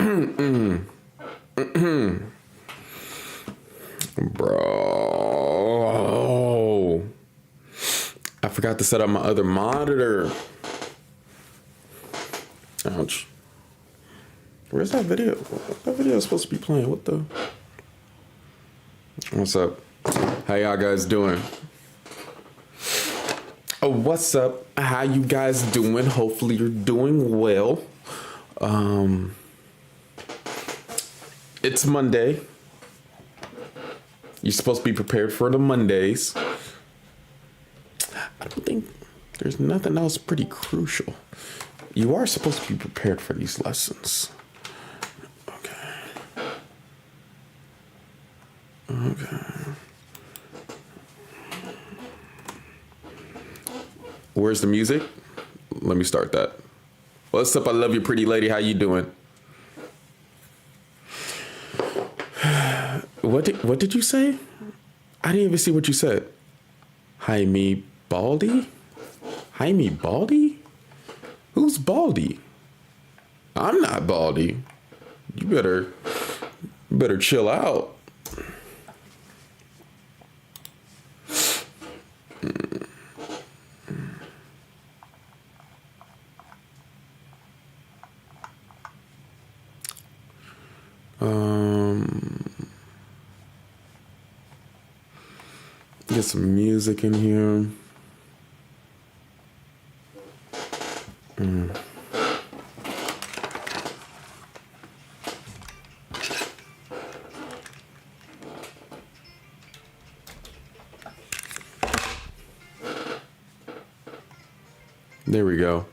Bro, I forgot to set up my other monitor. Ouch. Where's that video? That video is supposed to be playing. What the? What's up? How y'all guys doing? Oh, what's up? How you guys doing? Hopefully you're doing well. It's Monday. You're supposed to be prepared for the Mondays. I don't think there's nothing else pretty crucial. You are supposed to be prepared for these lessons. Okay. Where's the music? Let me start that. What's up? I love you, pretty lady. How you doing? What did you say? I didn't even see what you said. Jaime Baldy? Jaime Baldy? Who's Baldy? I'm not Baldy. You better chill out. Get some music in here. There we go.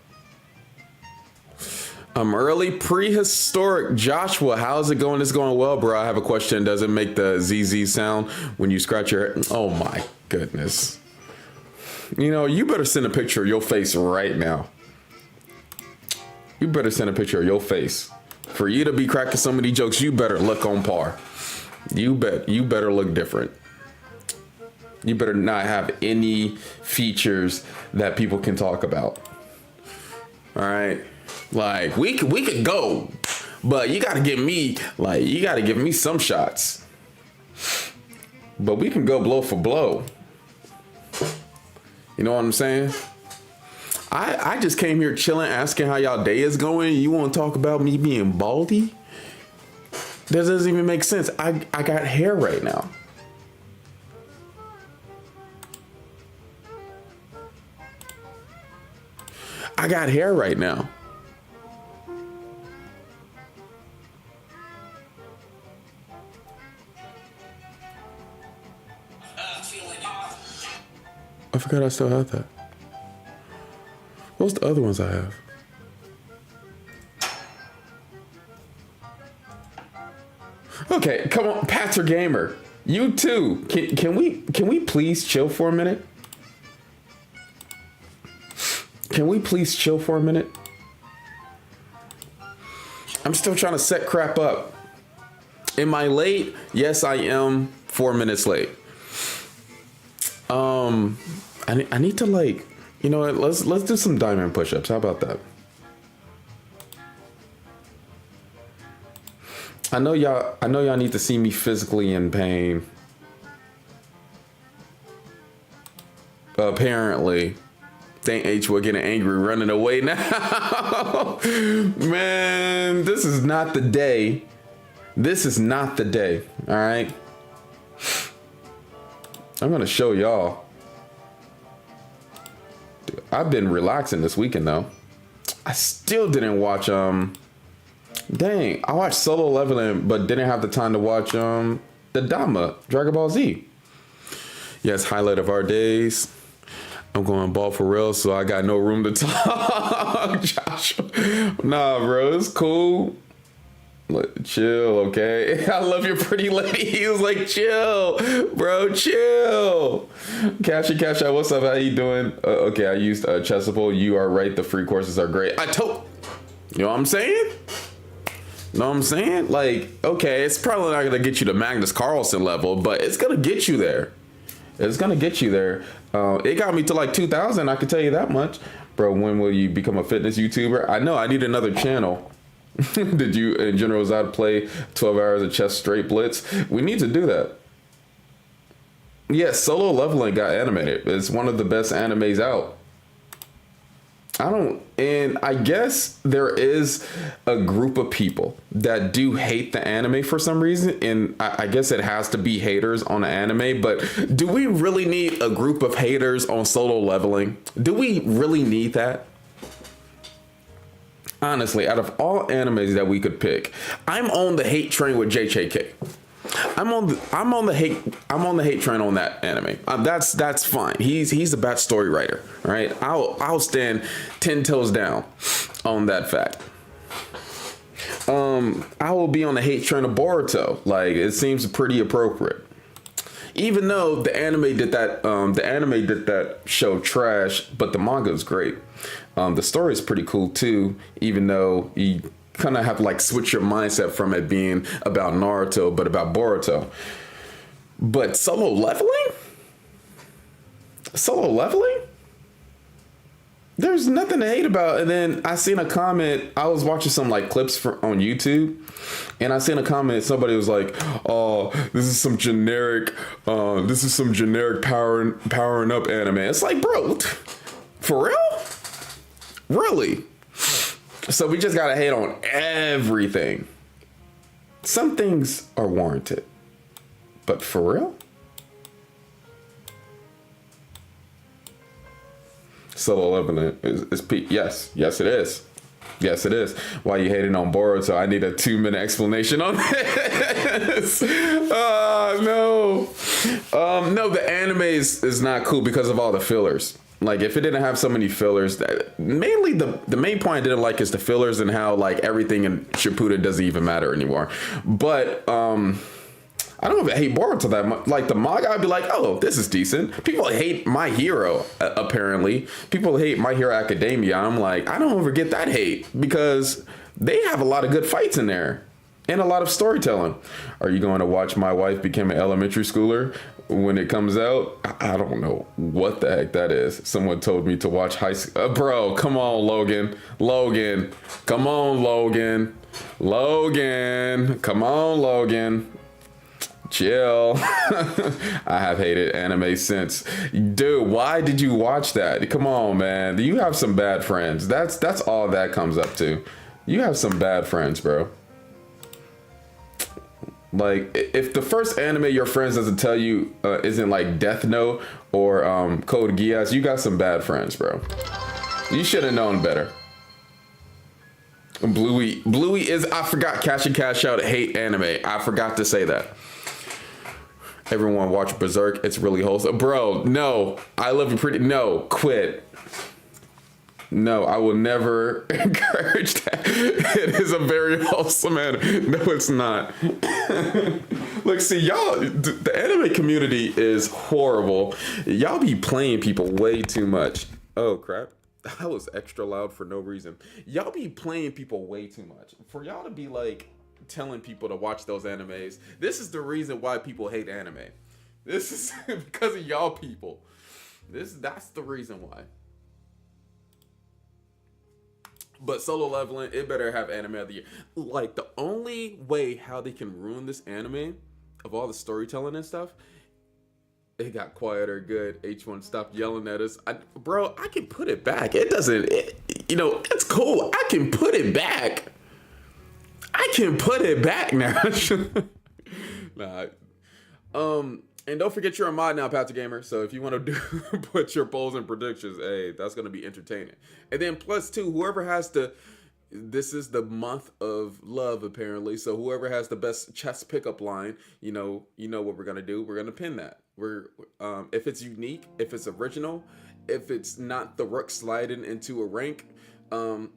I'm early prehistoric. Joshua, how's it going? It's going well, bro. I have a question. Does it make the ZZ sound when you scratch your head? Oh my goodness. You know, you better send a picture of your face right now. You better send a picture of your face. For you to be cracking so many jokes, you better look on par. You better look different. You better not have any features that people can talk about. All right. Like we could go, but you gotta give me some shots. But we can go blow for blow. You know what I'm saying? I just came here chilling, asking how y'all day is going. You want to talk about me being baldy? That doesn't even make sense. I got hair right now. I got hair right now. I forgot I still had that. What's the other ones I have? Okay, come on, Patrick Gamer. You too. Can we please chill for a minute? Can we please chill for a minute? I'm still trying to set crap up. Am I late? Yes, I am 4 minutes late. I need to, like, you know what? Let's do some diamond push-ups. How about that? I know y'all need to see me physically in pain. Apparently. Thank H, we're getting angry, running away now. Man, this is not the day. This is not the day. All right. I'm going to show y'all. Dude, I've been relaxing this weekend, though. I still didn't watch, dang, I watched Solo Leveling, but didn't have the time to watch, the Dama, Dragon Ball Z. Yes, highlight of our days. I'm going ball for real, so I got no room to talk. Joshua. Nah, bro, it's cool. Chill, okay? I love your pretty lady. He was like, chill, bro, chill. Cashy, what's up? How you doing? Okay, I used Chessable. You are right. The free courses are great. You know what I'm saying? Know what I'm saying? Like, okay, it's probably not going to get you to Magnus Carlsen level, but it's going to get you there. It's going to get you there. It got me to like 2,000. I can tell you that much. Bro, when will you become a fitness YouTuber? I know I need another channel. Did you and General Zod play 12 hours of chess straight blitz? We need to do that. Yeah, Solo Leveling got animated. It's one of the best animes out. And I guess there is a group of people that do hate the anime for some reason. And I guess it has to be haters on the anime. But do we really need a group of haters on Solo Leveling? Do we really need that? Honestly, out of all animes that we could pick, I'm on the hate train with JJK. I'm on the hate train on that anime. That's fine. He's a bad story writer, right? I'll stand 10 toes down on that fact. I will be on the hate train of Boruto. Like, it seems pretty appropriate. Even though the anime did that show trash, but the manga is great. The story is pretty cool too, even though you kind of have to like switch your mindset from it being about Naruto, but about Boruto. But Solo Leveling? There's nothing to hate about. And then I seen a comment. I was watching some like clips on YouTube, and I seen a comment. Somebody was like, "Oh, this is some generic powering up anime." It's like, bro, for real? Really? So we just gotta hate on everything. Some things are warranted, but for real? Solo Leveling is peak. Yes, it is. Yes, it is. Why you hating on Boruto? I need a 2-minute explanation on this. No, the anime is not cool because of all the fillers. Like, if it didn't have so many fillers, mainly the main point I didn't like is the fillers and how like everything in Shippuden doesn't even matter anymore. But I don't even hate Boruto that much. Like, the manga, I'd be like, oh, this is decent. People hate My Hero, apparently. People hate My Hero Academia. I'm like, I don't ever get that hate because they have a lot of good fights in there and a lot of storytelling. Are you going to watch My Wife Became an Elementary Schooler when it comes out? I don't know what the heck that is. Someone told me to watch High School. Bro, come on, Logan. Come on, Logan. Come on, Logan. Chill. I have hated anime since. Dude, why did you watch that? Come on, man. You have some bad friends. That's all that comes up to. You have some bad friends, bro. Like, if the first anime your friends doesn't tell you isn't like Death Note or Code Geass, you got some bad friends, bro. You should have known better. Bluey is, I forgot, Cash and Cash Out hate anime. I forgot to say that. Everyone watch Berserk. It's really wholesome. Bro, no. I live in no, quit. No, I will never encourage that. It is a very wholesome anime. No, it's not. Look, see, y'all, the anime community is horrible. Y'all be playing people way too much. Oh, crap. That was extra loud for no reason. Y'all be playing people way too much. For y'all to be like telling people to watch those animes, this is the reason why people hate anime. This is because of y'all people. That's the reason why. But Solo Leveling, it better have anime of the year. Like, the only way how they can ruin this anime of all the storytelling and stuff, it got quieter, good. H1 stopped yelling at us. Bro, I can put it back. It's cool. I can put it back. Now. Nah. And don't forget you're a mod now, Patrick Gamer. So if you want to put your polls and predictions, hey, that's going to be entertaining. And then plus two, whoever has this is the month of love apparently. So whoever has the best chess pickup line, you know what we're going to do. We're going to pin that. If it's unique, if it's original, if it's not the rook sliding into a rank, then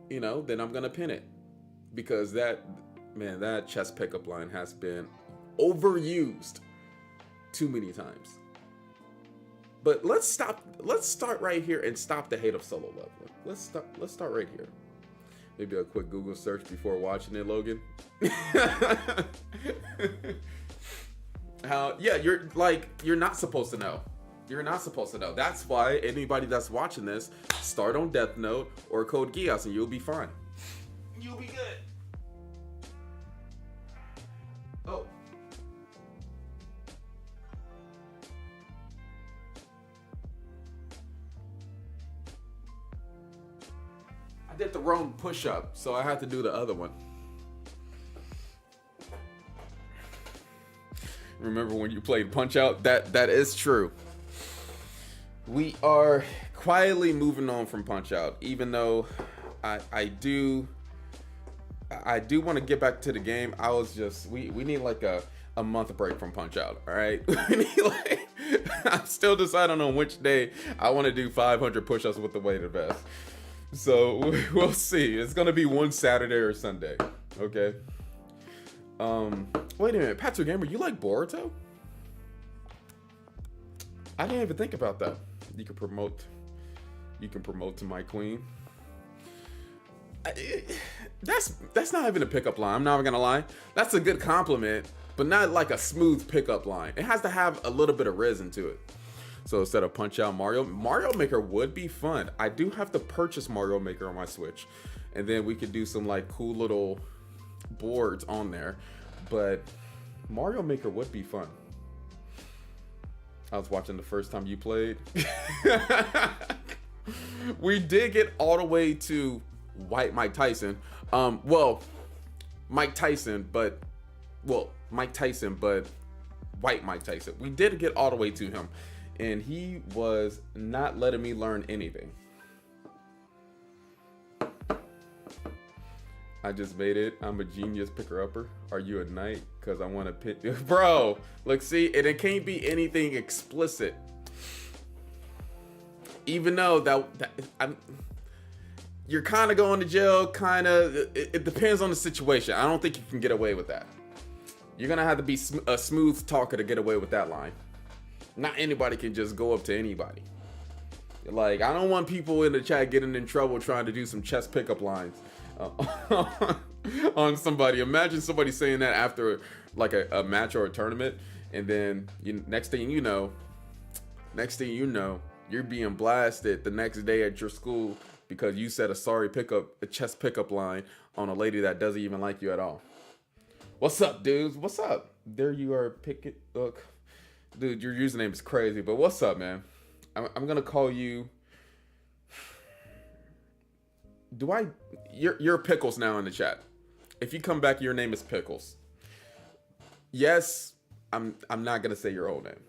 I'm going to pin it. Because that chess pickup line has been overused too many times. But let's start right here and stop the hate of Solo Leveling. Let's start right here. Maybe a quick Google search before watching it, Logan. You're not supposed to know. You're not supposed to know. That's why anybody that's watching this, start on Death Note or Code Geass and you'll be fine. You'll be good. did the wrong push-up, so I had to do the other one. Remember when you played Punch-Out? That is true. We are quietly moving on from Punch-Out, even though I do want to get back to the game. We need like a month break from Punch-Out, all right? We need like, I'm still deciding on which day I want to do 500 push-ups with the weighted vest. So we'll see. It's gonna be one Saturday or Sunday, okay? Wait a minute, Patrick Gamer, you like Boruto? I didn't even think about that. You can promote to my queen. That's not even a pickup line. I'm not gonna lie. That's a good compliment, but not like a smooth pickup line. It has to have a little bit of resin to it. So instead of Punch-Out Mario Maker would be fun. I do have to purchase Mario Maker on my Switch, and then we could do some like cool little boards on there. But Mario Maker would be fun. I was watching the first time you played. We did get all the way to White Mike Tyson. Mike Tyson, but White Mike Tyson. We did get all the way to him, and he was not letting me learn anything. I just made it. I'm a genius picker-upper. Are you a knight? Because I want to pick... Bro, look, see, it can't be anything explicit. Even though you're kind of going to jail, kind of... It depends on the situation. I don't think you can get away with that. You're going to have to be a smooth talker to get away with that line. Not anybody can just go up to anybody. Like, I don't want people in the chat getting in trouble trying to do some chest pickup lines on somebody. Imagine somebody saying that after like a match or a tournament, and then next thing you know, you're being blasted the next day at your school because you said a chest pickup line on a lady that doesn't even like you at all. What's up, dudes? What's up? There you are, look, dude, your username is crazy, but what's up, man? I'm gonna call you. You're Pickles now in the chat. If you come back, your name is Pickles. Yes, I'm not gonna say your whole name.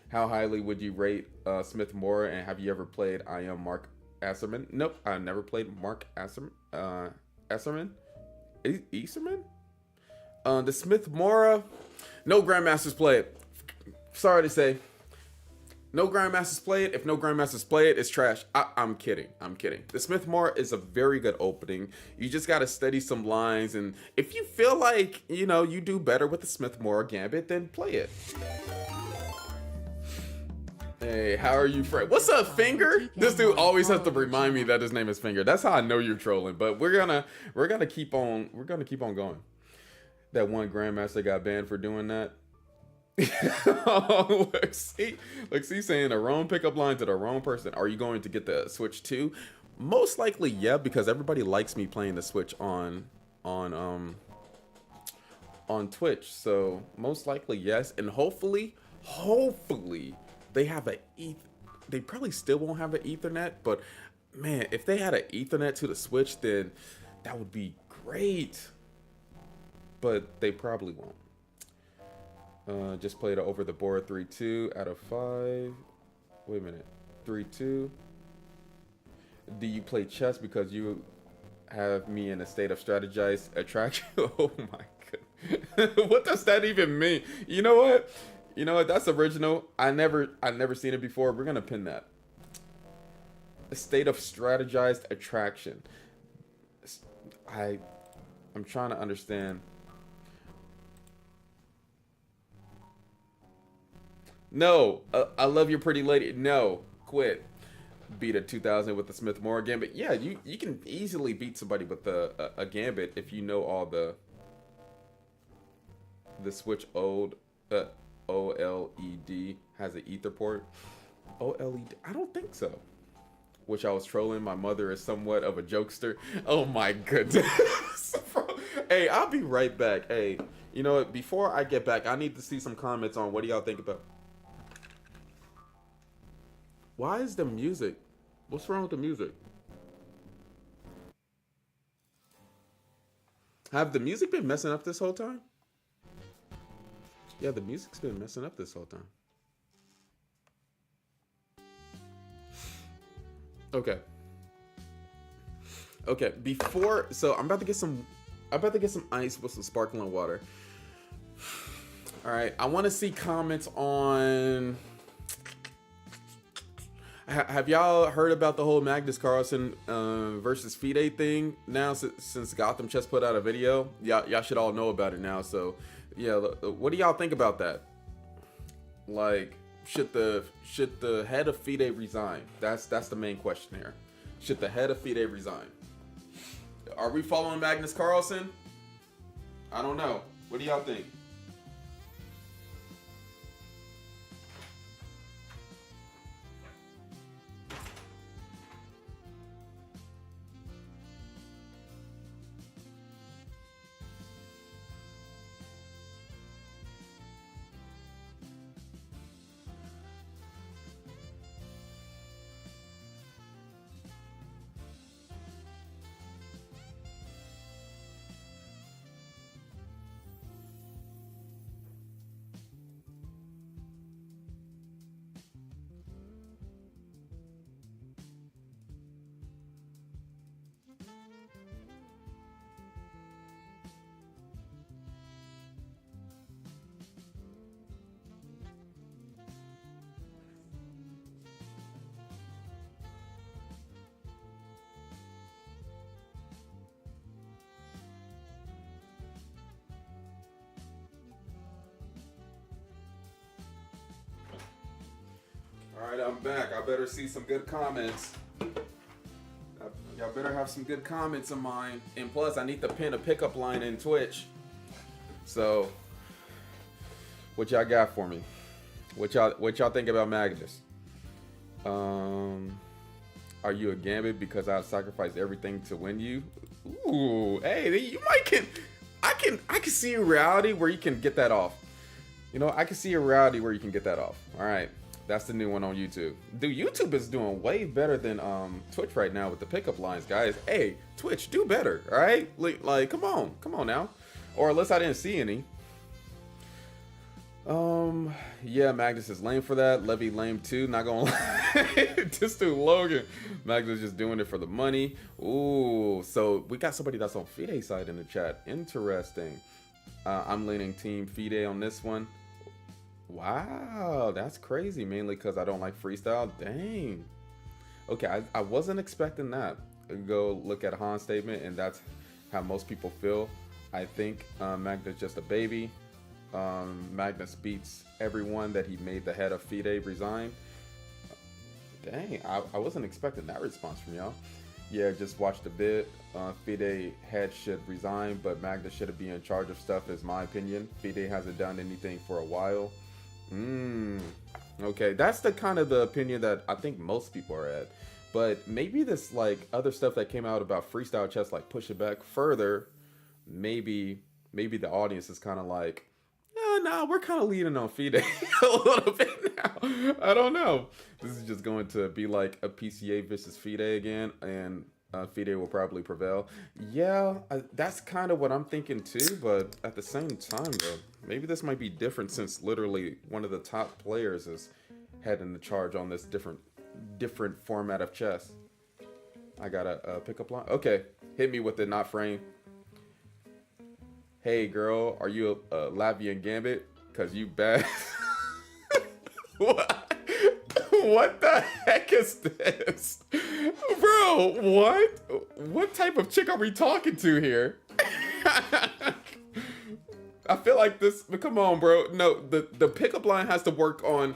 How highly would you rate Smith Mora, and have you ever played I Am Mark Asserman? Nope, I've never played Mark Asserman. Easterman? The Smith Mora, no Grandmasters play it. Sorry to say. No Grandmasters play it. If no Grandmasters play it, it's trash. I'm kidding. The Smith Mora is a very good opening. You just got to study some lines. And if you feel like, you do better with the Smith Mora Gambit, then play it. Hey, how are you, Fred? What's up, Finger? This dude always has to remind me that his name is Finger. That's how I know you're trolling. But we're gonna keep on going. That one Grandmaster got banned for doing that. Oh, look, see saying the wrong pickup line to the wrong person. Are you going to get the Switch too? Most likely, yeah, because everybody likes me playing the Switch on Twitch. So most likely, yes, and hopefully they have they probably still won't have an Ethernet, but man, if they had an Ethernet to the Switch, then that would be great. But they probably won't. Just played over the board 3-2 out of 5. Wait a minute. 3-2. Do you play chess because you have me in a state of strategized attraction? Oh my god. What does that even mean? You know what? That's original. I never seen it before. We're gonna pin that. A state of strategized attraction. I'm trying to understand. No, I love your pretty lady. No, quit. Beat a 2000 with the Smith Mora Gambit. Yeah, you can easily beat somebody with a Gambit if you know all the Switch OLED has an Ether port. OLED? I don't think so. Which I was trolling. My mother is somewhat of a jokester. Oh my goodness. Hey, I'll be right back. Hey, you know what? Before I get back, I need to see some comments on what do y'all think about. Why is the music? What's wrong with the music? Have the music been messing up this whole time? Yeah, the music's been messing up this whole time. Okay. Okay, so I'm about to get some ice with some sparkling water. All right, I want to see comments on. Have y'all heard about the whole Magnus Carlsen versus FIDE thing now? Since Gotham Chess put out a video, y'all should all know about it now. So, yeah, what do y'all think about that? Like, should the head of FIDE resign? That's the main question here. Should the head of FIDE resign? Are we following Magnus Carlsen? I don't know. What do y'all think? Alright, I'm back. I better see some good comments. Y'all better have some good comments of mine. And plus, I need to pin a pickup line in Twitch. So, what y'all got for me? What y'all think about Magnus? Are you a Gambit because I sacrificed everything to win you? Ooh, hey, you might I can see a reality where you can get that off. You know, I can see a reality where you can get that off. All right. That's the new one on YouTube. Dude, YouTube is doing way better than Twitch right now with the pickup lines, guys. Hey, Twitch, do better, all right? Like, come on now. Or unless I didn't see any. Yeah, Magnus is lame for that. Levy lame too, not gonna lie. Just do Logan. Magnus just doing it for the money. Ooh, so we got somebody that's on FIDE side in the chat. Interesting. I'm leaning team FIDE on this one. Wow, that's crazy. Mainly because I don't like freestyle. Dang. Okay, I wasn't expecting that. Go look at Han's statement, and that's how most people feel. I think Magnus just a baby. Magnus beats everyone that he made the head of FIDE resign. Dang, I wasn't expecting that response from y'all. Yeah, just watched a bit. FIDE head should resign, but Magnus should be in charge of stuff, is my opinion. FIDE hasn't done anything for a while. Okay, that's the kind of the opinion that I think most people are at. But maybe this like other stuff that came out about freestyle chess, like push it back further. Maybe the audience is kind of like, no, we're kind of leaning on FIDE a little bit now. I don't know. This is just going to be like a PCA versus FIDE again, and FIDE will probably prevail. Yeah, that's kind of what I'm thinking too, but at the same time, though, maybe this might be different since literally one of the top players is heading the charge on this different format of chess. I got a pickup line. Okay, hit me with it, not frame. Hey girl, are you a Latvian Gambit? Cause you bad. What the heck is this? Bro, what type of chick are we talking to here? I feel like this, but come on, bro. No, the pickup line has to work on,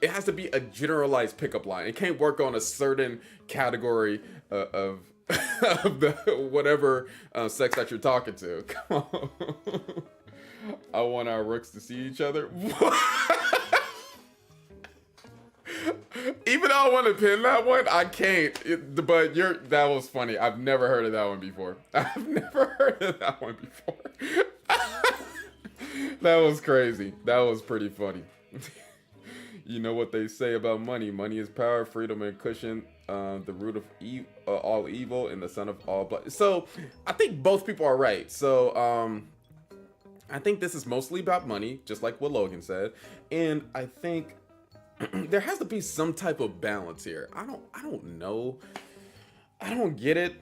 it has to be a generalized pickup line. It can't work on a certain category of the whatever sex that you're talking to. Come on. I want our rooks to see each other. Even though I want to pin that one, I can't. But that was funny. I've never heard of that one before. I've never heard of that one before. That was crazy. That was pretty funny. You know what they say about money. Money is power, freedom, and cushion. The root of all evil and the son of all blood. So I think both people are right. So I think this is mostly about money, just like what Logan said. And I think there has to be some type of balance here. I don't know. I don't get it.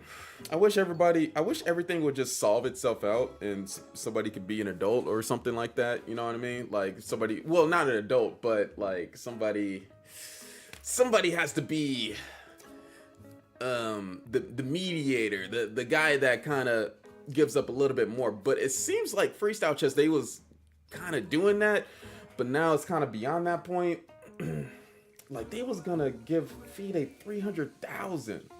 I wish everything would just solve itself out and somebody could be an adult or something like that. You know what I mean? Like somebody, well, not an adult, but like somebody has to be the mediator, the guy that kind of gives up a little bit more. But it seems like Freestyle Chess, they was kind of doing that, but now it's kind of beyond that point. Like they was gonna give Fide 300,000.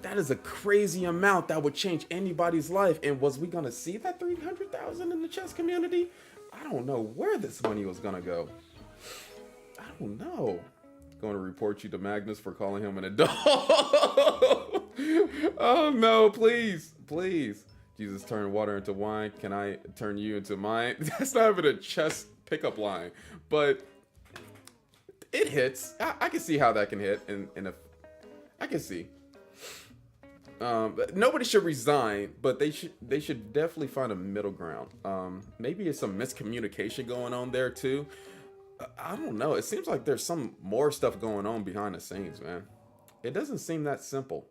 That is a crazy amount that would change anybody's life. And was we gonna see that 300,000 in the chess community? I don't know where this money was gonna go. I don't know. Going to report you to Magnus for calling him an adult. Oh no, please, please. Jesus turned water into wine. Can I turn you into mine? That's not even a chess pickup line, but it hits. I can see how that can hit. I can see. Nobody should resign, but they should definitely find a middle ground. Maybe it's some miscommunication going on there too. I don't know. It seems like there's some more stuff going on behind the scenes, man. It doesn't seem that simple.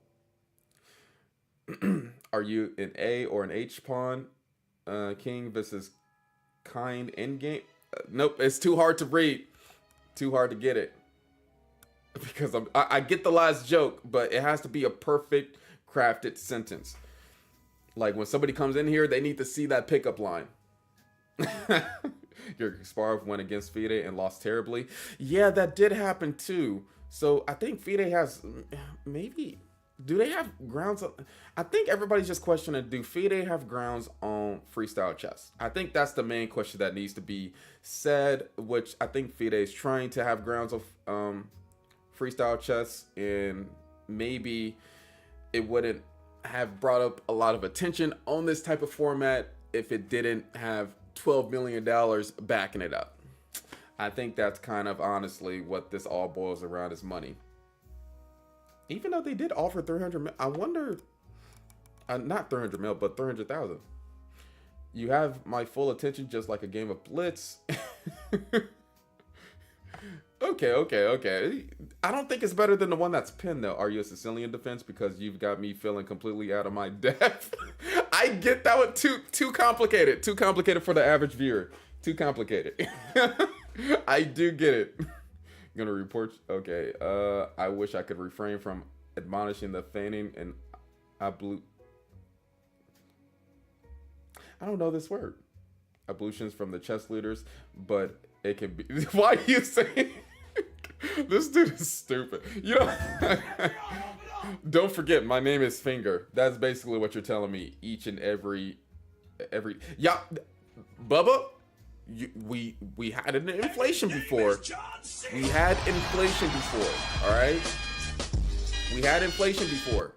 Are you an A or an H pawn? King versus kind endgame? Nope, it's too hard to read. Too hard to get it. Because I get the last joke, but it has to be a perfect crafted sentence. Like when somebody comes in here, they need to see that pickup line. Your Kasparov went against Fide and lost terribly. Yeah, that did happen too. So I think Fide has maybe. Do they have grounds? I think everybody's just questioning, do Fide have grounds on Freestyle Chess? I think that's the main question that needs to be said, which I think Fide is trying to have grounds of Freestyle Chess, and maybe it wouldn't have brought up a lot of attention on this type of format if it didn't have $12 million backing it up. I think that's kind of honestly what this all boils around, is money. Even though they did offer 300 mil, I wonder, not 300 mil, but 300,000. You have my full attention, just like a game of Blitz. Okay. I don't think it's better than the one that's pinned though. Are you a Sicilian defense? Because you've got me feeling completely out of my depth. I get that one too complicated. Too complicated for the average viewer. Too complicated. I do get it. Gonna report. Okay. I wish I could refrain from admonishing the feigning and I don't know this word. Ablutions from the chess leaders, but it can be. Why are you saying? This dude is stupid. You know. Don't forget, my name is Finger. That's basically what you're telling me. Each and every. Yeah, Bubba. We had an inflation before. We had inflation before. All right. We had inflation before.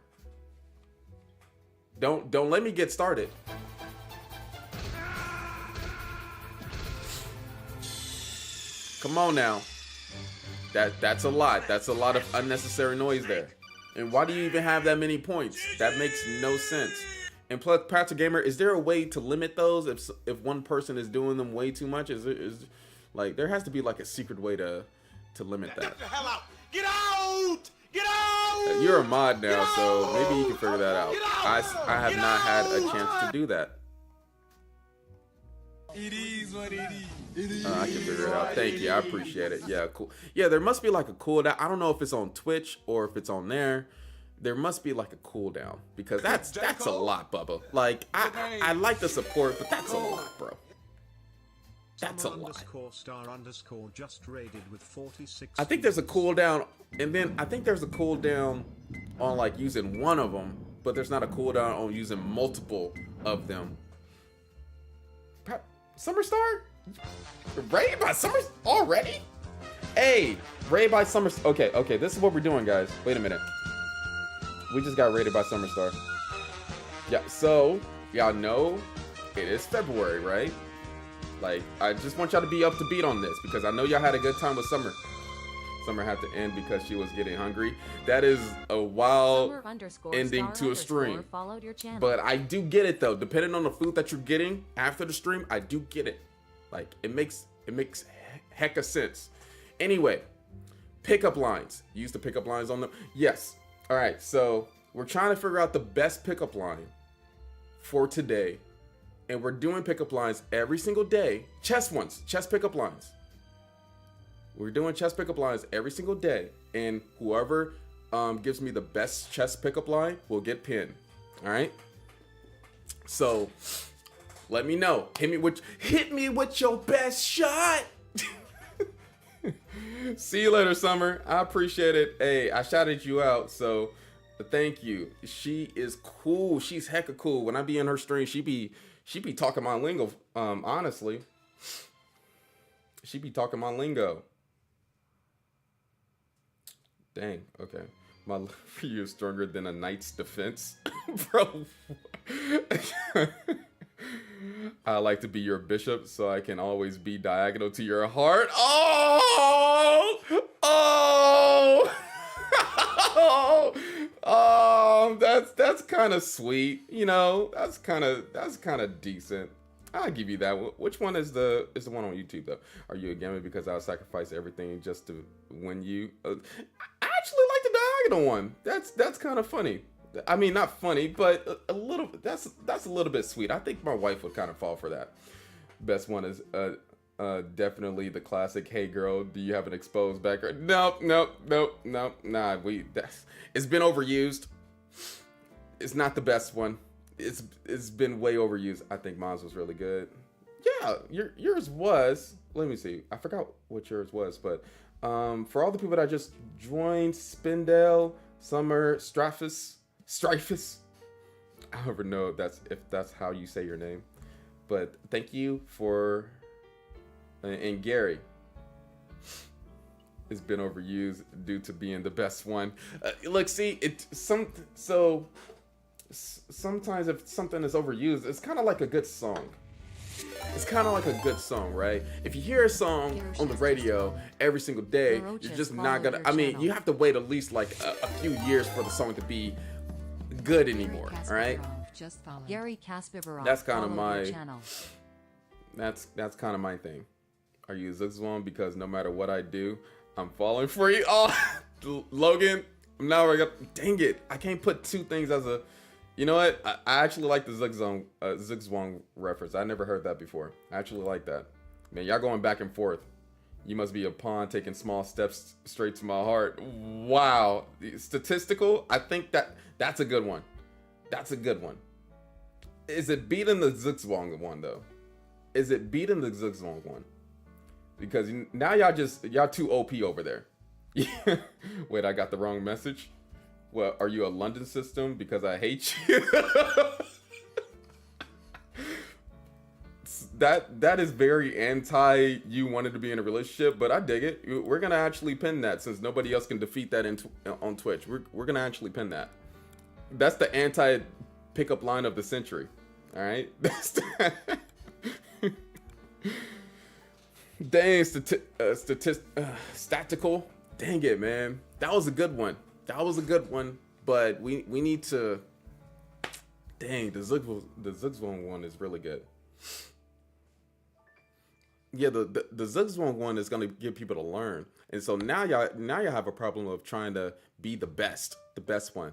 Don't let me get started. Come on now. That's a lot. That's a lot of unnecessary noise there. And why do you even have that many points? That makes no sense. And plus, Patrick Gamer, is there a way to limit those if one person is doing them way too much? Is like there has to be like a secret way to limit that. Get the hell out! Get out! Get out! You're a mod now, so maybe you can figure that out. I have not had a chance to do that. It is what it is. I can figure it out. Thank you. I appreciate it. Yeah, cool. Yeah, there must be like a cooldown. I don't know if it's on Twitch or if it's on there. There must be like a cooldown because that's a lot, Bubba. Like I like the support, but that's a lot, bro. That's a lot. _star_ just raided with 46. I think there's a cooldown, and then I think there's a cooldown on like using one of them, but there's not a cooldown on using multiple of them. Summerstar? Raid by Summer already? Hey, raid by Summer. Okay, this is what we're doing, guys. Wait a minute. We just got raided by Summerstar. Yeah, so y'all know it is February, right? Like, I just want y'all to be up to beat on this because I know y'all had a good time with Summer. Summer had to end because she was getting hungry. That is a wild ending to a stream. But I do get it though. Depending on the food that you're getting after the stream, I do get it. Like, it makes hecka sense. Anyway, pickup lines. You used to pickup lines on them? Yes. All right, so we're trying to figure out the best pickup line for today. And we're doing pickup lines every single day. Chess pickup lines. We're doing chess pickup lines every single day. And whoever gives me the best chess pickup line will get pinned. All right? So, let me know. Hit me with your best shot. See you later, Summer. I appreciate it. Hey, I shouted you out, so thank you. She is cool. She's hecka cool. When I be in her stream, she be talking my lingo. Honestly, she be talking my lingo. Dang. Okay. My love for you is stronger than a knight's defense, bro. I like to be your bishop so I can always be diagonal to your heart. That's kind of sweet, you know. That's kind of decent. I'll give you that. Which one is the one on YouTube though? Are you a gamer because I'll sacrifice everything just to win you? I actually like the diagonal one. That's kind of funny. I mean, not funny, but a little. That's a little bit sweet. I think my wife would kind of fall for that. Best one is definitely the classic. Hey girl, do you have an exposed background? Nope. Nah, it's been overused. It's not the best one. It's been way overused. I think mine's was really good. Yeah, yours was. Let me see. I forgot what yours was, but for all the people that just joined, Spindale, Summer, Strifus. I don't ever know if that's how you say your name, but thank you for and Gary. It's been overused due to being the best one. Look, see sometimes if something is overused, it's kind of like a good song. It's kind of like a good song, right? If you hear a song on the radio every single day, you're just not gonna. I mean, you have to wait at least like a few years for the song to be good anymore. All right. That's kind of my. That's kind of my thing. Are you Zigzwang? Because no matter what I do, I'm falling for you. Oh, Logan, I'm now. Dang it! I can't put two things as a. You know what? I actually like the Zigzwang reference. I never heard that before. I actually like that. Man, y'all going back and forth. You must be a pawn taking small steps straight to my heart. Wow. Statistical? I think that's a good one. That's a good one. Is it beating the Zigzwang one, though? Is it beating the Zigzwang one? Because now y'all too OP over there. Wait, I got the wrong message? Well, are you a London system? Because I hate you. That is very anti you wanted to be in a relationship, but I dig it. We're gonna actually pin that since nobody else can defeat that on Twitch. We're gonna actually pin that. That's the anti pickup line of the century. All right. Dang, statistical. Dang it, man. That was a good one. But we need to. Dang, the Zigzwang one is really good. Yeah, the Zigzwang one is gonna get people to learn, and so now y'all have a problem of trying to be the best one.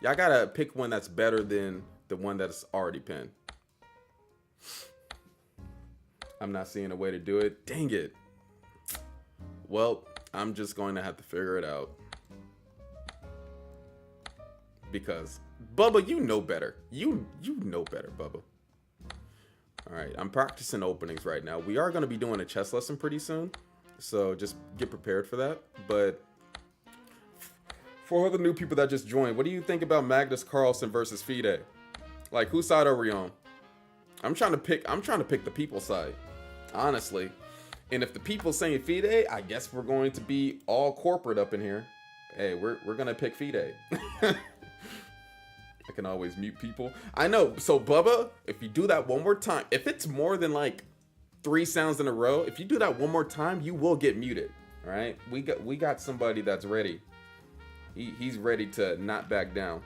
Y'all gotta pick one that's better than the one that's already pinned. I'm not seeing a way to do it. Dang it. Well, I'm just going to have to figure it out. Because Bubba, you know better. You know better, Bubba. All right, I'm practicing openings right now. We are going to be doing a chess lesson pretty soon, so just get prepared for that. But for all the new people that just joined, what do you think about Magnus Carlsen versus FIDE? Like, whose side are we on? I'm trying to pick the people's side, honestly. And if the people saying FIDE, I guess we're going to be all corporate up in here. Hey, we're gonna pick FIDE. I can always mute people. I know. So Bubba, if you do that one more time, if it's more than like 3 sounds in a row. If you do that one more time, you will get muted. All right, we got somebody that's ready. He's ready to not back down.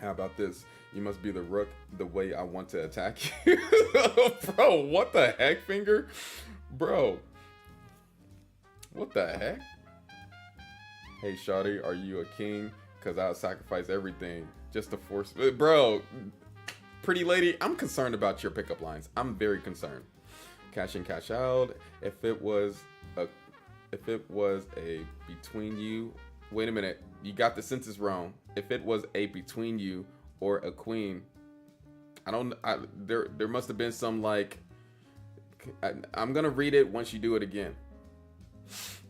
How about this? You must be the rook the way I want to attack you. Bro, what the heck, finger? Bro, what the heck? Hey, shawty, are you a king? Because I'll sacrifice everything just to force... Bro, pretty lady, I'm concerned about your pickup lines. I'm very concerned. Cash in, cash out. If it was a between you... Wait a minute. You got the sentence wrong. If it was a between you or a queen... there must have been some, like... I'm going to read it once you do it again.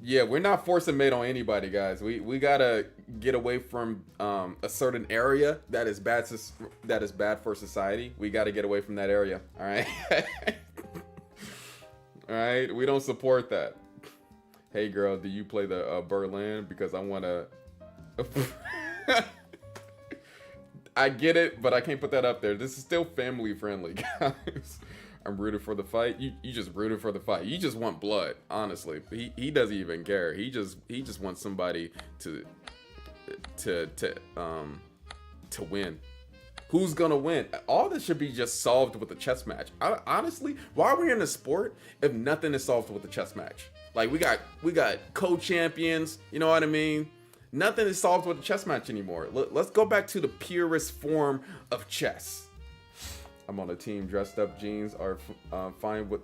Yeah, we're not forcing mate on anybody, guys. We gotta get away from a certain area that is bad for society. We gotta get away from that area. All right. All right. We don't support that. Hey, girl, do you play the Berlin? Because I wanna. I get it, but I can't put that up there. This is still family friendly, guys. I'm rooting for the fight. You just rooted for the fight. You just want blood, honestly. He doesn't even care. He just wants somebody to win. Who's gonna win? All this should be just solved with a chess match. Honestly, why are we in a sport if nothing is solved with a chess match? Like we got co-champions. You know what I mean? Nothing is solved with a chess match anymore. Let's go back to the purest form of chess. I'm on a team. Dressed up jeans are fine with...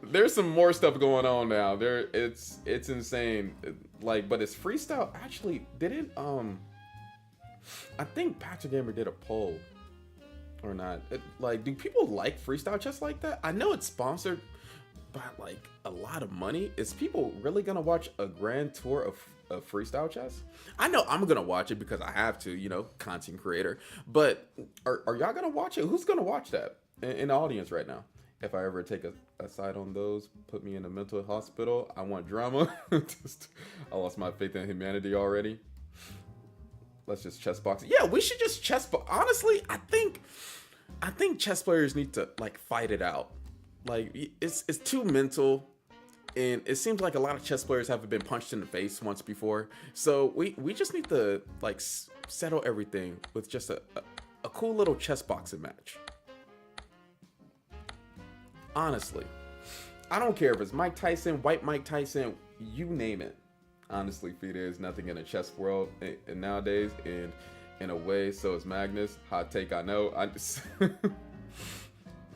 There's some more stuff going on now. It's insane. Like, but it's freestyle. Actually, didn't I think Patrick Gamer did a poll or not? Like, do people like freestyle chess like that? I know it's sponsored by like a lot of money. Is people really gonna watch a grand tour of freestyle chess? I know I'm gonna watch it because I have to, you know, content creator. But are y'all gonna watch it? Who's gonna watch that in the audience right now? If I ever take a side on those, put me in a mental hospital. I want drama. I lost my faith in humanity already. Let's just chess box. Yeah, we should just chess box. Honestly, I think chess players need to like fight it out. Like it's too mental. And it seems like a lot of chess players haven't been punched in the face once before. So we just need to like settle everything with just a cool little chess boxing match. Honestly, I don't care if it's Mike Tyson, white Mike Tyson, you name it. Honestly, FIDE is nothing in a chess world and nowadays, and in a way, so is Magnus. Hot take, I know. I just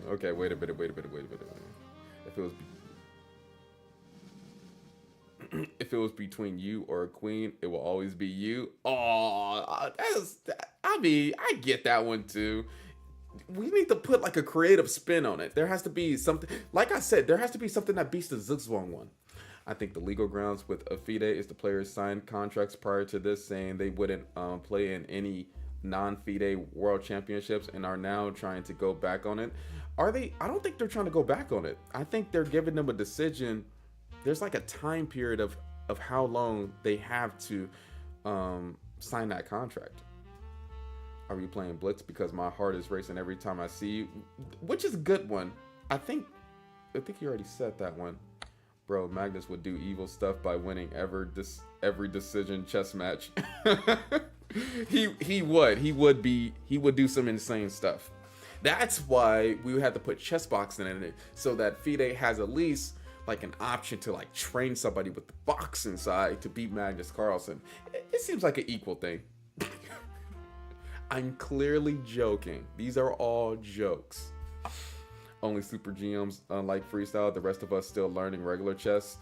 okay, wait a minute. If it was between you or a queen, it will always be you. Oh, I get that one too. We need to put like a creative spin on it. There has to be something, like I said, there has to be something that beats the Zugzwang one. I think the legal grounds with a FIDE is the players signed contracts prior to this saying they wouldn't play in any non-FIDE world championships and are now trying to go back on it. Are they? I don't think they're trying to go back on it. I think they're giving them a decision. There's like a time period of how long they have to sign that contract. Are we playing Blitz? Because my heart is racing every time I see you. Which is a good one. I think you already said that one. Bro, Magnus would do evil stuff by winning every decision chess match. He would do some insane stuff. That's why we would have to put chess boxing in it, so that FIDE has at least like an option to like train somebody with the boxing side to beat Magnus Carlsen. It seems like an equal thing. I'm clearly joking. These are all jokes. Only super GMs unlike freestyle. The rest of us still learning regular chess.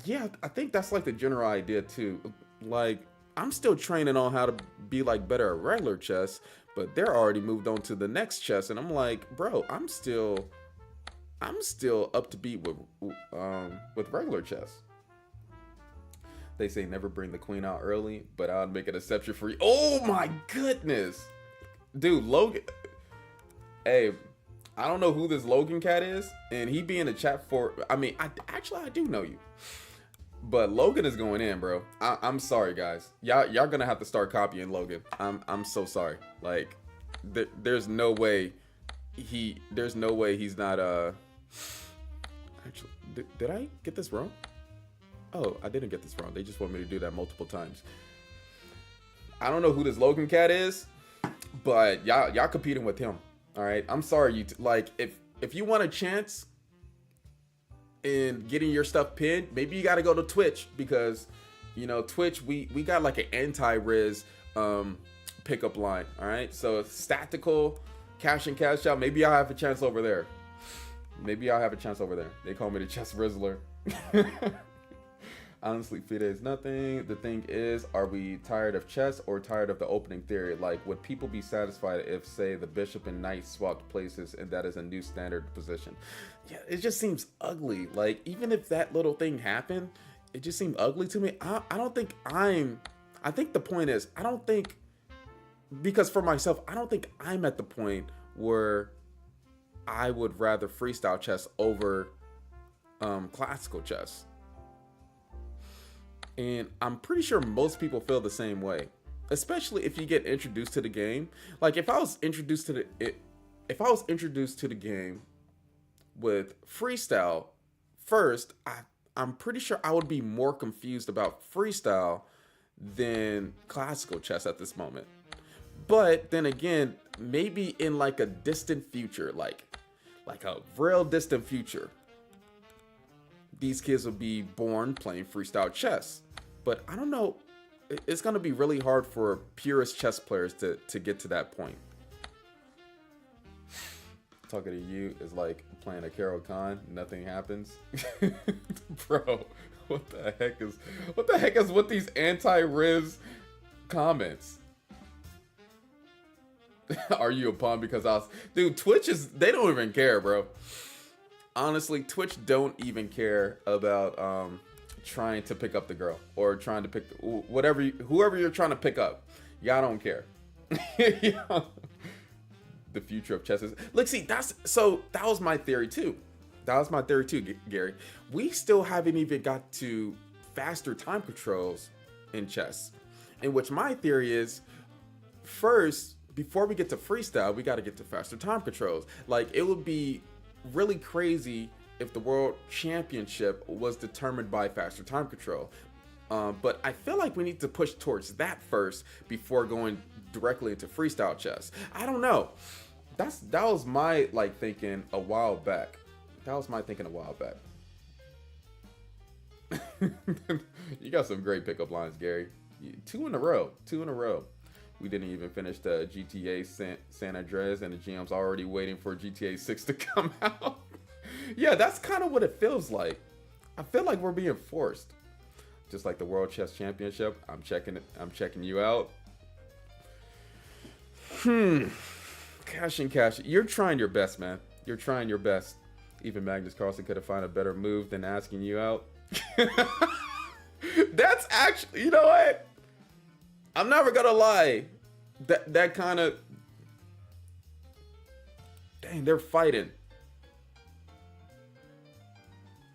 Yeah, I think that's like the general idea too. Like, I'm still training on how to be like better at regular chess, but they're already moved on to the next chess, and I'm like, bro, I'm still up to beat with regular chess. They say never bring the queen out early, but I'll make an exception for you. Oh my goodness, dude, Logan. Hey, I don't know who this Logan cat is, and he be in the chat for. I mean, I do know you, but Logan is going in, bro. I'm sorry, guys. Y'all gonna have to start copying Logan. I'm so sorry. Like, there's no way there's no way he's not actually did I get this wrong? Oh, I didn't get this wrong. They just want me to do that multiple times. I don't know who this Logan cat is, but y'all competing with him. All right, I'm sorry, like if you want a chance in getting your stuff pinned, maybe you got to go to Twitch, because you know Twitch we got like an anti-Riz pickup line. All right, so it's tactical, cash in, cash out. Maybe I'll have a chance over there. They call me the Chess Rizzler. Honestly, FIDE is nothing. The thing is, are we tired of chess or tired of the opening theory? Like, would people be satisfied if, say, the bishop and knight swapped places and that is a new standard position? Yeah, it just seems ugly. Like, even if that little thing happened, it just seemed ugly to me. I don't think I think the point is, I don't think, because for myself, I don't think I'm at the point where I would rather freestyle chess over classical chess. And I'm pretty sure most people feel the same way, especially if you get introduced to the game. Like if I was introduced to the game with freestyle first, I'm pretty sure I would be more confused about freestyle than classical chess at this moment. But then again, maybe in like a distant future, like a real distant future, these kids will be born playing freestyle chess. But I don't know, it's going to be really hard for purist chess players to get to that point. Talking to you is like playing a Carol Khan, nothing happens. Bro, what the heck is with these anti-Riz comments? Are you a pawn because I was... Dude, Twitch they don't even care, bro. Honestly, Twitch don't even care about trying to pick up the girl or trying to pick whoever you're trying to pick up. Y'all don't care. The future of chess is... Look, see, that was my theory too. Gary. We still haven't even got to faster time controls in chess. In which my theory is, first, before we get to freestyle, we got to get to faster time controls. Like, it would be really crazy if the world championship was determined by faster time control. But I feel like we need to push towards that first before going directly into freestyle chess. I don't know. That was my thinking a while back. You got some great pickup lines, Gary. Two in a row. We didn't even finish the GTA San Andreas, and the GM's already waiting for GTA 6 to come out. Yeah, that's kind of what it feels like. I feel like we're being forced. Just like the World Chess Championship, I'm checking you out. Cash. You're trying your best, man. You're trying your best. Even Magnus Carlsen could have found a better move than asking you out. That's actually, you know what? I'm never gonna lie. That kind of... Dang, they're fighting.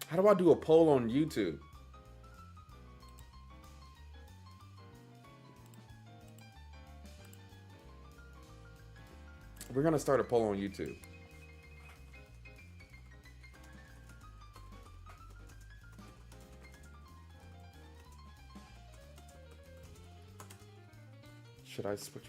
How do I do a poll on YouTube? We're gonna start a poll on YouTube. Should I switch?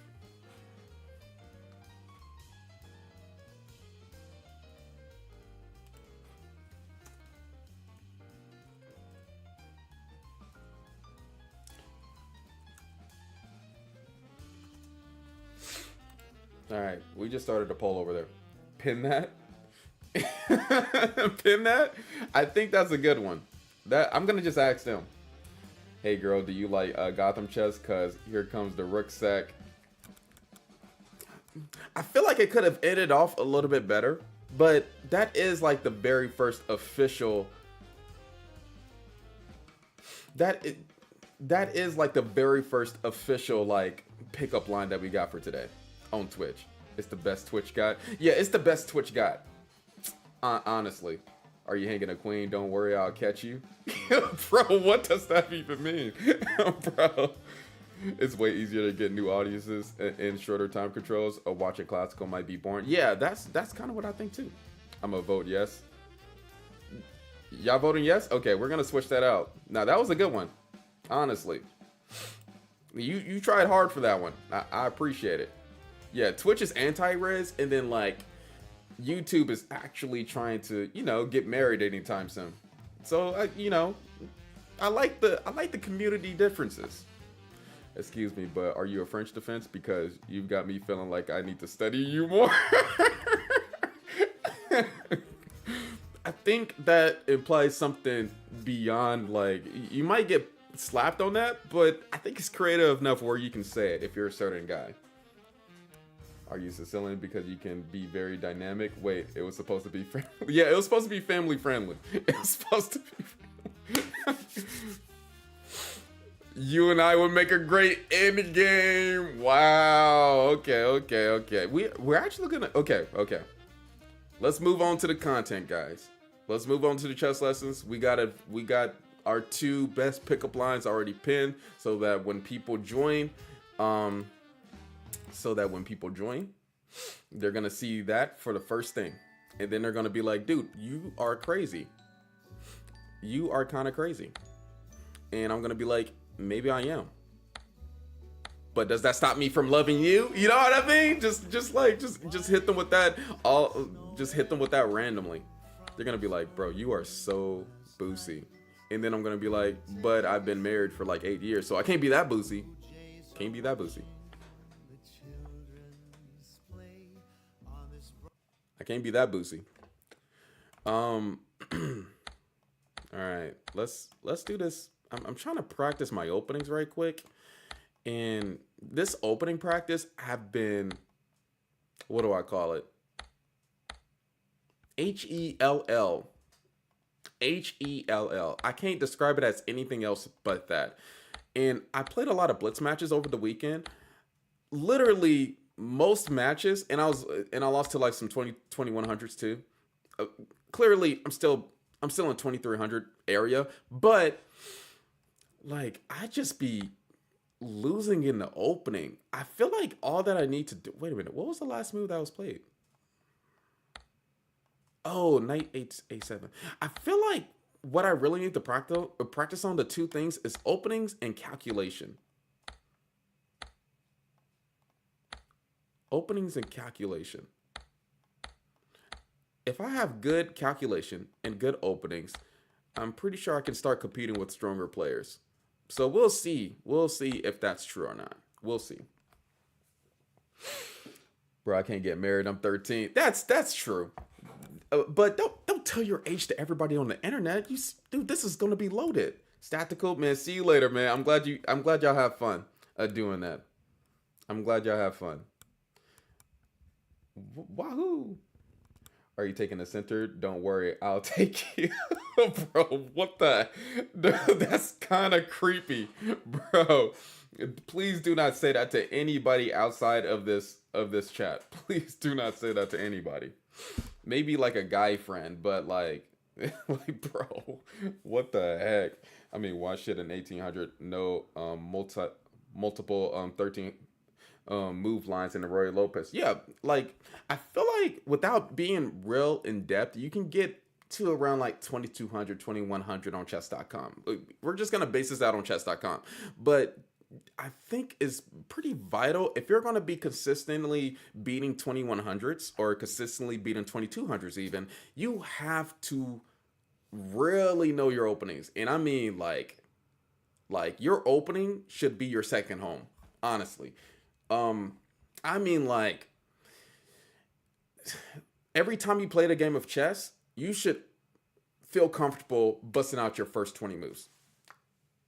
All right, we just started a poll over there. Pin that. Pin that. I think that's a good one. I'm gonna just ask them. Hey girl, do you like Gotham chess? Cause here comes the rucksack. I feel like it could have ended off a little bit better, but that is like the very first official. That is like the very first official pickup line that we got for today on Twitch. It's the best Twitch got. Yeah, it's the best Twitch got. Honestly. Are you hanging a queen? Don't worry, I'll catch you. Bro, what does that even mean? Bro. It's way easier to get new audiences in shorter time controls. Or watching classical might be boring. Yeah, that's kind of what I think too. I'm gonna vote yes. Y'all voting yes? Okay, we're gonna switch that out. Now that was a good one, honestly. You tried hard for that one. I appreciate it. Yeah, Twitch is anti-res, and then like YouTube is actually trying to get married anytime soon. So I like the community differences. Excuse me, but are you a French defense? Because you've got me feeling like I need to study you more. I think that implies something beyond, like, you might get slapped on that, but I think it's creative enough where you can say it if you're a certain guy. Are you Sicilian because you can be very dynamic? Wait, it was supposed to be yeah, it was supposed to be family friendly. It was supposed to be You and I would make a great end game. Wow. Okay. We're actually gonna okay. Let's move on to the content, guys. Let's move on to the chess lessons. We got our 2 best pickup lines already pinned so that when people join, they're gonna see that for the first thing. And then they're gonna be like, dude, you are crazy. You are kind of crazy. And I'm gonna be like, maybe I am. But does that stop me from loving you? You know what I mean? Just hit them with that. Just hit them with that randomly. They're gonna be like, bro, you are so boozy. And then I'm gonna be like, but I've been married for like 8 years, so I can't be that boozy. Can't be that boozy. I can't be that boozy. All right, let's do this. I'm trying to practice my openings right quick. And this opening practice, I've been, what do I call it? Hell. Hell. I can't describe it as anything else but that. And I played a lot of blitz matches over the weekend. Literally most matches, and I lost to like some 2100s too. Clearly, I'm still in 2300 area, but like I just be losing in the opening. I feel like all that I need to do. Wait a minute, what was the last move that was played? Oh, knight a7. I feel like what I really need to practice on the 2 things is openings and calculation. Openings and calculation. If I have good calculation and good openings, I'm pretty sure I can start competing with stronger players. So we'll see. We'll see if that's true or not. We'll see. Bro, I can't get married. I'm 13. That's true. But don't tell your age to everybody on the internet. Dude, this is gonna be loaded. Statical, man. See you later, man. I'm glad y'all have fun doing that. I'm glad y'all have fun. Wahoo! Are you taking the center? Don't worry, I'll take you. Bro, what the? That's kind of creepy, bro. Please do not say that to anybody outside of this chat. Please do not say that to anybody. Maybe like a guy friend, but like bro, what the heck? I mean, why should an 1800 know multiple 13 move lines in the Roy Lopez? Yeah, like I feel like without being real in depth, you can get to around like 2200, 2100 on chess.com. We're just gonna base this out on chess.com, but I think is pretty vital if you're going to be consistently beating 2100s or consistently beating 2200s even, you have to really know your openings. And I mean like your opening should be your second home, honestly. I mean like every time you play a game of chess, you should feel comfortable busting out your first 20 moves.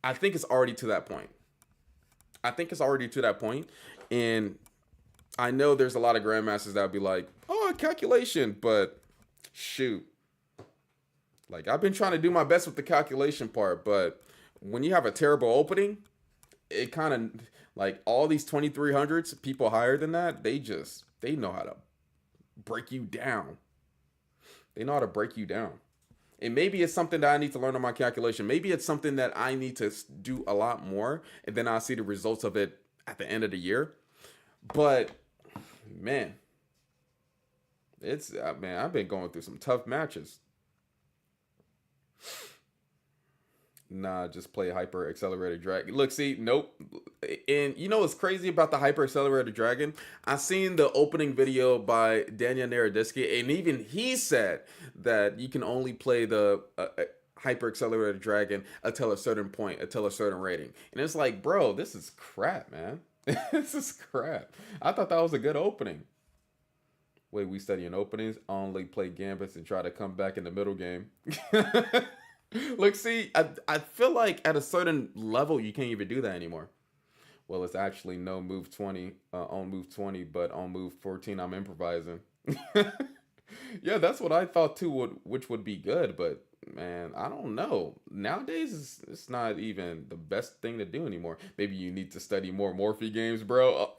I think it's already to that point. And I know there's a lot of grandmasters that would be like, oh, calculation, but shoot. Like, I've been trying to do my best with the calculation part, but when you have a terrible opening, it kind of, like, all these 2300s, people higher than that, they know how to break you down. They know how to break you down. And maybe it's something that I need to learn on my calculation. Maybe it's something that I need to do a lot more, and then I'll see the results of it at the end of the year. But man, man, I've been going through some tough matches. Nah, just play Hyper Accelerated Dragon. Look, see, nope. And you know what's crazy about the Hyper Accelerated Dragon? I seen the opening video by Daniel Naroditsky, and even he said that you can only play the Hyper Accelerated Dragon until a certain point, until a certain rating. And it's like, bro, this is crap, man. This is crap. I thought that was a good opening. Wait, we studying openings, only play gambits and try to come back in the middle game. Look, see, I feel like at a certain level you can't even do that anymore. Well, it's actually no move 20 on move 20, but on move 14 I'm improvising. Yeah, that's what I thought too, which would be good, but man, I don't know. Nowadays it's not even the best thing to do anymore. Maybe you need to study more Morphe games, bro.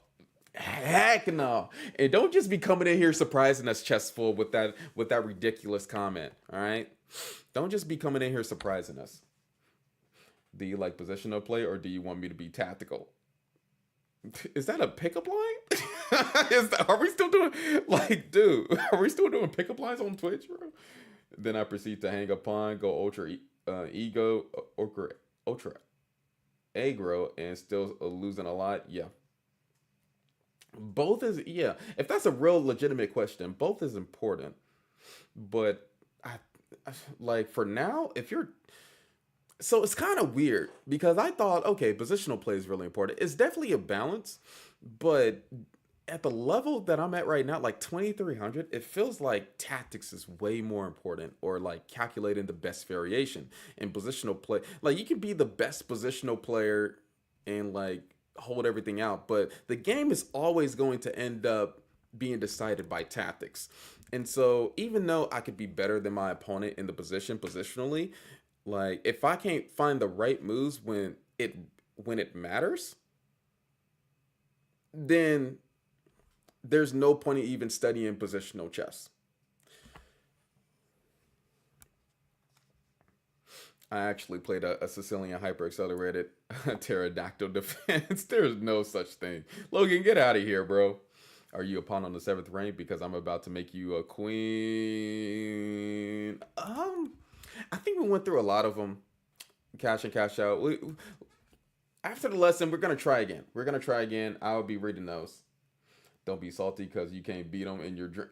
Heck no. And don't just be coming in here surprising us chestful with that ridiculous comment. All right? Don't just be coming in here surprising us. Do you like positional play or do you want me to be tactical? Is that a pickup line? Are we still doing like, dude? Are we still doing pickup lines on Twitch, bro? Then I proceed to hang upon, go ultra ego, ultra aggro, and still losing a lot. Yeah. Both is, yeah. If that's a real legitimate question, both is important. But like for now, if you're, so it's kind of weird because I thought, okay, positional play is really important. It's definitely a balance, but at the level that I'm at right now, like 2300, it feels like tactics is way more important, or like calculating the best variation in positional play. Like you can be the best positional player and like hold everything out, but the game is always going to end up being decided by tactics. And so even though I could be better than my opponent in the position positionally, like if I can't find the right moves when it matters, then there's no point in even studying positional chess. I actually played a Sicilian hyper accelerated pterodactyl defense. There's no such thing. Logan, get out of here, bro. Are you a pawn on the 7th rank? Because I'm about to make you a queen. I think we went through a lot of them. Cash in, cash out. After the lesson, we're gonna try again. I'll be reading those. Don't be salty because you can't beat them in your drink.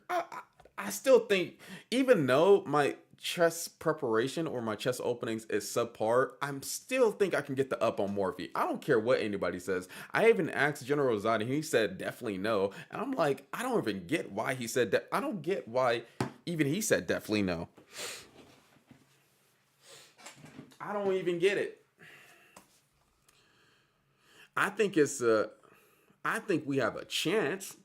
I still think, even though my chess preparation or my chess openings is subpar, I'm still think I can get the up on Morphe. I don't care what anybody says. I even asked General Rosati, and he said definitely no. And I'm like, I don't even get why he said that. I don't get why even he said definitely no. I don't even get it. I think we have a chance.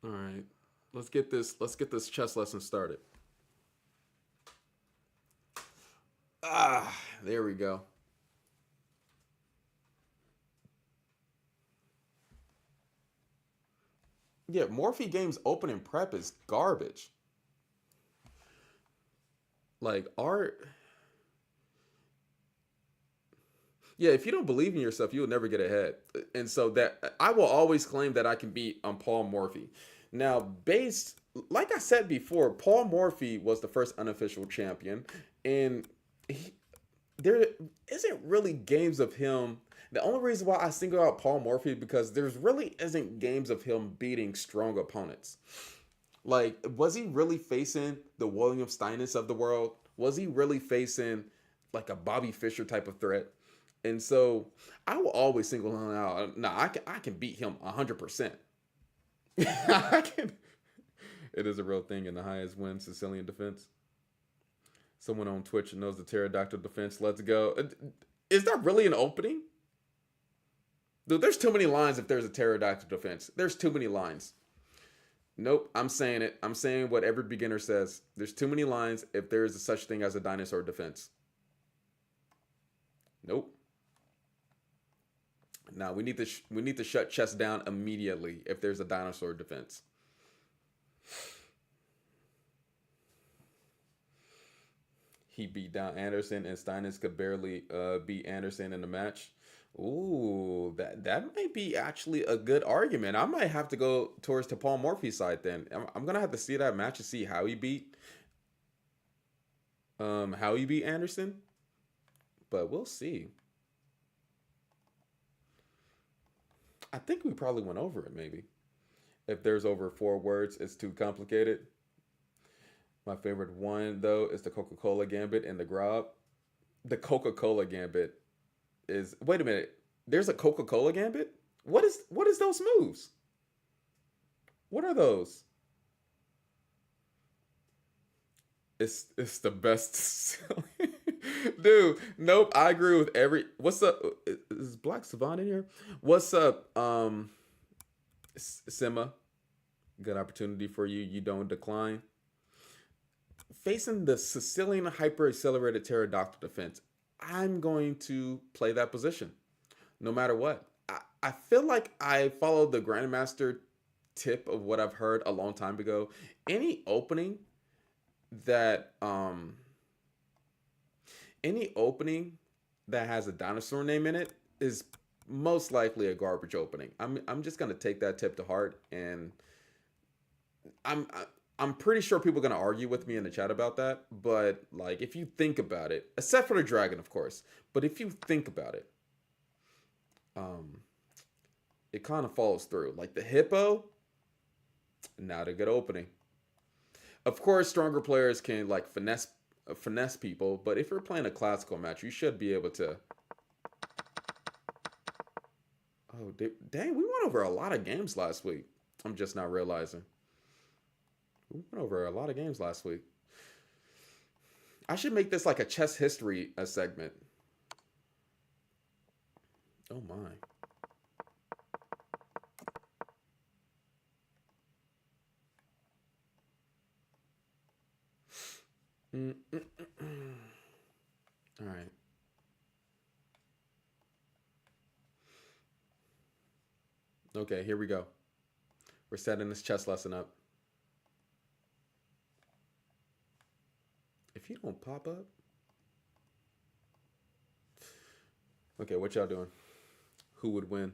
All right. Let's get this chess lesson started. There we go. Yeah, Morphe Games opening prep is garbage. Like art. Yeah, if you don't believe in yourself, you'll never get ahead. And so that I will always claim that I can beat Paul Morphe. Now, like I said before, Paul Morphe was the first unofficial champion, and there isn't really games of him. The only reason why I single out Paul Morphe because there's really isn't games of him beating strong opponents. Like, was he really facing the William Steinitz of the world? Was he really facing like a Bobby Fischer type of threat? And so I will always single him out. No, I can beat him 100%. I can. It is a real thing in the highest win Sicilian defense. Someone on Twitch knows the pterodactyl defense. Let's go. Is that really an opening? Dude, there's too many lines if there's a pterodactyl defense. There's too many lines. Nope, I'm saying it. I'm saying what every beginner says. There's too many lines if there is a such thing as a dinosaur defense. Nope. Now we need to shut chess down immediately if there's a dinosaur defense. He beat down Anderson, and Steinitz could barely beat Anderson in the match. Ooh, that might be actually a good argument. I might have to go towards the Paul Morphy side then. I'm gonna have to see that match to see how he beat Anderson, but we'll see. I think we probably went over it. Maybe if there's over 4 words, it's too complicated. My favorite one though is the Coca-Cola Gambit and the Grob. The Coca-Cola Gambit is. Wait a minute. There's a Coca-Cola Gambit. What is those moves? What are those? It's the best. Dude, nope. I agree with every. What's up? Is Black Savant in here? What's up? Sima. Good opportunity for you. You don't decline. Facing the Sicilian hyper accelerated pterodactyl defense, I'm going to play that position no matter what. I feel like I followed the Grandmaster tip of what I've heard a long time ago. Any opening that has a dinosaur name in it is most likely a garbage opening. I'm just gonna take that tip to heart, and I'm pretty sure people are gonna argue with me in the chat about that. But like, if you think about it, except for the dragon, of course, but if you think about it, it kind of follows through. Like the hippo, not a good opening. Of course, stronger players can like finesse people, but if you're playing a classical match, you should be able to. Oh, dang, we went over a lot of games last week. I'm just not realizing. We went over a lot of games last week. I should make this like a chess history segment. Oh my. All right. Okay, here we go. We're setting this chess lesson up. If you don't pop up. Okay, what y'all doing? Who would win?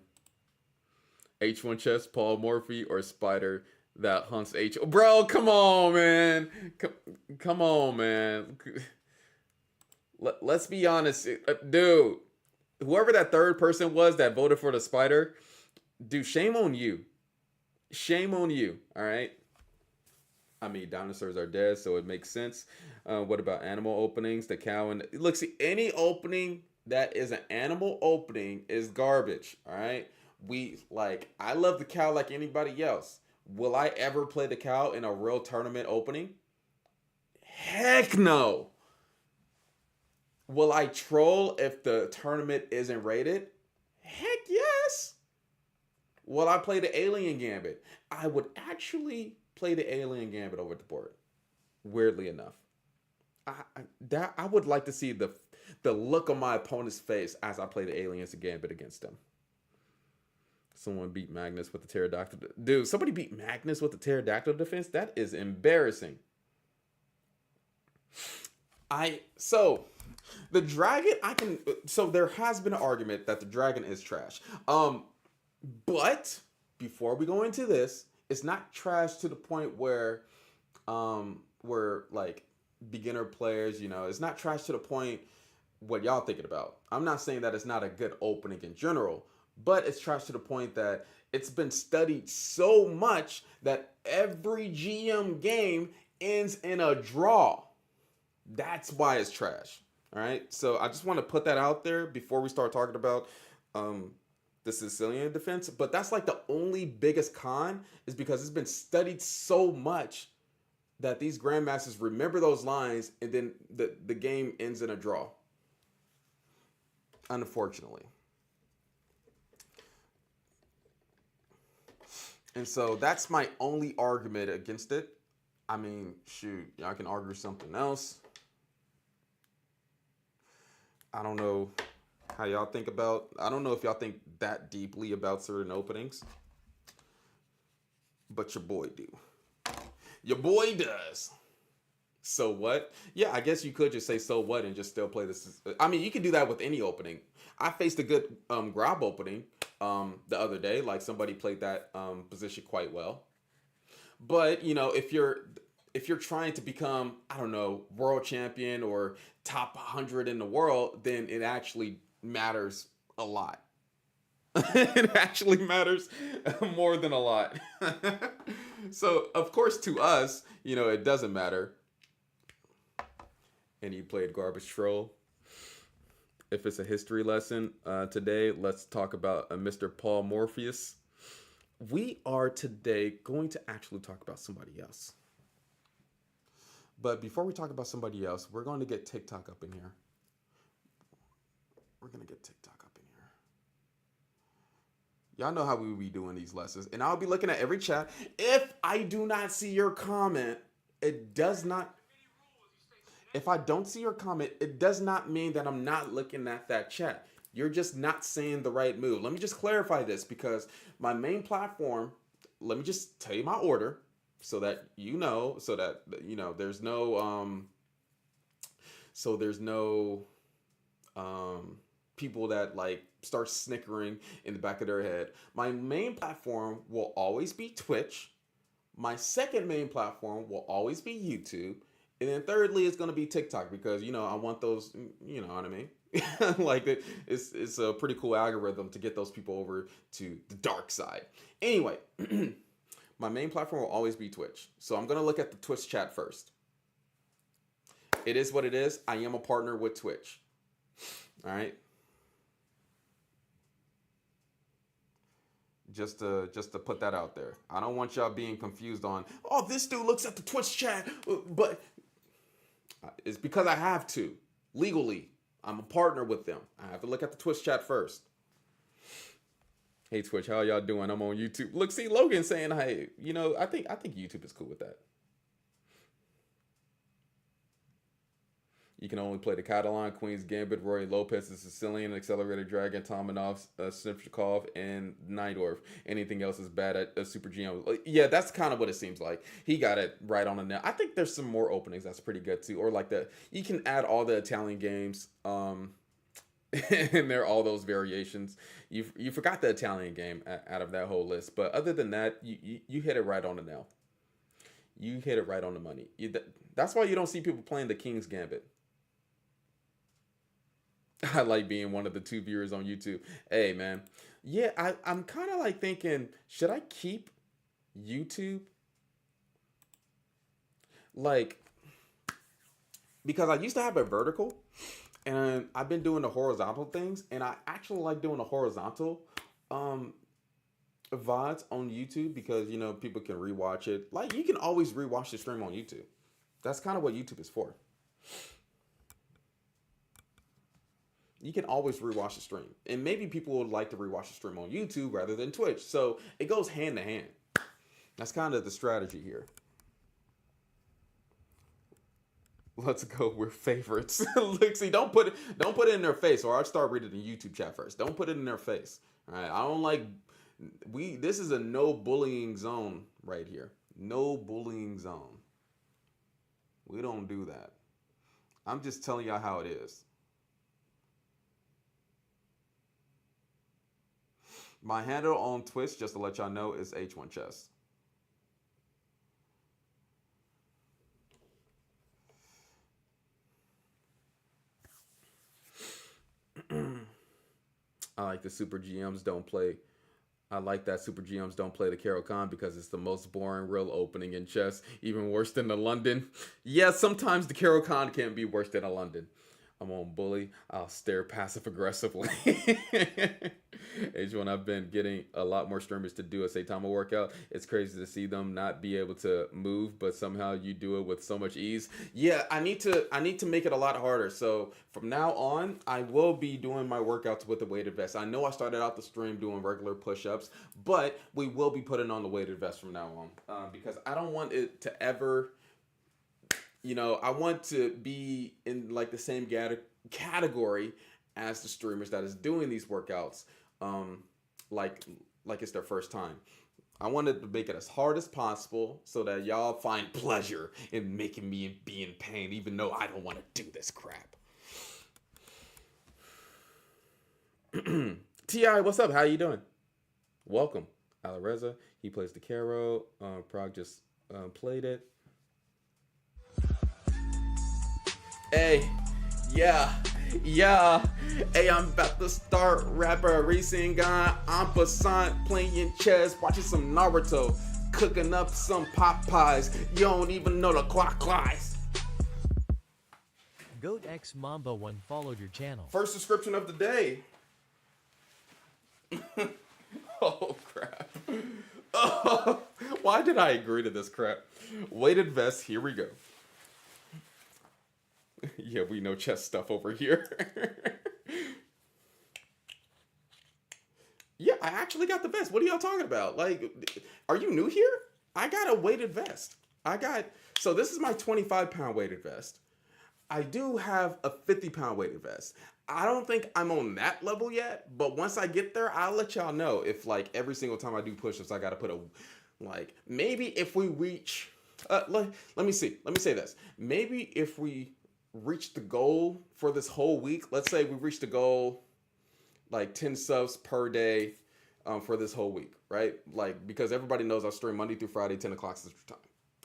H1 chess, Paul Morphy, or Spider that hunts H? Bro, come on, man. Come on, man. Let's be honest. Dude, whoever that third person was that voted for the Spider, dude, shame on you. Shame on you, all right? I mean, dinosaurs are dead, so it makes sense. What about animal openings? The cow and... Look, see, any opening that is an animal opening is garbage, all right? I love the cow like anybody else. Will I ever play the cow in a real tournament opening? Heck no. Will I troll if the tournament isn't rated? Heck yes. Will I play the Alien Gambit? I would actually play the Alien Gambit over the board. Weirdly enough. I would like to see the look on my opponent's face as I play the Aliens Gambit against them. Someone beat Magnus with the pterodactyl. Dude, somebody beat Magnus with the pterodactyl defense? That is embarrassing. The dragon, there has been an argument that the dragon is trash. But before we go into this, it's not trash to the point where like beginner players, it's not trash to the point what y'all thinking about. I'm not saying that it's not a good opening in general, but it's trash to the point that it's been studied so much that every GM game ends in a draw. That's why it's trash. All right. So I just want to put that out there before we start talking about the Sicilian defense. But that's like the only biggest con is because it's been studied so much that these grandmasters remember those lines and then the game ends in a draw. Unfortunately. And so that's my only argument against it. I mean, shoot, y'all can argue something else. I don't know how y'all think about... I don't know if y'all think that deeply about certain openings. But your boy do. Your boy does. So what? Yeah, I guess you could just say so what and just still play this. I mean, you can do that with any opening. I faced a good grab opening the other day. Like somebody played that position quite well. But if you're trying to become, I don't know, world champion or top 100 in the world, then it actually matters a lot. It actually matters more than a lot. So, of course, to us, it doesn't matter. And you played Garbage Troll. If it's a history lesson today, let's talk about Mr. Paul Morpheus. We are today going to actually talk about somebody else. But before we talk about somebody else, we're going to get TikTok up in here. We're going to get TikTok up in here. Y'all know how we be doing these lessons. And I'll be looking at every chat. If I do not see your comment, it does not... If I don't see your comment, it does not mean that I'm not looking at that chat. You're just not saying the right move. Let me just clarify this because my main platform, let me just tell you my order so that there's no people that like start snickering in the back of their head. My main platform will always be Twitch. My second main platform will always be YouTube. And then thirdly, it's going to be TikTok because, I want those, you know what I mean? Like it's a pretty cool algorithm to get those people over to the dark side. Anyway, my main platform will always be Twitch. So I'm going to look at the Twitch chat first. It is what it is. I am a partner with Twitch. All right. Just to put that out there. I don't want y'all being confused on, oh, this dude looks at the Twitch chat, but it's because I have to. Legally, I'm a partner with them. I have to look at the Twitch chat first. Hey Twitch, how y'all doing? I'm on YouTube. Look, see Logan saying, hey, I think YouTube is cool with that. You can only play the Catalan, Queen's Gambit, Roy Lopez, the Sicilian, Accelerated Dragon, Tomanov, Snipchikov, and Nidorf. Anything else is bad at Super GM. Yeah, that's kind of what it seems like. He got it right on the net. I think there's some more openings that's pretty good too. Or like you can add all the Italian games and there are all those variations. You forgot the Italian game out of that whole list. But other than that, you hit it right on the nail. You hit it right on the money. That's why you don't see people playing the King's Gambit. I like being one of the 2 viewers on YouTube. Hey, man. Yeah, I'm kind of like thinking, should I keep YouTube? Like, because I used to have a vertical, and I've been doing the horizontal things, and I actually like doing the horizontal VODs on YouTube because, people can rewatch it. Like, you can always rewatch the stream on YouTube. That's kind of what YouTube is for. You can always rewatch the stream. And maybe people would like to rewatch the stream on YouTube rather than Twitch. So it goes hand to hand. That's kind of the strategy here. Let's go with favorites. Look, see, don't put it in their face, or I'll start reading the YouTube chat first. Don't put it in their face. All right. I don't like this is a no bullying zone right here. No bullying zone. We don't do that. I'm just telling y'all how it is. My handle on Twitch, just to let y'all know, is H1Chess. I like the Super GMs don't play. I like that Super GMs don't play the Carol Khan because it's the most boring real opening in chess. Even worse than the London. Yeah, sometimes the Carol Khan can be worse than a London. I'm on bully. I'll stare passive aggressively. H1, I've been getting a lot more streamers to do a Saitama workout. It's crazy to see them not be able to move, but somehow you do it with so much ease. Yeah, I need to make it a lot harder. So from now on, I will be doing my workouts with the weighted vest. I know I started out the stream doing regular push-ups, but we will be putting on the weighted vest from now on because I don't want it to ever... I want to be in like the same category as the streamers that is doing these workouts, like it's their first time. I wanted to make it as hard as possible so that y'all find pleasure in making me be in pain, even though I don't want to do this crap. T.I., what's up? How you doing? Welcome. Alareza, he plays the Caro. Prague just played it. Hey, yeah. Hey, I'm about to start rapper racing guy. I'm Passant playing chess, watching some Naruto, cooking up some Popeyes. You don't even know the clock. Goat X Mamba 1 followed your channel. First description of the day. Oh, crap. Oh, why did I agree to this crap? Weighted vest, here we go. Yeah, we know chess stuff over here. Yeah, I actually got the vest. What are y'all talking about? Like, are you new here? I got a weighted vest. So this is my 25-pound weighted vest. I do have a 50-pound weighted vest. I don't think I'm on that level yet, but once I get there, I'll let y'all know if, like, every single time I do push-ups, I got to put a, like, maybe if we reach, let me see. Let me say this. Maybe if we reach the goal for this whole week, let's say we reach the goal, like 10 subs per day for this whole week, right? Like, because everybody knows I stream Monday through Friday, 10 o'clock Central Time.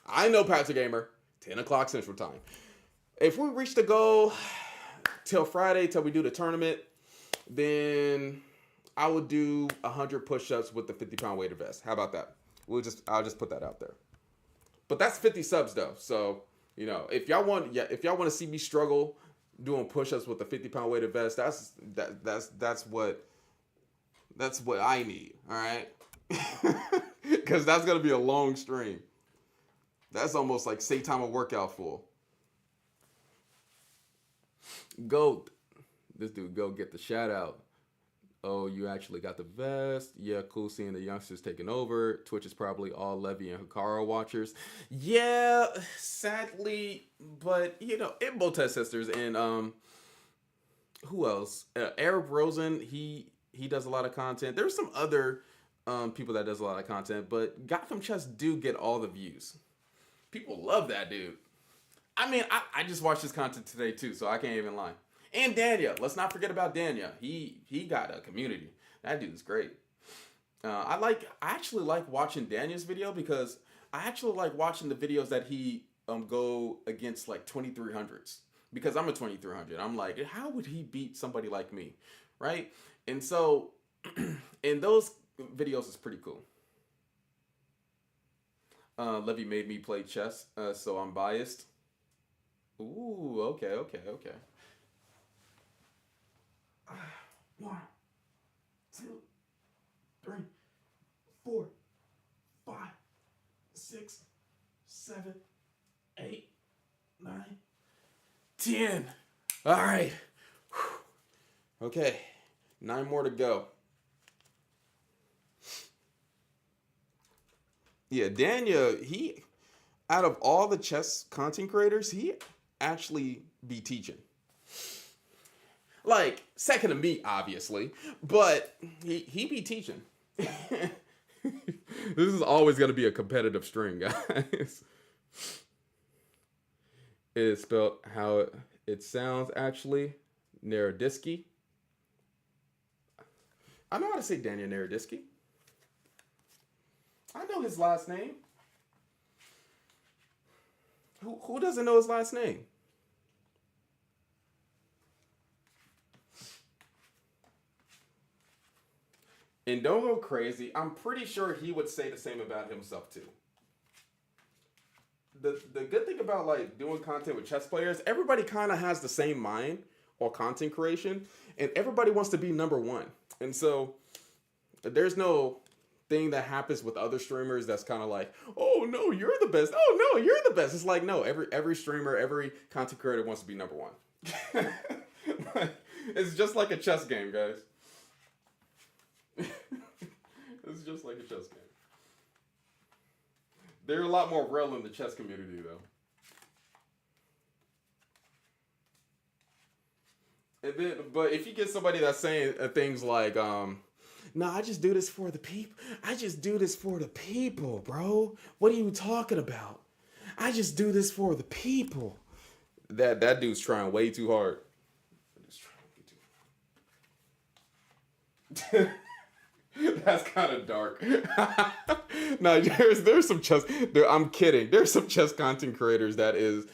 I know, Patrick Gamer, 10 o'clock Central Time. If we reach the goal till Friday, till we do the tournament, then I would do 100 push-ups with the 50-pound weighted vest. How about that? I'll just put that out there. But that's 50 subs though. So, you know, if y'all want to see me struggle doing push-ups with the 50-pound weighted vest, that's what I need. All right, because that's gonna be a long stream. That's almost like say time a workout full. Go, this dude, go get the shout out. Oh, you actually got the vest. Yeah, cool seeing the youngsters taking over. Twitch is probably all Levy and Hikaru watchers. Yeah, sadly, but you know, it both has sisters. And who else? Arab Rosen, he does a lot of content. There's some other people that does a lot of content, but Gotham Chess do get all the views. People love that dude. I mean, I just watched his content today too, so I can't even lie. And Danya, let's not forget about Danya. He got a community. That dude's great. I actually like watching Danya's video because I actually like watching the videos that he go against like 2300s, because I'm a 2300. I'm like, how would he beat somebody like me, right? And so, in those videos is pretty cool. Levy made me play chess, so I'm biased. Ooh, okay. 1, 2, 3, 4, 5, 6, 7, 8, 9, 10. All right. Okay, 9 more to go. Yeah, Danya, he, out of all the chess content creators, he actually be teaching. Like, second to me, obviously, but he be teaching. This is always going to be a competitive stream, guys. It is spelled how it sounds, actually. Narodisky. I know how to say Daniel Narodisky. I know his last name. Who doesn't know his last name? And don't go crazy. I'm pretty sure he would say the same about himself too. The good thing about like doing content with chess players, everybody kind of has the same mind or content creation, and everybody wants to be number one. And so there's no thing that happens with other streamers that's kind of like, oh no, you're the best. Oh no, you're the best. It's like, no, every streamer, every content creator wants to be number one. It's just like a chess game, guys. It's just like a chess game. They're a lot more real in the chess community, though. And then, but if you get somebody that's saying things like, No, I just do this for the people. I just do this for the people, bro. What are you talking about? I just do this for the people. That dude's trying way too hard. That's kind of dark. No, there's some chess. I'm kidding. There's some chess content creators that is,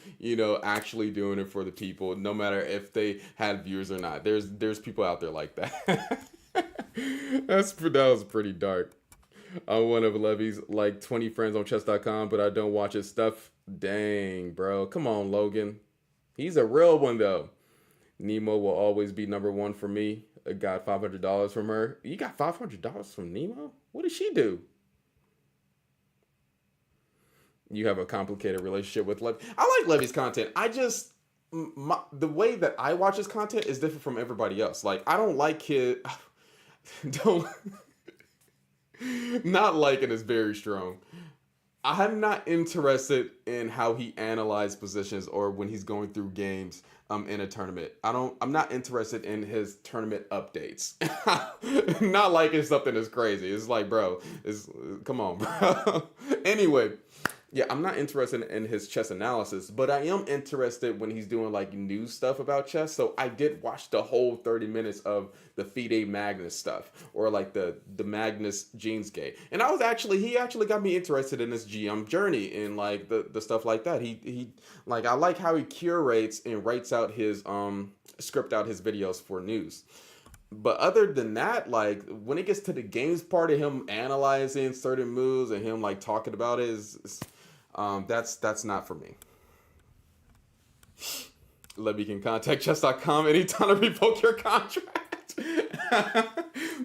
actually doing it for the people, no matter if they had viewers or not. There's people out there like that. That was pretty dark. I'm one of Levy's like 20 friends on chess.com, but I don't watch his stuff. Dang, bro. Come on, Logan. He's a real one though. Nemo will always be number one for me. I got $500 from her. You got $500 from Nemo? What did she do? You have a complicated relationship with Levy. I like Levy's content. The way that I watch his content is different from everybody else. Like, I don't like not liking is very strong. I'm not interested in how he analyzes positions or when he's going through games in a tournament. I'm not interested in his tournament updates. Not liking something that's crazy. It's like, bro, come on, bro. Anyway, yeah, I'm not interested in his chess analysis, but I am interested when he's doing like news stuff about chess. So I did watch the whole 30 minutes of the FIDE Magnus stuff, or like the Magnus Jeans Gate. And he actually got me interested in this GM journey and like the stuff like that. He like, I like how he curates and writes out his script out his videos for news. But other than that, like when it gets to the games part of him analyzing certain moves and him like talking about it that's not for me. Levy can contact chess.com anytime to revoke your contract.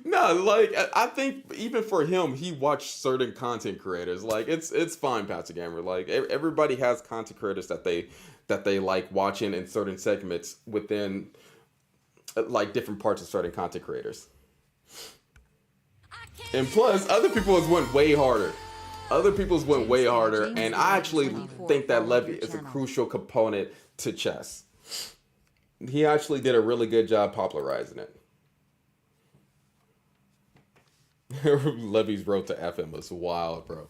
No, like I think even for him, he watched certain content creators. Like it's fine, Patsy Gamer. Like everybody has content creators that they like watching in certain segments within like different parts of certain content creators. And plus, other people's went way harder. And I actually think that Levy is a crucial component to chess. He actually did a really good job popularizing it. Levy's road to FM is wild, bro.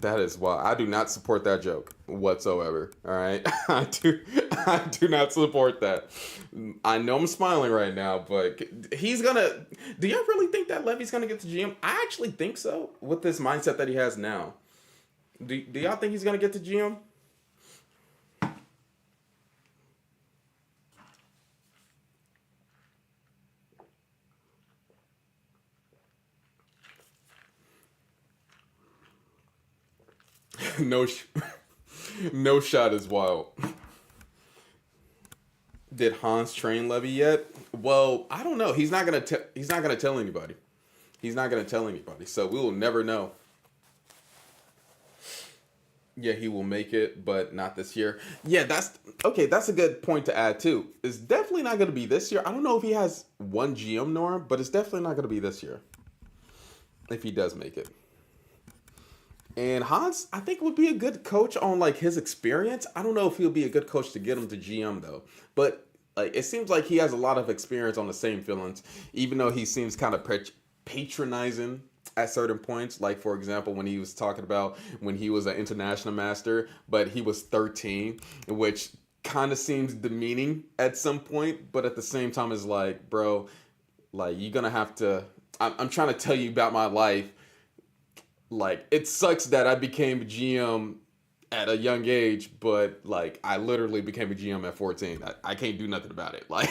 That is wild. I do not support that joke whatsoever. All right, I do not support that. I know I'm smiling right now, but he's gonna. Do y'all really think that Levy's gonna get to GM? I actually think so. With this mindset that he has now, do y'all think he's gonna get to GM? No shot is wild. Did Hans train Levy yet? Well, I don't know. He's not gonna tell anybody. So we will never know. Yeah, he will make it, but not this year. Yeah, that's okay. That's a good point to add too. It's definitely not gonna be this year. I don't know if he has one GM norm, but it's definitely not gonna be this year. If he does make it. And Hans, I think, would be a good coach on like his experience. I don't know if he'll be a good coach to get him to GM though. But like, it seems like he has a lot of experience on the same feelings, even though he seems kind of patronizing at certain points. Like, for example, when he was talking about when he was an international master, but he was 13, which kind of seems demeaning at some point. But at the same time, it's like, bro, like you're gonna have to. I'm trying to tell you about my life. Like, it sucks that I became a GM at a young age, but like I literally became a GM at 14. I can't do nothing about it. Like,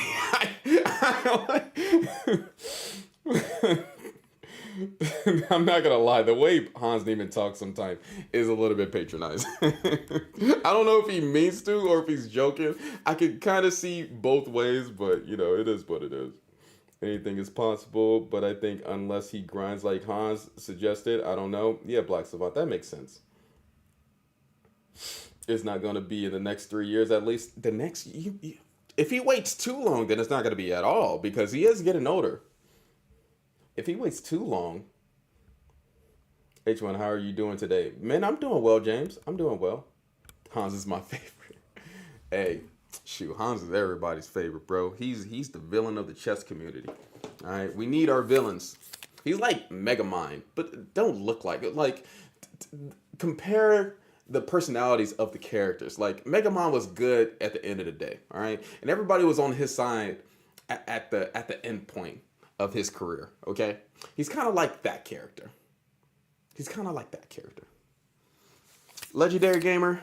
I'm not gonna lie. The way Hans Niemann talks sometimes is a little bit patronizing. I don't know if he means to or if he's joking. I can kind of see both ways, but it is what it is. Anything is possible, but I think unless he grinds like Hans suggested, I don't know. Yeah, Black Savant, that makes sense. It's not going to be in the next 3 years, at least. If he waits too long, then it's not going to be at all, because he is getting older. If he waits too long. H1, how are you doing today? Man, I'm doing well, James. I'm doing well. Hans is my favorite. Hey. Shoot, Hans is everybody's favorite, bro. He's the villain of the chess community. All right, we need our villains. He's like Megamind, but don't look like it. Like, compare the personalities of the characters. Like, Megamind was good at the end of the day, all right? And everybody was on his side at the end point of his career, okay? He's kind of like that character. Legendary Gamer.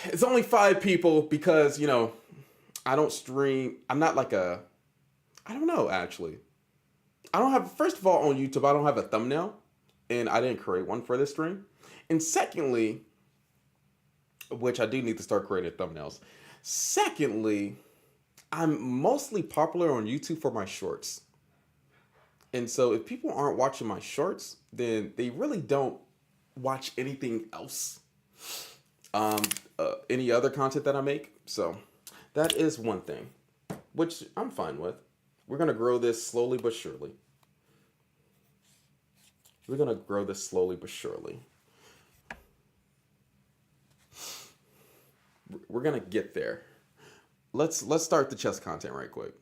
It's only 5 people because, you know, I don't stream. I'm not like a... I don't know, actually. I don't have... First of all, on YouTube, I don't have a thumbnail. And I didn't create one for this stream. And secondly, which I do need to start creating thumbnails. Secondly, I'm mostly popular on YouTube for my shorts. And so if people aren't watching my shorts, then they really don't watch anything else. Any other content that I make. So that is one thing, which I'm fine with. We're going to grow this slowly but surely. We're going to grow this slowly but surely. We're going to get there. Let's start the chess content right quick.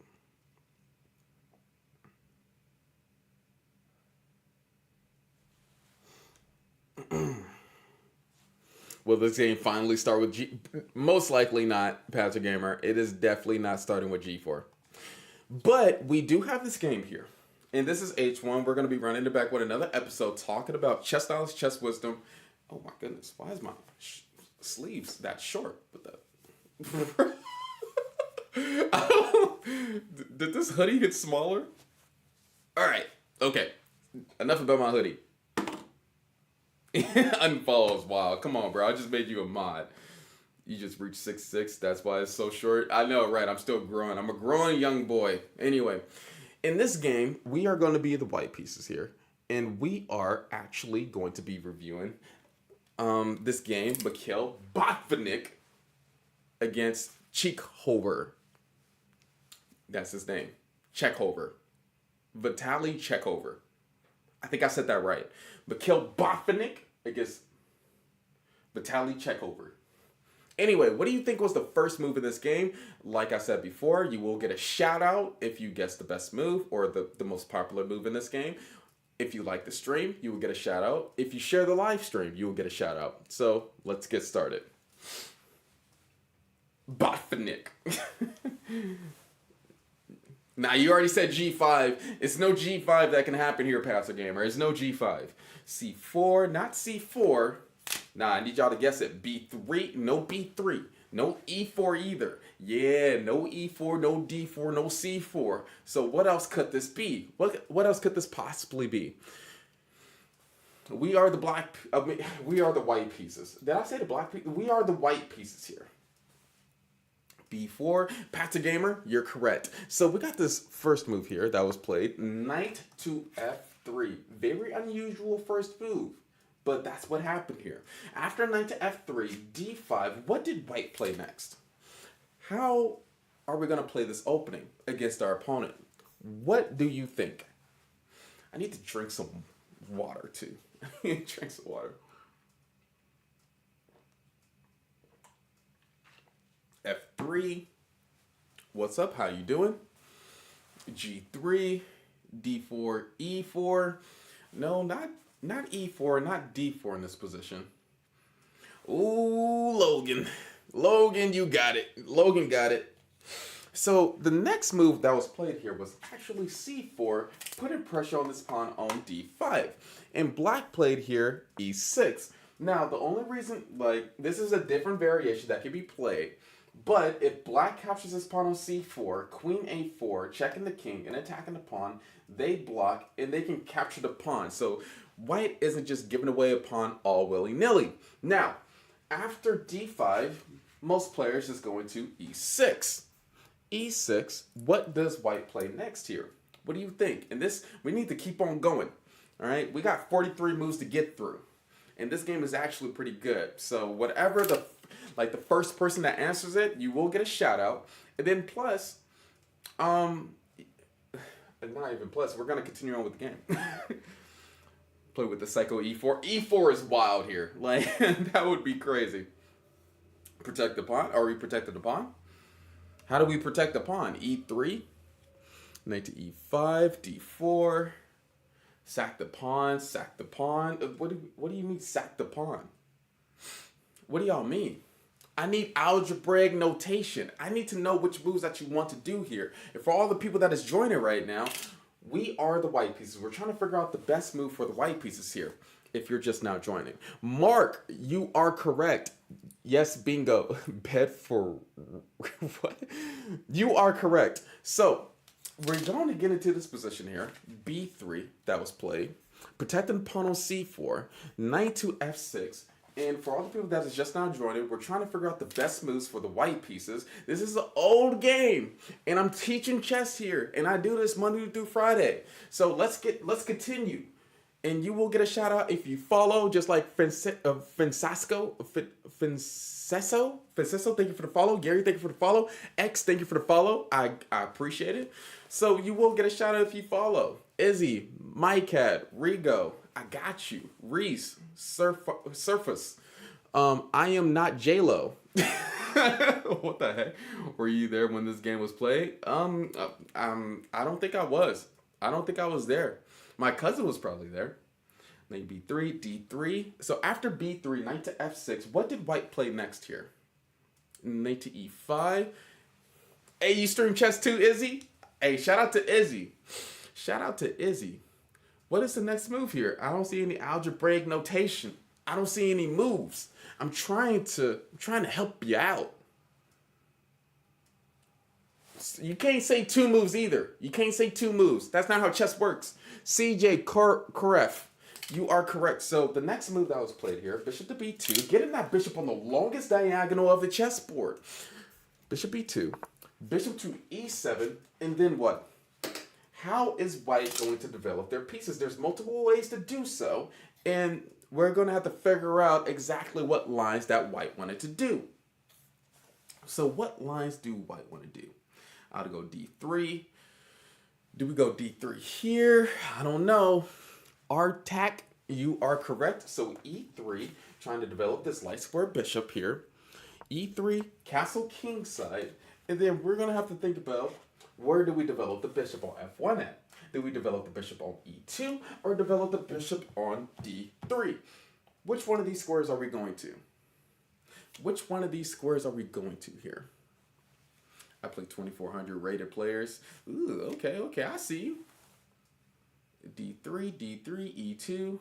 Will this game finally start with G? Most likely not, Patrick Gamer. It is definitely not starting with G4. But we do have this game here. And this is H1. We're going to be running it back with another episode talking about chess styles, chess wisdom. Oh my goodness. Why is my sleeves that short? What the... Did this hoodie get smaller? All right. Okay. Enough about my hoodie. Unfollows. Wow. Come on, bro. I just made you a mod. You just reached 6'6". That's why it's so short. I know, right? I'm still growing. I'm a growing young boy. Anyway, in this game, we are going to be the white pieces here. And we are actually going to be reviewing this game, Mikhail Botvinnik against Cheekhover. That's his name. Cheekhover. Vitaly Cheekhover. I think I said that right. Mikhail Botvinnik against Vitaly Cheekhover. Anyway, what do you think was the first move in this game? Like I said before, you will get a shout out if you guess the best move or the most popular move in this game. If you like the stream, you will get a shout out. If you share the live stream, you will get a shout out. So let's get started. Botvinnik. Now, you already said G5. It's no G5 that can happen here, Pastor Gamer. It's no G5. C4, not C4. Nah, I need y'all to guess it. B3, no B3. No E4 either. Yeah, no E4, no D4, no C4. So what else could this be? What else could this possibly be? We are the we are the white pieces. Did I say the black pieces? We are the white pieces here. B4, Pata Gamer, you're correct. So we got this first move here that was played, knight to F3. Very unusual first move, but that's what happened here. After knight to F3, D5, what did white play next? How are we going to play this opening against our opponent? What do you think? I need to drink some water too. Drink some water. F3. What's up? How you doing? G3. D4. E4. No, not E4. Not D4 in this position. Ooh, Logan. Logan, you got it. Logan got it. So the next move that was played here was actually C4, putting pressure on this pawn on D5. And black played here E6. Now, the only reason, like, this is a different variation that can be played. But if black captures this pawn on C4, queen A4, checking the king and attacking the pawn, they block and they can capture the pawn. So white isn't just giving away a pawn all willy-nilly. Now, after D5, most players just go into E6. E6, what does white play next here? What do you think? And this, we need to keep on going. All right, we got 43 moves to get through. And this game is actually pretty good. So whatever the first person that answers it, you will get a shout out. And then plus, not even plus, we're gonna continue on with the game. Play with the Psycho E4. E4 is wild here. Like, that would be crazy. Protect the pawn. Are we protected the pawn? How do we protect the pawn? E3, knight to E5, D4, Sack the pawn, sack the pawn. What do you mean sack the pawn? What do y'all mean? I need algebraic notation. I need to know which moves that you want to do here. And for all the people that is joining right now, we are the white pieces. We're trying to figure out the best move for the white pieces here. If you're just now joining. Mark, you are correct. Yes, bingo. Bed for what? You are correct. So we're going to get into this position here. B3 that was played. Protecting pawn on C4. Knight to F6. And for all the people that is just now joining, we're trying to figure out the best moves for the white pieces. This is an old game, and I'm teaching chess here, and I do this Monday through Friday. So let's continue, and you will get a shout out if you follow, just like Fincesso. Thank you for the follow. Gary, thank you for the follow. X, thank you for the follow. I appreciate it. So you will get a shout out if you follow. Izzy, MyCat, Rigo, I got you. Reese, Surface. I am not J-Lo. What the heck? Were you there when this game was played? I don't think I was. I don't think I was there. My cousin was probably there. Knight B3, D3. So after B3, knight to F6, what did white play next here? Knight to E5. Hey, you stream chess too, Izzy? Hey, shout out to Izzy. Shout out to Izzy. What is the next move here? I don't see any algebraic notation. I don't see any moves. I'm trying to help you out. You can't say two moves either. You can't say two moves. That's not how chess works. CJ Koref, you are correct. So the next move that was played here, bishop to B2, getting that bishop on the longest diagonal of the chessboard. Bishop B2, bishop to E7, and then what? How is white going to develop their pieces? There's multiple ways to do so, and we're going to have to figure out exactly what lines that white wanted to do. So what lines do white want to do? I'll go D3. Do we go D3 here? I don't know. Artak, you are correct. So E3, trying to develop this light square bishop here. E3, castle kingside, and then we're going to have to think about, where do we develop the bishop on F1 at? Do we develop the bishop on E2 or develop the bishop on D3? Which one of these squares are we going to? Which one of these squares are we going to here? I play 2,400 rated players. Ooh, okay, I see you. D3, E2.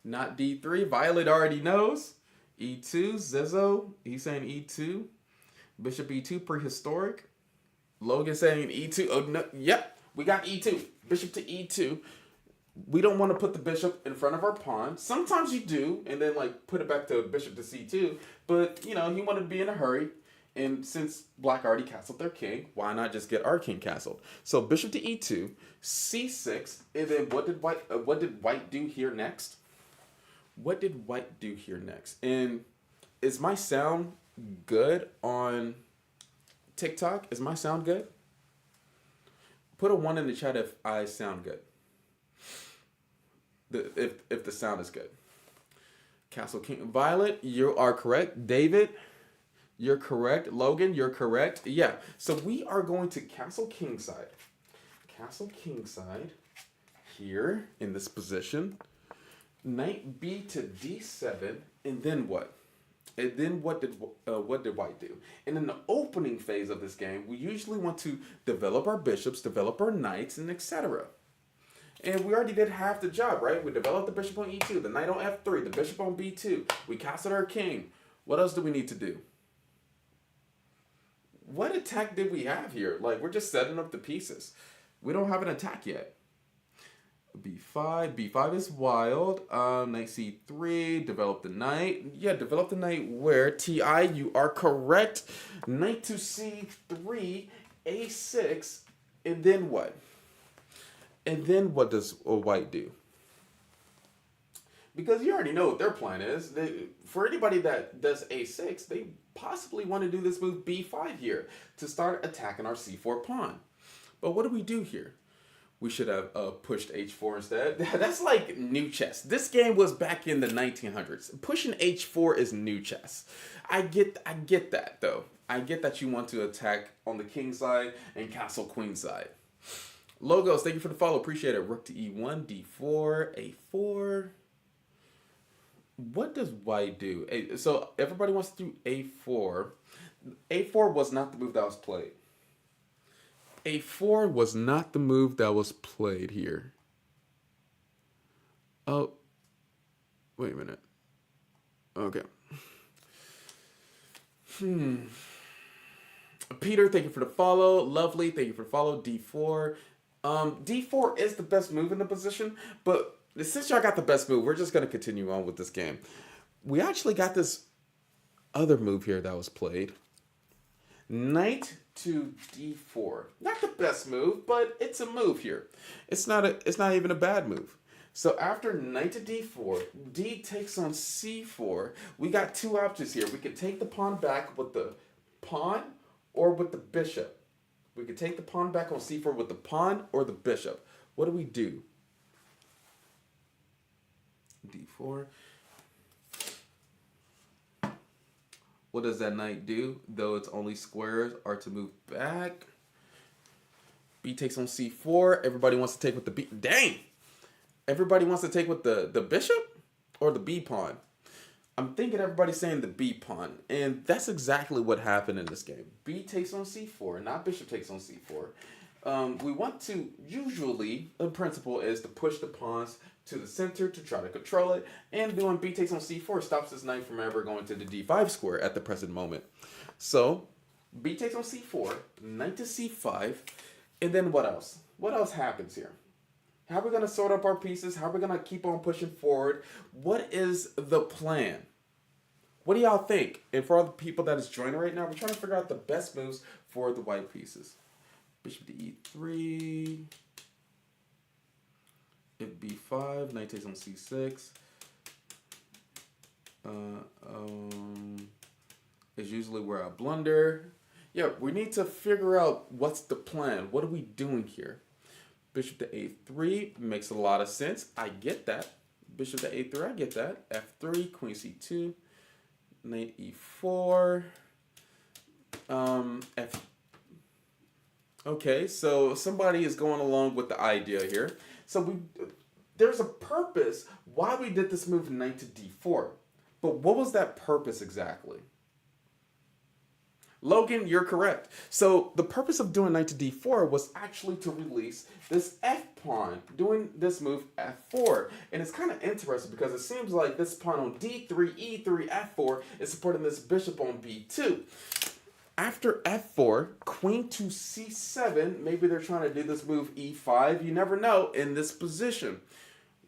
Not D3. Violet already knows. E2, Zizzo, he's saying E2. Bishop E2, prehistoric. Logan saying E2. Oh, no. Yep, we got E2. Bishop to E2. We don't want to put the bishop in front of our pawn. Sometimes you do, and then like put it back to bishop to C2. But, you know, he wanted to be in a hurry. And since black already castled their king, why not just get our king castled? So bishop to E2, C6, and then what did white do here next? What did white do here next? And is my sound good on TikTok? Is my sound good? Put a 1 in the chat if I sound good. If the sound is good. Castle King. Violet, you are correct. David, you're correct. Logan, you're correct. Yeah. So we are going to castle kingside. Castle kingside here in this position. Knight B to D7, and then what? And then what did white do? And in the opening phase of this game, we usually want to develop our bishops, develop our knights, and etc. And we already did half the job, right? We developed the bishop on E2, the knight on F3, the bishop on B2. We castled our king. What else do we need to do? What attack did we have here? Like, we're just setting up the pieces. We don't have an attack yet. B5 is wild. Knight C3, develop the knight. Yeah, develop the knight where? TI, you are correct. Knight to C3, A6, and then what? And then what does white do? Because you already know what their plan is. For anybody that does A6, they possibly want to do this move B5 here to start attacking our C4 pawn. But what do we do here? We should have pushed H4 instead. That's like new chess. This game was back in the 1900s. Pushing H4 is new chess. I get that though. I get that you want to attack on the king side and castle queen side. Logos, thank you for the follow. Appreciate it. Rook to E1, D4, A4. What does white do? So everybody wants to do A4. A4 was not the move that was played. A4 was not the move that was played here. Oh, wait a minute. Okay. Peter, thank you for the follow. Lovely, thank you for the follow. D4. D4 is the best move in the position, but since y'all got the best move, we're just going to continue on with this game. We actually got this other move here that was played. Knight to D4. Not the best move, but it's a move here. It's not even a bad move. So after knight to D4, D takes on C4. We got two options here. We could take the pawn back with the pawn or with the bishop. We could take the pawn back on C4 with the pawn or the bishop. What do we do? D4. What does that knight do? Though its only squares are to move back. B takes on C4. Everybody wants to take with the B. Dang! Everybody wants to take with the bishop or the B pawn. I'm thinking everybody's saying the B pawn. And that's exactly what happened in this game. B takes on C4, not bishop takes on C4. We want to, usually, the principle is to push the pawns to the center to try to control it. And doing B takes on C4 stops this knight from ever going to the D5 square at the present moment. So, B takes on C4, knight to C5, and then what else? What else happens here? How are we going to sort up our pieces? How are we going to keep on pushing forward? What is the plan? What do y'all think? And for all the people that is joining right now, we're trying to figure out the best moves for the white pieces. Bishop to E3. If B5, knight takes on C6. Is usually where I blunder. Yeah, we need to figure out what's the plan. What are we doing here? Bishop to A3 makes a lot of sense. I get that. Bishop to A3, I get that. F3, Queen C2, Knight E4. Okay, so somebody is going along with the idea here. So there's a purpose why we did this move Knight to D4. But what was that purpose exactly? Logan, you're correct. So the purpose of doing knight to d4 was actually to release this f pawn, doing this move f4. And it's kind of interesting because it seems like this pawn on d3, e3, f4 is supporting this bishop on b2. After f4, queen to c7, maybe they're trying to do this move e5. You never know in this position.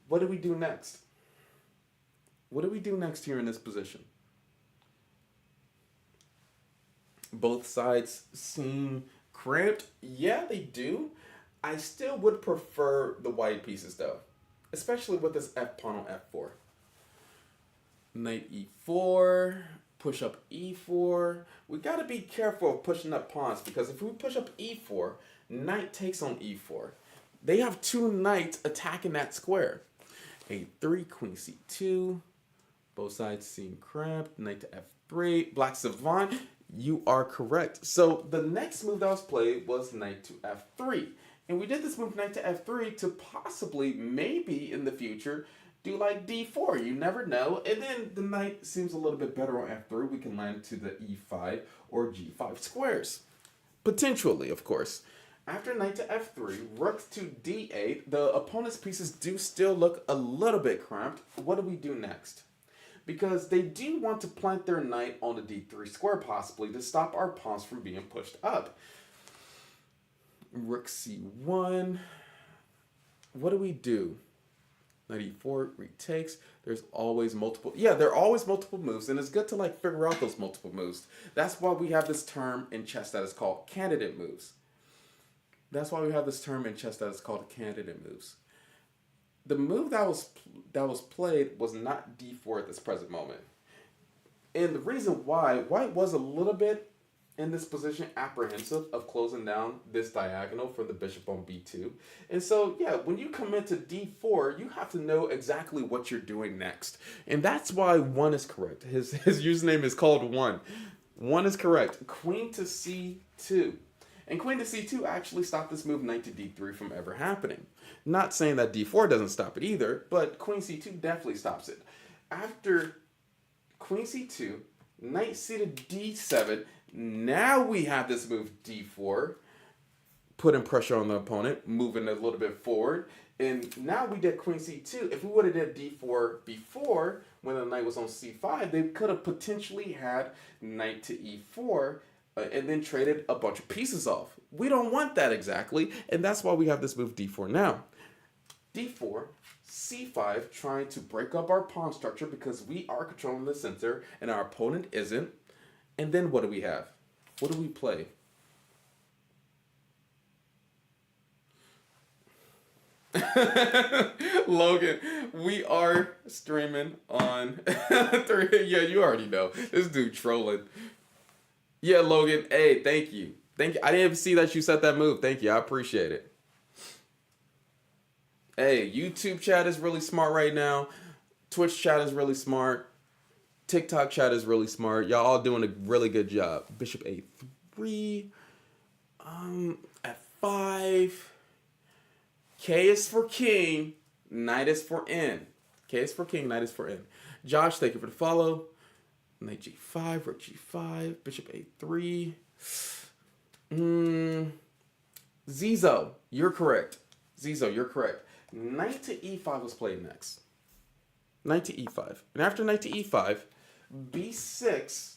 What do we do next? What do we do next here in this position? Both sides seem cramped. Yeah, they do. I still would prefer the white pieces though, especially with this f pawn on f4. Knight e4, push up e4. We got to be careful of pushing up pawns because if we push up e4, knight takes on e4. They have two knights attacking that square. A3, queen c2. Both sides seem cramped. Knight to f3. Black savant. You are correct. So the next move that was played was knight to f3. And we did this move knight to f3 to possibly, maybe in the future, do like d4. You never know. And then the knight seems a little bit better on f3. We can land to the e5 or g5 squares. Potentially, of course. After knight to f3, rook to d8, the opponent's pieces do still look a little bit cramped. What do we do next? Because they do want to plant their knight on the d3 square possibly to stop our pawns from being pushed up. Rook c1. What do we do? Knight e4 retakes. There's always multiple. Yeah, there are always multiple moves, and it's good to like figure out those multiple moves. That's why we have this term in chess that is called candidate moves. That's why we have this term in chess that is called candidate moves. The move that was played was not d4 at this present moment. And the reason why, white was a little bit in this position apprehensive of closing down this diagonal for the bishop on b2. And so, yeah, when you come into d4, you have to know exactly what you're doing next. And that's why 1 is correct. His username is called 1. 1 is correct. Queen to c2. And queen to c2 actually stopped this move knight to d3 from ever happening. Not saying that d4 doesn't stop it either, but queen c2 definitely stops it. After queen c2, knight c to d7, now we have this move d4, putting pressure on the opponent, moving a little bit forward. And now we did queen c2. If we would have did d4 before, when the knight was on c5, they could have potentially had knight to e4 and then traded a bunch of pieces off. We don't want that exactly, and that's why we have this move d4 now. d4, c5, trying to break up our pawn structure because we are controlling the center and our opponent isn't. And then what do we have? What do we play? Logan, we are streaming on 3. Yeah, you already know. This dude trolling. Yeah, Logan. Hey, thank you. Thank you. I didn't even see that you set that move. Thank you. I appreciate it. Hey, YouTube chat is really smart right now. Twitch chat is really smart. TikTok chat is really smart. Y'all all doing a really good job. Bishop a3. f5. K is for king, knight is for n. K is for king, knight is for n. Josh, thank you for the follow. Knight g5, rook g5, bishop a3. Zizo, you're correct. Zizo, you're correct. Knight to e5 was played next. Knight to e5. And after knight to e5, b6,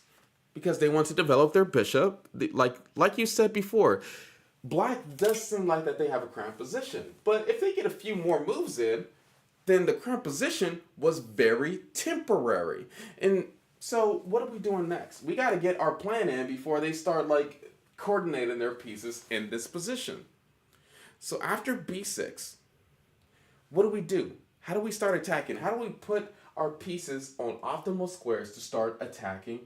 because they want to develop their bishop, like you said before, Black does seem like that they have a cramped position. But if they get a few more moves in, then the cramped position was very temporary. And so what are we doing next? We got to get our plan in before they start like coordinating their pieces in this position. So after b6, what do we do? How do we start attacking? How do we put our pieces on optimal squares to start attacking?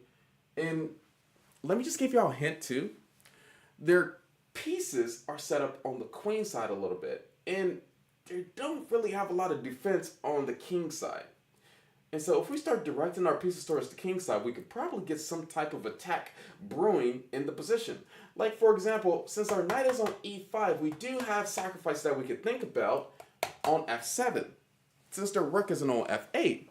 And let me just give y'all a hint too. Their pieces are set up on the queen side a little bit, and they don't really have a lot of defense on the king side. And so if we start directing our pieces towards the king side, we could probably get some type of attack brewing in the position. Like, for example, since our knight is on e5, we do have sacrifice that we could think about on f7. Since the rook isn't on f8.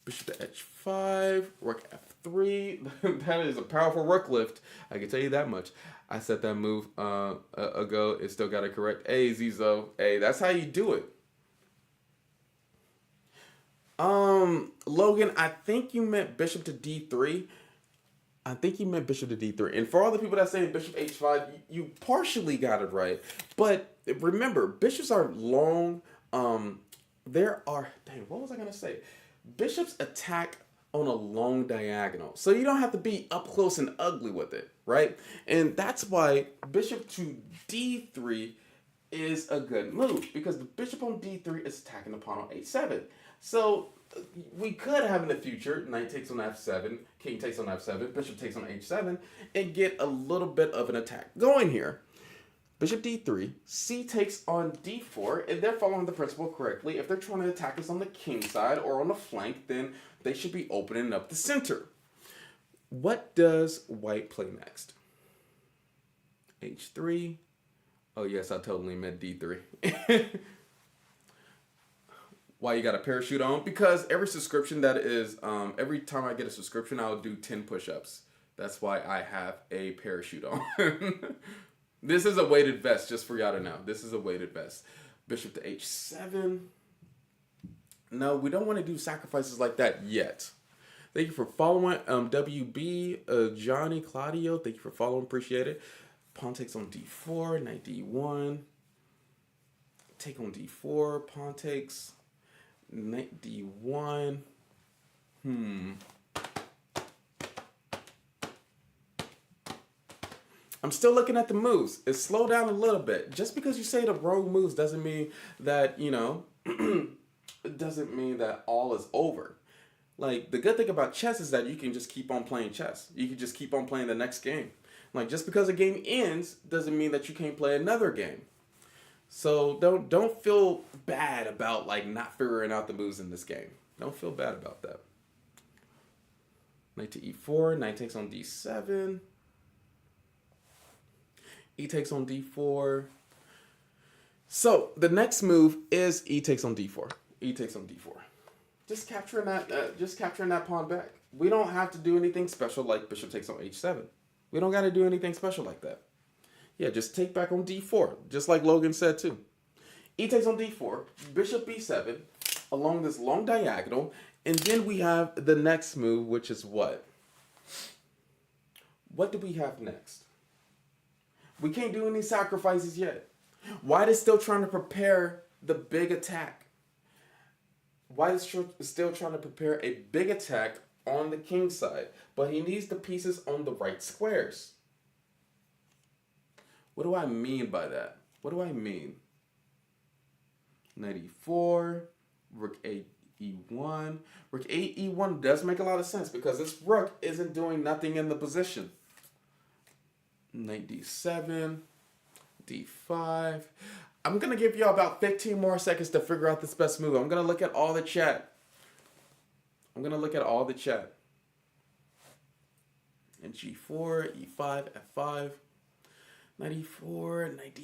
Bishop to h5, rook f3. That is a powerful rook lift. I can tell you that much. I said that move ago. It still got it correct. Hey, Zizo. Hey, that's how you do it. Logan, I think you meant bishop to d3. I think you meant bishop to d3. And for all the people that say bishop h5, you partially got it right. But remember, bishops are long. What was I going to say? Bishops attack on a long diagonal. So you don't have to be up close and ugly with it, right? And that's why bishop to d3 is a good move, because the bishop on d3 is attacking the pawn on h7. So we could have in the future, knight takes on f7, king takes on f7, bishop takes on h7, and get a little bit of an attack going here. Bishop d3, c takes on d4, and they're following the principle correctly. If they're trying to attack us on the king side or on the flank, then they should be opening up the center. What does white play next? h3. Oh yes, I totally meant d3. Why you got a parachute on? Because every subscription that is, every time I get a subscription, I'll do 10 push-ups. That's why I have a parachute on. This is a weighted vest, just for y'all to know. This is a weighted vest. Bishop to h7. No, we don't want to do sacrifices like that yet. Thank you for following. WB, Johnny, Claudio, thank you for following. Appreciate it. Pawn takes on d4, knight d1. Take on d4, pawn takes, knight d1. I'm still looking at the moves. It's slowed down a little bit. Just because you say the rogue moves doesn't mean that, you know, it doesn't mean that all is over. Like, the good thing about chess is that you can just keep on playing chess. You can just keep on playing the next game. Like, just because a game ends doesn't mean that you can't play another game. So don't feel bad about, like, not figuring out the moves in this game. Don't feel bad about that. Knight to e4, knight takes on d7. E takes on d4. So the next move is E takes on d4. E takes on d4. Just capturing that pawn back. We don't have to do anything special like bishop takes on h7. We don't got to do anything special like that. Yeah, just take back on d4, just like Logan said too. E takes on d4, bishop b7, along this long diagonal, and then we have the next move, which is what? What do we have next? We can't do any sacrifices yet. White is still trying to prepare the big attack. White is still trying to prepare a big attack on the king side, but he needs the pieces on the right squares. What do I mean by that? What do I mean? Knight e4, rook 8 e1. Rook 8 e1 does make a lot of sense because this rook isn't doing nothing in the position. Knight d7, d5. I'm going to give y'all about 15 more seconds to figure out this best move. I'm going to look at all the chat. And g4, e5, f5. Knight e4, knight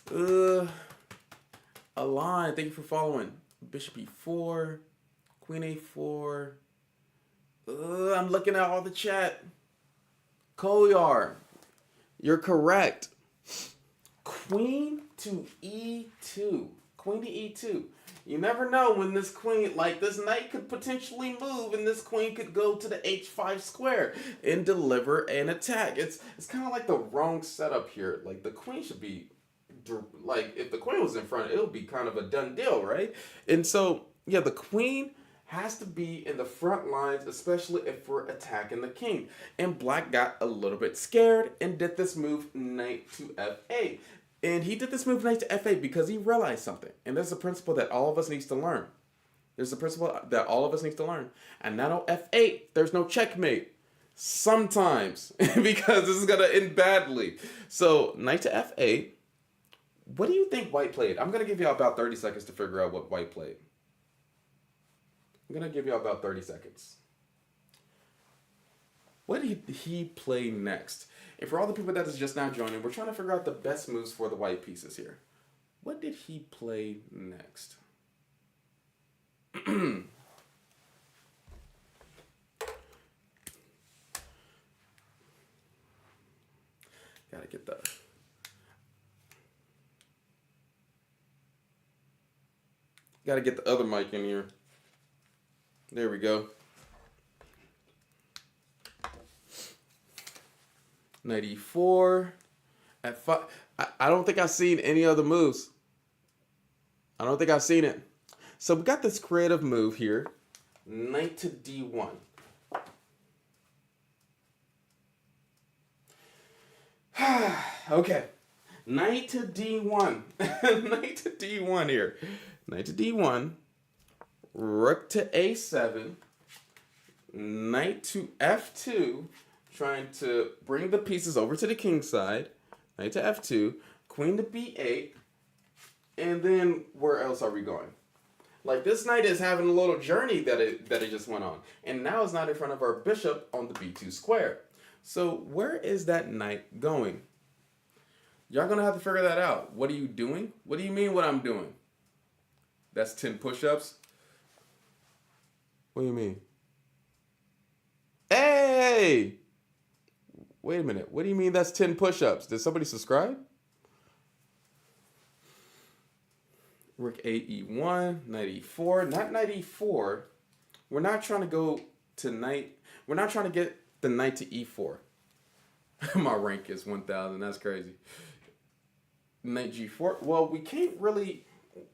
d5. Align, thank you for following. Bishop e4, queen a4. I'm looking at all the chat. Koyar, you're correct. Queen to e2. Queen to e2. You never know when this queen, like this knight could potentially move and this queen could go to the h5 square and deliver an attack. It's kind of like the wrong setup here. Like the queen should be, like if the queen was in front, it would be kind of a done deal, right? And so, yeah, the queen has to be in the front lines, especially if we're attacking the king. And black got a little bit scared and did this move, knight to f8. And he did this move, knight to f8, because he realized something. And there's a principle that all of us needs to learn. And now on f8, there's no checkmate. Sometimes, because this is going to end badly. So, knight to f8. What do you think white played? I'm going to give you about 30 seconds to figure out what white played. I'm going to give you about 30 seconds. What did he play next? And for all the people that is just now joining, we're trying to figure out the best moves for the white pieces here. What did he play next? Gotta get the... Gotta get the other mic in here. There we go. Knight e4. F5. I don't think I've seen any other moves. I don't think I've seen it. So we got this creative move here. Knight to d1. Okay. Knight to d1. Knight to d1 here. Knight to d1. Rook to a7. Knight to f2. Trying to bring the pieces over to the king side. Knight to f2. Queen to b8. And then where else are we going? Like this knight is having a little journey that it just went on. And now it's not in front of our bishop on the b2 square. So where is that knight going? Y'all gonna have to figure that out. What are you doing? What do you mean what I'm doing? That's 10 push-ups? What do you mean? Hey! Wait a minute. What do you mean that's 10 push-ups? Did somebody subscribe? Rook 8 e1, knight e4. Not knight e4. We're not trying to go to knight. We're not trying to get the knight to e4. My rank is 1,000. That's crazy. Knight g4. Well, we can't really...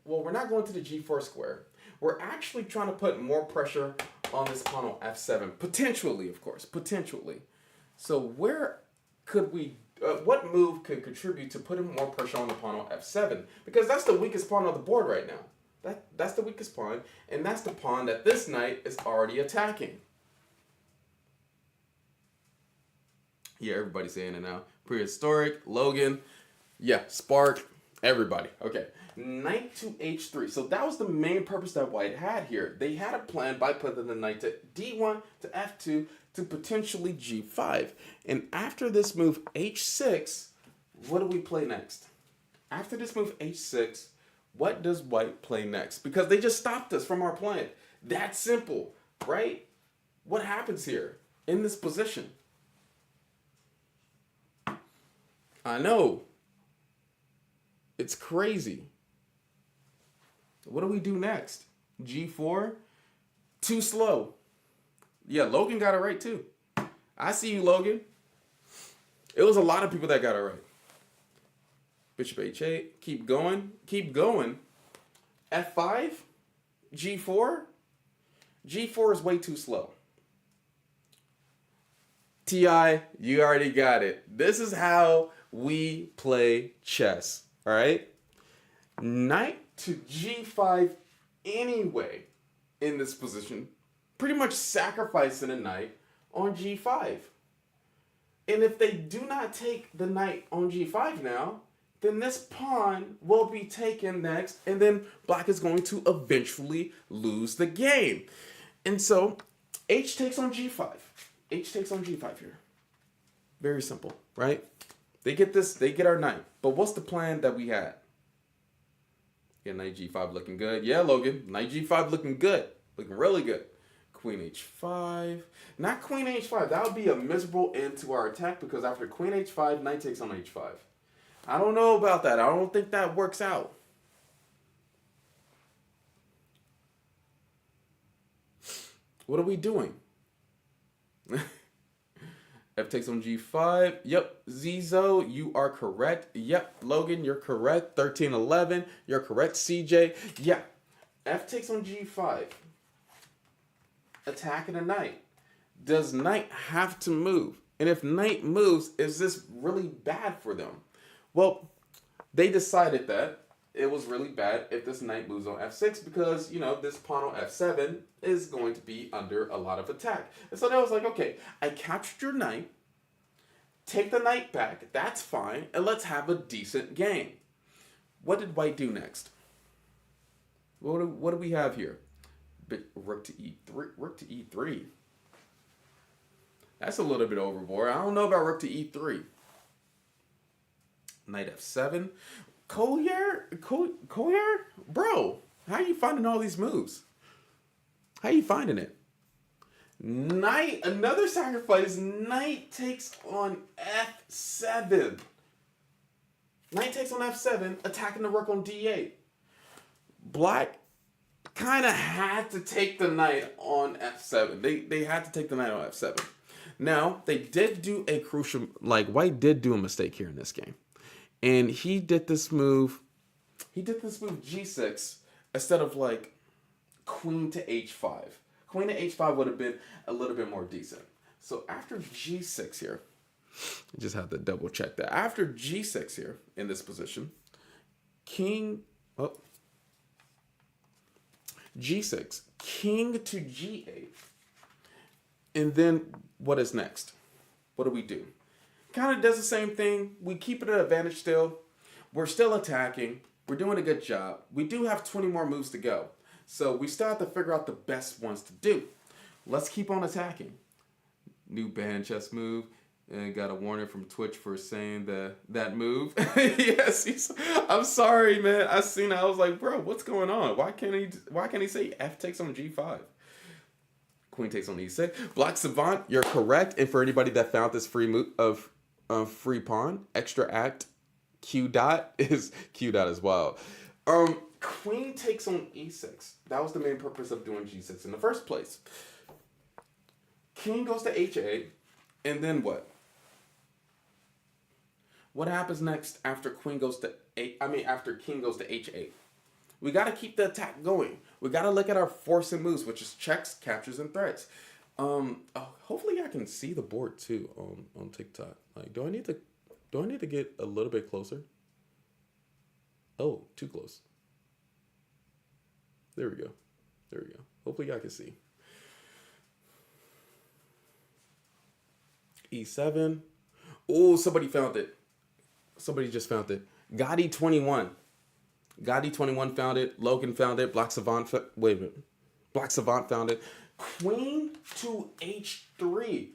Well, we're not going to the g4 square. We're actually trying to put more pressure on this pawn on f7. Potentially, of course. Potentially. So where could we... what move could contribute to putting more pressure on the pawn on f7? Because that's the weakest pawn on the board right now. That's the weakest pawn. And that's the pawn that this knight is already attacking. Yeah, everybody's saying it now. Prehistoric, Logan. Yeah, Spark. Everybody. Okay. Knight to h3. So that was the main purpose that white had here. They had a plan by putting the knight to d1 to f2 to potentially g5. And after this move h6, what do we play next? After this move h6, what does white play next? Because they just stopped us from our plan. That's simple, right? What happens here in this position? I know. It's crazy. What do we do next? G4? Too slow. Yeah, Logan got it right too. I see you, Logan. It was a lot of people that got it right. Bishop h8. Keep going. Keep going. f5? G4? G4 is way too slow. T.I., you already got it. This is how we play chess. All right? Knight to g5 anyway in this position. Pretty much sacrificing a knight on g5. And if they do not take the knight on g5 now, then this pawn will be taken next, and then black is going to eventually lose the game. And so h takes on g5. H takes on g5 here. Very simple, right? They get this, they get our knight. But what's the plan that we had? Yeah, knight g5 looking good. Yeah, Logan, knight g5 looking good. Looking really good. Queen h5. Not queen h5. That would be a miserable end to our attack because after queen h5, knight takes on h5. I don't know about that. I don't think that works out. What are we doing? F takes on g5. Yep. Zizo, you are correct. Yep. Logan, you're correct. 1311. You're correct. CJ. Yeah. F takes on g5. Attacking a knight. Does knight have to move? And if knight moves, is this really bad for them? Well, they decided that it was really bad if this knight moves on f6 because, you know, this pawn on f7 is going to be under a lot of attack. And so they was like, okay, I captured your knight, take the knight back, that's fine, and let's have a decent game. What did white do next? What do we have here? Rook to e3. Rook to e3. That's a little bit overboard. I don't know about rook to e3. Knight f7. Collier? Bro, how are you finding all these moves? How are you finding it? Knight, another sacrifice. Knight takes on f7. Knight takes on f7, attacking the rook on d8. Black kind of had to take the knight on f7. They had to take the knight on f7. Now, they did do a crucial, like white did do a mistake here in this game. And he did this move g6 instead of like queen to h5. Queen to h5 would have been a little bit more decent. So after g6 here, I just have to double check that. After g6 here in this position, g6, king to g8. And then what is next? What do we do? Kind of does the same thing. We keep it at advantage still. We're still attacking. We're doing a good job. We do have 20 more moves to go. So we still have to figure out the best ones to do. Let's keep on attacking. New band chess move. And got a warning from Twitch for saying that move. Yes, I'm sorry, man. I seen it. I was like, bro, what's going on? Why can't he say F takes on G5? Queen takes on E6. Black Savant, you're correct. And for anybody that found this free move of free pawn, extra act Q dot is Q dot as well. Queen takes on E6. That was the main purpose of doing G6 in the first place. King goes to H8, and then what? What happens next after Queen goes to after King goes to H8? We got to keep the attack going. We got to look at our force and moves, which is checks, captures, and threats. Hopefully I can see the board too on TikTok. Like, do I need to get a little bit closer? Oh, too close. There we go. There we go. Hopefully I can see. E7. Oh, somebody found it. Somebody just found it. Gotti 21. Gotti 21 found it. Logan found it. Black Savant. Wait a minute. Black Savant found it. Queen to H3.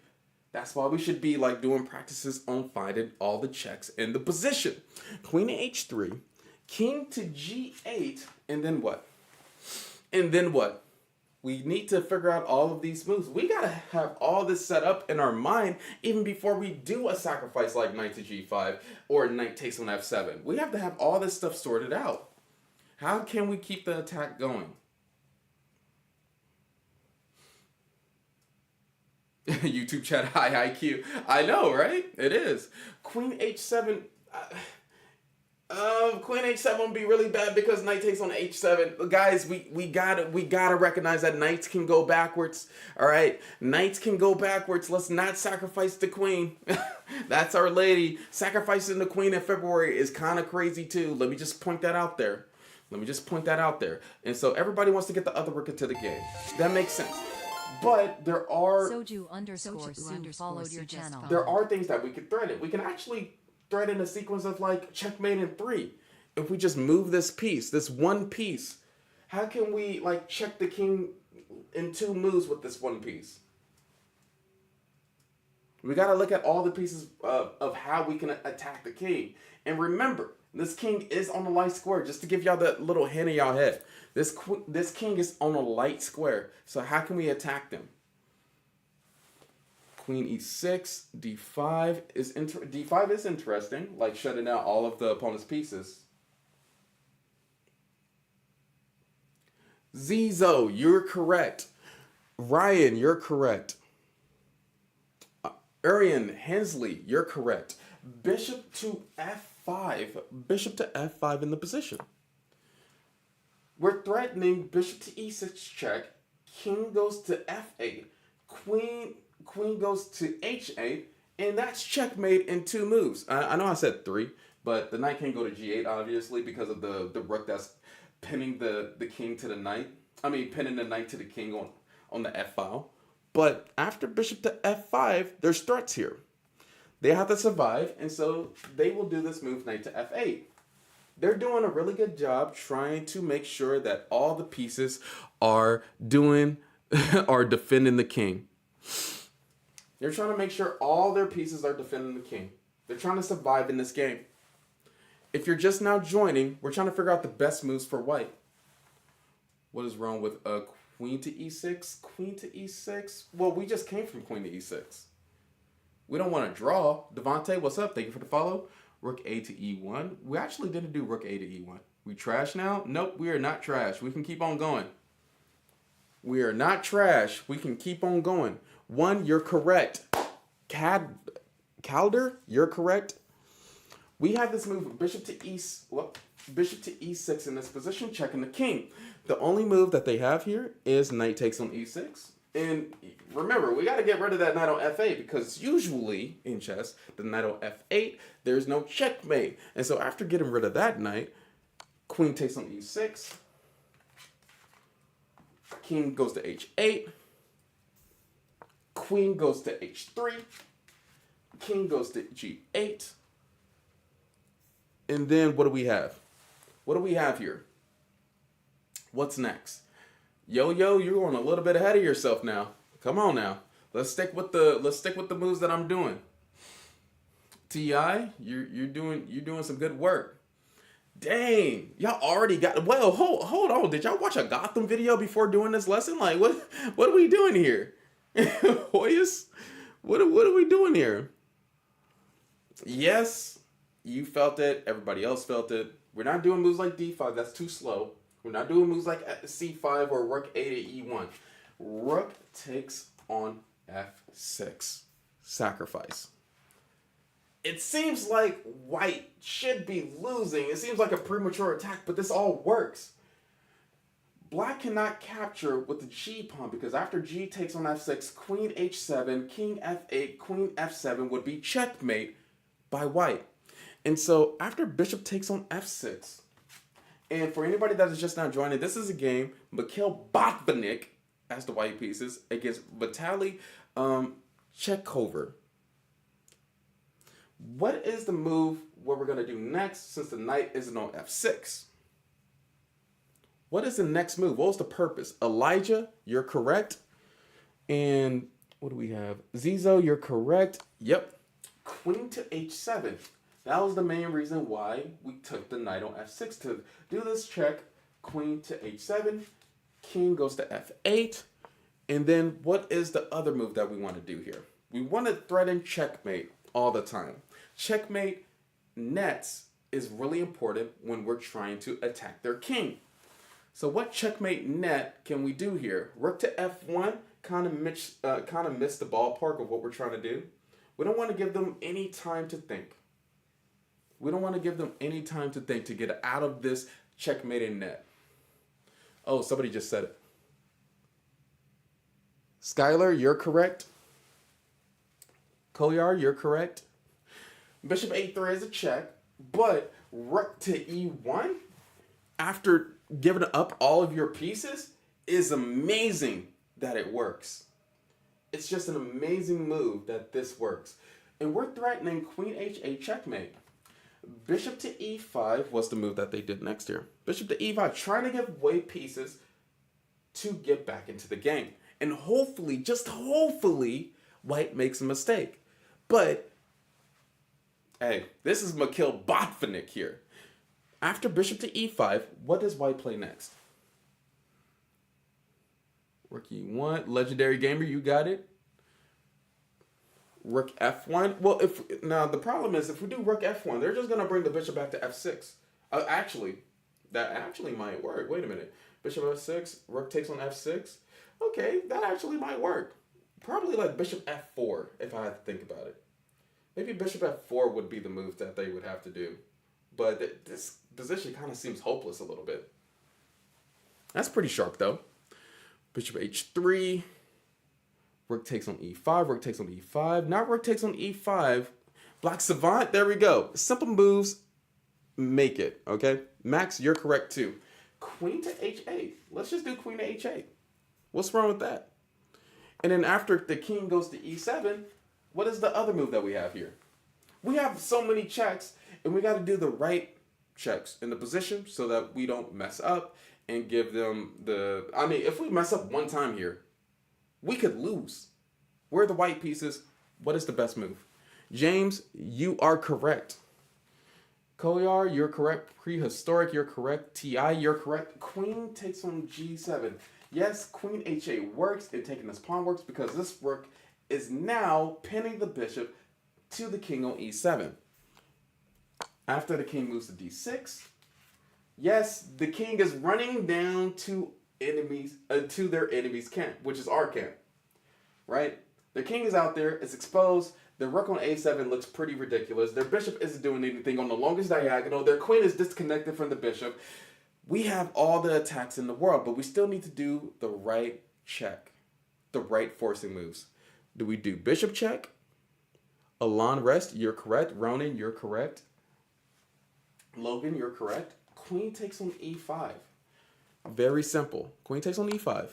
That's why we should be like doing practices on finding all the checks in the position. Queen to H3. King to G8. And then what? And then what? We need to figure out all of these moves. We gotta have all this set up in our mind even before we do a sacrifice like knight to G5 or knight takes on F7. We have to have all this stuff sorted out. How can we keep the attack going? YouTube chat, high IQ. I know, right? It is. Queen H7. Queen H7 would be really bad because knight takes on H7. Guys, we gotta recognize that knights can go backwards. All right, knights can go backwards. Let's not sacrifice the queen. That's Our Lady. Sacrificing the queen in February is kind of crazy too. Let me just point that out there. And so everybody wants to get the other work into the game. That makes sense. But there are Soju_Sue followed your channel. There are things that we could thread in. We can actually thread in a sequence of like checkmate in 3. If we just move this piece, this one piece, how can we like check the king in 2 moves with this one piece? We got to look at all the pieces of how we can attack the king. And remember, this king is on a light square. Just to give y'all the little hint in y'all head. This king is on a light square. So how can we attack them? Queen E6, D5 D5 is interesting, like shutting out all of the opponent's pieces. Zizo, you're correct. Ryan, you're correct. Arian Hensley, you're correct. Bishop to F5. Bishop to F5 in the position. We're threatening bishop to E6 check. King goes to F8. Queen goes to H8. And that's checkmate in 2 moves. I know I said 3, but the knight can't go to G8, obviously, because of the rook that's pinning the king to the knight. I mean, pinning the knight to the king on the F file. But after bishop to F5, there's threats here. They have to survive, and so they will do this move, knight to F8. They're doing a really good job trying to make sure that all the pieces are defending the king. They're trying to make sure all their pieces are defending the king. They're trying to survive in this game. If you're just now joining, we're trying to figure out the best moves for white. What is wrong with queen to E6? Queen to E6? Well, we just came from queen to E6. We don't want to draw. Devontae, what's up? Thank you for the follow. Rook A to E1. We actually didn't do rook A to E1. We trash now? Nope, we are not trash. We can keep on going. We are not trash. We can keep on going. 1, you're correct. Calder, you're correct. We have this move, bishop to E6 in this position, checking the king. The only move that they have here is knight takes on E6. And remember, we got to get rid of that knight on F8 because usually in chess, the knight on F8, there's no checkmate. And so after getting rid of that knight, queen takes on E6. King goes to H8. Queen goes to H3. King goes to G8. And then what do we have? What do we have here? What's next? Yo, you're going a little bit ahead of yourself now. Come on now. Let's stick with the moves that I'm doing. Ti, you're doing some good work. Dang, y'all already got. Well, hold on. Did y'all watch a Gotham video before doing this lesson? Like, what are we doing here? Hoyas, what are we doing here? Yes, you felt it. Everybody else felt it. We're not doing moves like D5. That's too slow. We're not doing moves like C5 or rook A to E1. Rook takes on F6. Sacrifice. It seems like white should be losing. It seems like a premature attack, but this all works. Black cannot capture with the G pawn because after G takes on F6, Queen H7, King F8, Queen F7 would be checkmate by white. And so after Bishop takes on F6, and for anybody that is just now joining, this is a game, Mikhail Botvinnik as the white pieces against Vitaly Chekhov. What is the move what we're going to do next since the knight isn't on f6? What is the next move? What was the purpose? Elijah, you're correct. And what do we have? Zizo, you're correct. Yep. Queen to h7. That was the main reason why we took the knight on f6 to do this check. Queen to h7. King goes to f8. And then what is the other move that we want to do here? We want to threaten checkmate all the time. Checkmate nets is really important when we're trying to attack their king. So what checkmate net can we do here? Rook to f1 kind of missed the ballpark of what we're trying to do. We don't want to give them any time to think. We don't want to give them any time to think to get out of this checkmating net. Oh, somebody just said it. Skylar, you're correct. Koyar, you're correct. Bishop a3 is a check, but rook to e1 after giving up all of your pieces is amazing that it works. It's just an amazing move that this works. And we're threatening queen h8 checkmate. Bishop to e5 was the move that they did next here. Bishop to e5, trying to give away pieces to get back into the game. And hopefully, just hopefully, white makes a mistake. But, hey, this is Mikhail Botvinnik here. After bishop to e5, what does white play next? Rook e1, legendary gamer, you got it. Rook f1. Well, now the problem is if we do rook f1, they're just gonna bring the bishop back to f6. Actually, that actually might work. Wait a minute. Bishop f6, rook takes on f6. Okay, that actually might work. Probably like bishop f4 if I had to think about it. Maybe bishop f4 would be the move that they would have to do. But this position kind of seems hopeless a little bit. That's pretty sharp though. Bishop h3. Rook takes on e5. Rook takes on e5. Now rook takes on e5. Black Savant. There we go. Simple moves make it. Okay. Max, you're correct too. Queen to h8. Let's just do queen to h8. What's wrong with that? And then after the king goes to e7, what is the other move that we have here? We have so many checks, and we got to do the right checks in the position so that we don't mess up and give them the... I mean, if we mess up one time here, we could lose. Where are the white pieces? What is the best move? James, you are correct. Koyar, you're correct. Prehistoric, you're correct. TI, you're correct. Queen takes on g7. Yes, queen h8 works and taking this pawn works because this rook is now pinning the bishop to the king on e7. After the king moves to d6, yes, the king is running down to enemies to their enemy's camp, which is our camp, right? The king is out there, it's exposed. The rook on a7 looks pretty ridiculous. Their bishop isn't doing anything on the longest diagonal. Their queen is disconnected from the bishop. We have all the attacks in the world, but we still need to do the right check, the right forcing moves. Do we do bishop check? Alon rest, you're correct. Ronan, you're correct. Logan, you're correct. Queen takes on e5. Very simple. Queen takes on e5.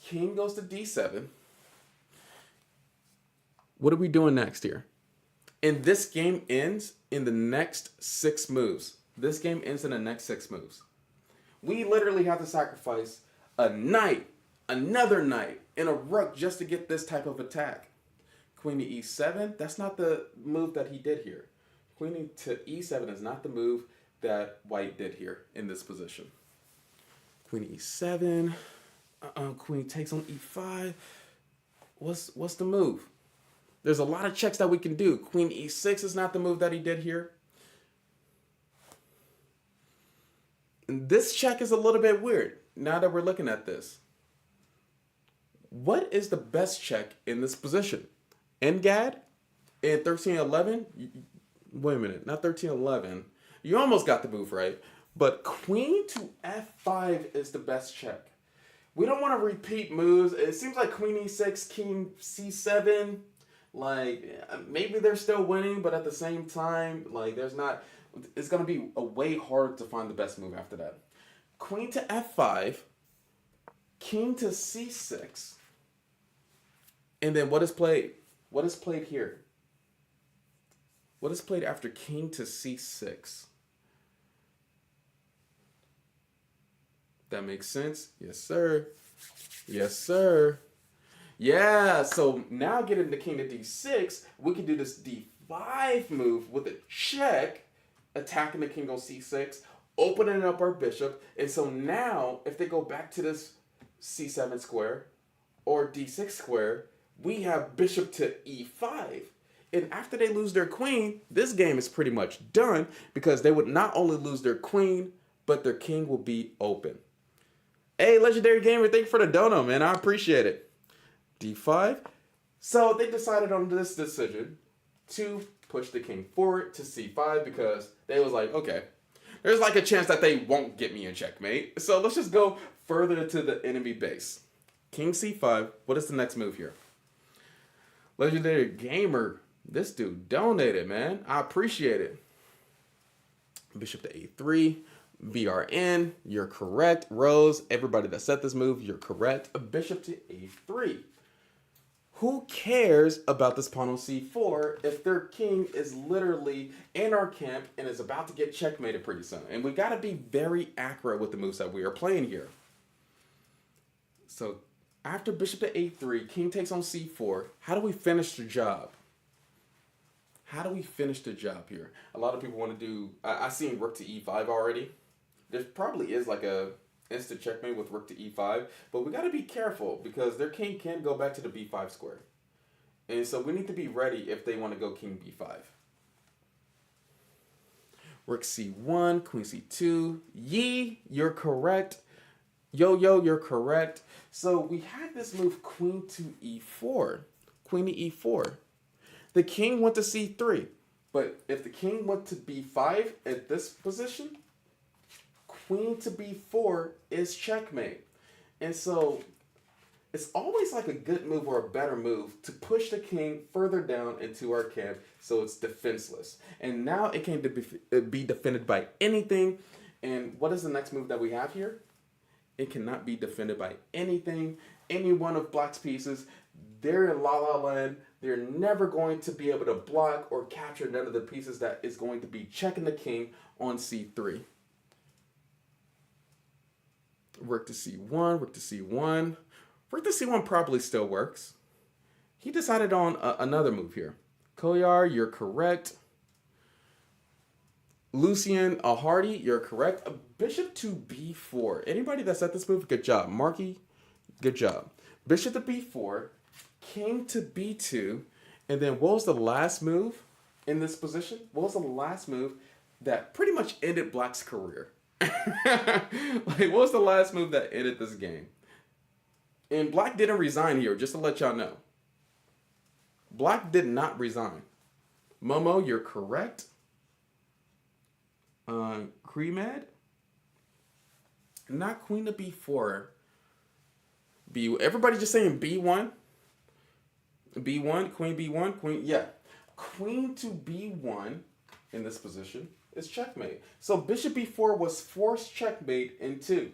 King goes to d7. What are we doing next here? And this game ends in the next 6 moves. This game ends in the next 6 moves. We literally have to sacrifice a knight, another knight, and a rook just to get this type of attack. Queen to e7, that's not the move that he did here. Queen to e7 is not the move that white did here in this position. Queen to e7, queen takes on e5. What's the move? There's a lot of checks that we can do. Queen e6 is not the move that he did here. And this check is a little bit weird now that we're looking at this. What is the best check in this position? Engad in 1311? Wait a minute, not 1311. You almost got the move right. But queen to f5 is the best check. We don't want to repeat moves. It seems like queen e6, king c7. Like, maybe they're still winning, but at the same time, like, there's not... It's going to be a way harder to find the best move after that. Queen to f5. King to c6. And then what is played? What is played here? What is played after king to c6? That makes sense? Yes, sir. Yes, sir. Yeah, so now getting the king to d6, we can do this d5 move with a check, attacking the king on c6, opening up our bishop. And so now, if they go back to this c7 square or d6 square, we have bishop to e5. And after they lose their queen, this game is pretty much done because they would not only lose their queen, but their king will be open. Hey, Legendary Gamer, thank you for the dono, man. I appreciate it. d5. So they decided on this decision to push the king forward to c5 because they was like, okay, there's like a chance that they won't get me in checkmate. So let's just go further to the enemy base. King c5. What is the next move here? Legendary Gamer. This dude donated, man. I appreciate it. Bishop to a3. BRN, you're correct. Rose, everybody that said this move, you're correct. A bishop to a3. Who cares about this pawn on c4 if their king is literally in our camp and is about to get checkmated pretty soon? And we got to be very accurate with the moves that we are playing here. So after bishop to a3, king takes on c4. How do we finish the job? How do we finish the job here? A lot of people want to do, I've seen rook to e5 already. There probably is like a instant checkmate with rook to e5, but we got to be careful because their king can go back to the b5 square. And so we need to be ready if they want to go king b5. Rook c1, queen c2. Yee, you're correct. Yo, you're correct. So we had this move queen to e4. Queen to e4. The king went to c3. But if the king went to b5 at this position, queen to b4 is checkmate. And so it's always like a good move or a better move to push the king further down into our camp so it's defenseless. And now it can be defended by anything. And what is the next move that we have here? It cannot be defended by anything. Any one of black's pieces, they're in la la land. They're never going to be able to block or capture none of the pieces that is going to be checking the king on c3. Rook to c1, rook to c1. Rook to c1 probably still works. He decided on another move here. Koyar, you're correct. Lucien Hardy, you're correct. A bishop to b4. Anybody that said this move, good job. Marky, good job. Bishop to b4, king to b2, and then what was the last move in this position? What was the last move that pretty much ended black's career? Like, what was the last move that ended this game? And black didn't resign here, just to let y'all know. Black did not resign. Momo, you're correct. Cremed, not queen to b4. Everybody just saying b1. B1, queen b1, queen, yeah. Queen to b1 in this position is checkmate. So bishop b4 was forced checkmate in 2.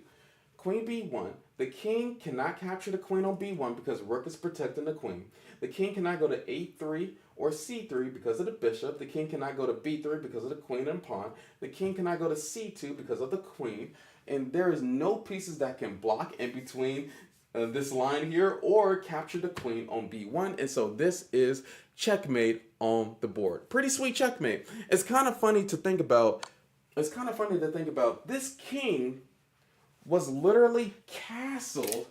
Queen b1. The king cannot capture the queen on b1 because rook is protecting the queen. The king cannot go to a3 or c3 because of the bishop. The king cannot go to b3 because of the queen and pawn. The king cannot go to c2 because of the queen. And there is no pieces that can block in between this line here or capture the queen on b1. And so this is checkmate on the board. Pretty sweet checkmate. It's kind of funny to think about. This king was literally castled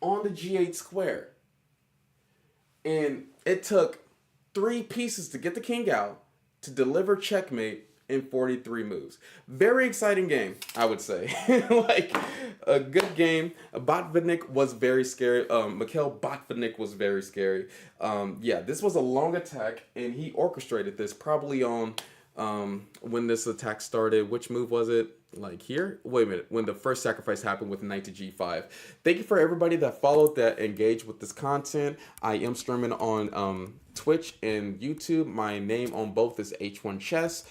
on the g8 square. And it took 3 pieces to get the king out to deliver checkmate in 43 moves. Very exciting game, I would say. Like, a good game. Botvinnik was very scary. Mikhail Botvinnik was very scary. Yeah, this was a long attack, and he orchestrated this probably on when this attack started. Which move was it? Like here? Wait a minute. When the first sacrifice happened with knight to g5. Thank you for everybody that followed, that engaged with this content. I am streaming on Twitch and YouTube. My name on both is H1 Chess.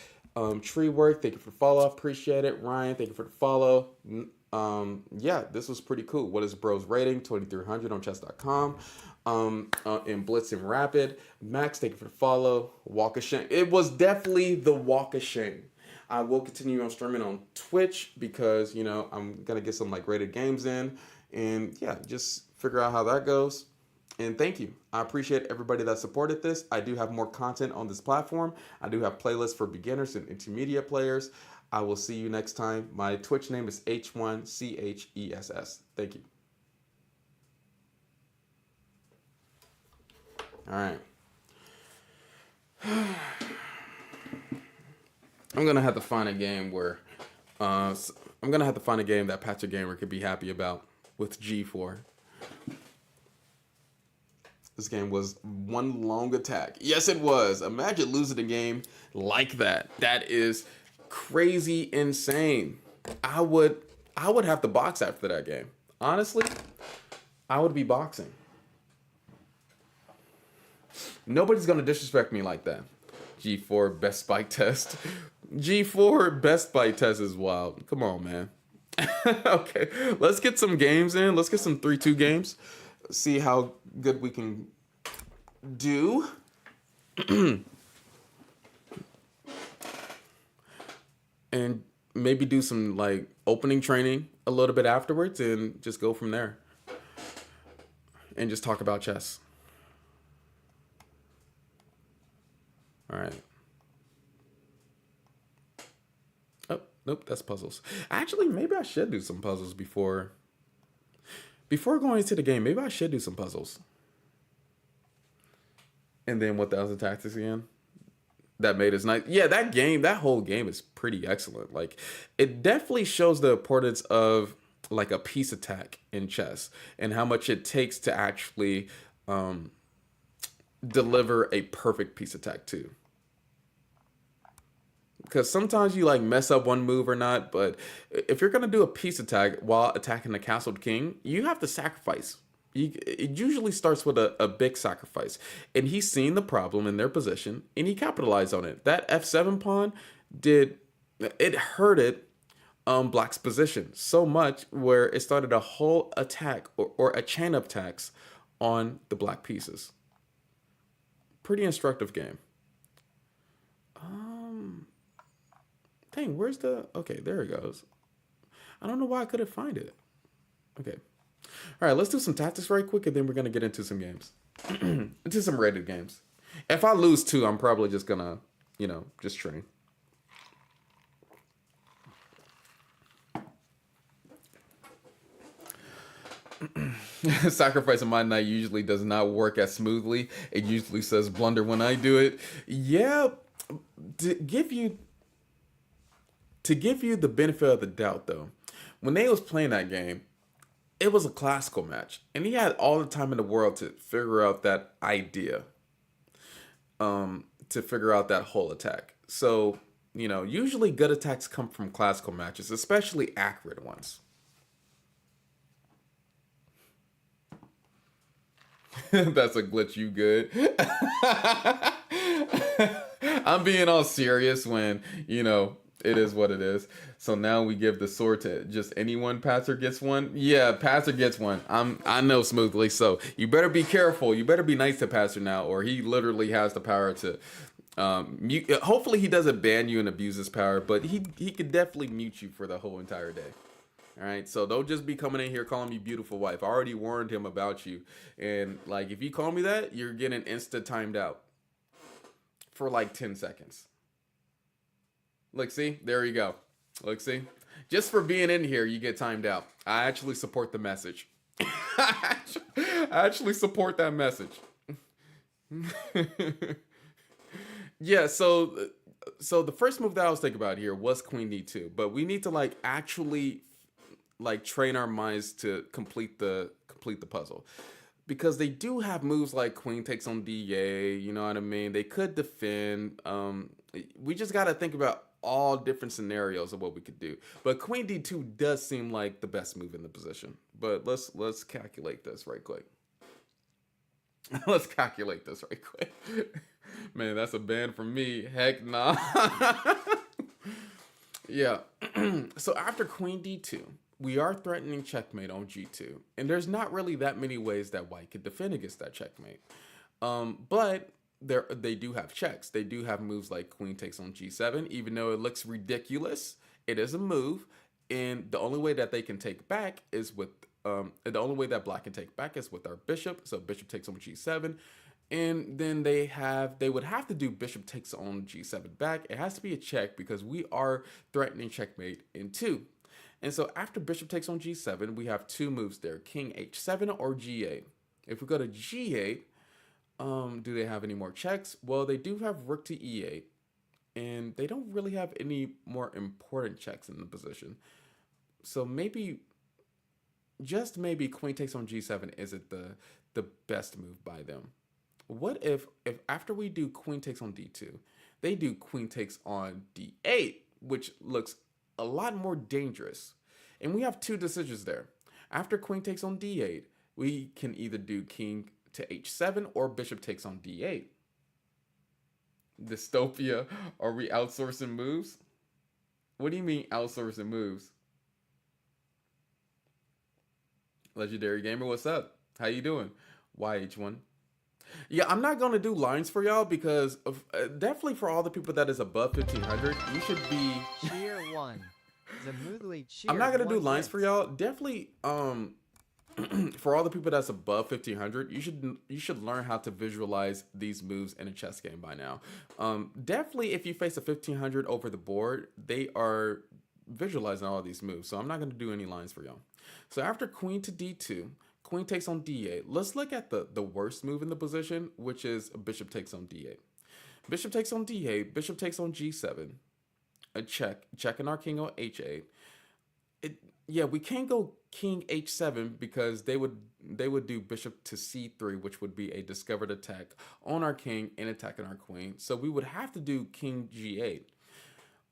Treework, thank you for the follow. Appreciate it. Ryan, thank you for the follow. Yeah, this was pretty cool. What is bro's rating? 2300 on chess.com. in Blitz and Rapid. Max, thank you for the follow. Walk of Shame. It was definitely the Walk of Shame. I will continue on streaming on Twitch because, you know, I'm going to get some like rated games in and yeah, just figure out how that goes. And thank you. I appreciate everybody that supported this. I do have more content on this platform. I do have playlists for beginners and intermediate players. I will see you next time. My Twitch name is H1CHESS. Thank you. All right. I'm gonna have to find a game where I'm gonna have to find a game that Patrick Gamer could be happy about with G4. This game was one long attack. Yes, it was. Imagine losing a game like that. That is crazy insane. I would have to box after that game. Honestly, I would be boxing. Nobody's gonna disrespect me like that. G4 best spike test. G4 best spike test is wild. Come on, man. Okay, let's get some games in. Let's get some 3-2 games. See how good we can do. And maybe do some like opening training a little bit afterwards and just go from there. And just talk about chess. All right. Oh, nope, that's puzzles. Actually, maybe I should do some puzzles before going into the game. Maybe I should do some puzzles. And then 1,000 tactics again. That made us nice. Yeah, that whole game is pretty excellent. Like, it definitely shows the importance of like a piece attack in chess and how much it takes to actually deliver a perfect piece attack too. Because sometimes you like mess up one move or not, but if you're gonna do a piece attack while attacking the castled king, you have to sacrifice. It usually starts with a big sacrifice, and he's seen the problem in their position, and he capitalized on it. That F7 pawn hurted Black's position so much where it started a whole attack or a chain of attacks on the black pieces. Pretty instructive game. Dang, where's the... Okay, there it goes. I don't know why I couldn't find it. Okay. All right, let's do some tactics very quick, and then we're going to get into some games. Into some rated games. If I lose 2, I'm probably just going to, you know, just train. Sacrificing my knight usually does not work as smoothly. It usually says blunder when I do it. Yeah, to give you the benefit of the doubt, though, when they was playing that game, it was a classical match, and he had all the time in the world to figure out that idea, to figure out that whole attack. So, you know, usually good attacks come from classical matches, especially accurate ones. That's a glitch, you good? I'm being all serious when, you know, it is what it is. So now we give the sword to just anyone. Passer gets one. Yeah, Passer gets one. I know smoothly. So you better be careful. You better be nice to Passer now, or he literally has the power to mute. Hopefully he doesn't ban you and abuse his power, but he could definitely mute you for the whole entire day. All right, so don't just be coming in here calling me beautiful wife. I already warned him about you, and like if you call me that, you're getting insta timed out for like 10 seconds. Look, see? There you go. Look, see? Just for being in here, you get timed out. I actually support the message. I actually support that message. Yeah, so the first move that I was thinking about here was Queen D2, but we need to like actually like train our minds to complete the puzzle. Because they do have moves like Queen takes on DA, you know what I mean? They could defend. We just got to think about all different scenarios of what we could do. But Queen D2 does seem like the best move in the position. But let's calculate this right quick. Let's calculate this right quick. Man, that's a ban from me. Heck nah. Yeah. So after Queen D2, we are threatening checkmate on g2, and there's not really that many ways that white could defend against that checkmate. But they do have checks. They do have moves like queen takes on g7. Even though it looks ridiculous, it is a move, and the only way that they can take back is with the only way that black can take back is with our bishop. So bishop takes on g7, and then they would have to do bishop takes on g7 back. It has to be a check because we are threatening checkmate in 2. And so after bishop takes on g7, we have 2 moves there: king h7 or g8. If we go to g8, do they have any more checks? Well, they do have rook to e8, and they don't really have any more important checks in the position. So maybe, just maybe, queen takes on g7 isn't the best move by them. What if after we do queen takes on d2, they do queen takes on d8, which looks a lot more dangerous? And we have 2 decisions there. After queen takes on d8, we can either do king to h7 or bishop takes on d8. Dystopia, are we outsourcing moves? What do you mean outsourcing moves? Legendary Gamer, what's up? How you doing? YH1. Yeah, I'm not going to do lines for y'all because definitely for all the people that is above 1500, you should be... Cheer 1. Zamudli cheer. I'm not going to do lines hits. for y'all. Definitely for all the people that's above 1500, you should learn how to visualize these moves in a chess game by now. Definitely if you face a 1500 over the board, they are visualizing all these moves. So I'm not going to do any lines for y'all. So after queen to d2, queen takes on d8. Let's look at the worst move in the position, which is bishop takes on d8. Bishop takes on d8, bishop takes on g7. A checking our king on h8. Yeah, we can't go king h7 because they would do bishop to c3, which would be a discovered attack on our king and attacking our queen. So we would have to do king g8.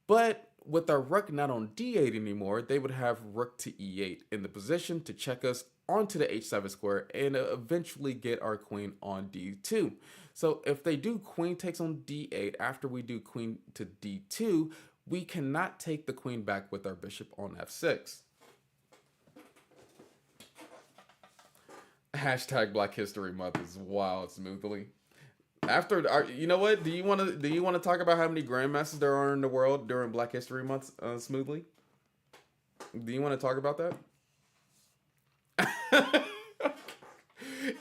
But with our rook not on d8 anymore, they would have rook to e8 in the position to check us onto the h7 square and eventually get our queen on d2. So if they do queen takes on d8 after we do queen to d2, we cannot take the queen back with our bishop on f6. Hashtag Black History Month is wild, Smoothly. After you know what? Do you want to talk about how many grandmasters there are in the world during Black History Month, Smoothly? Do you want to talk about that?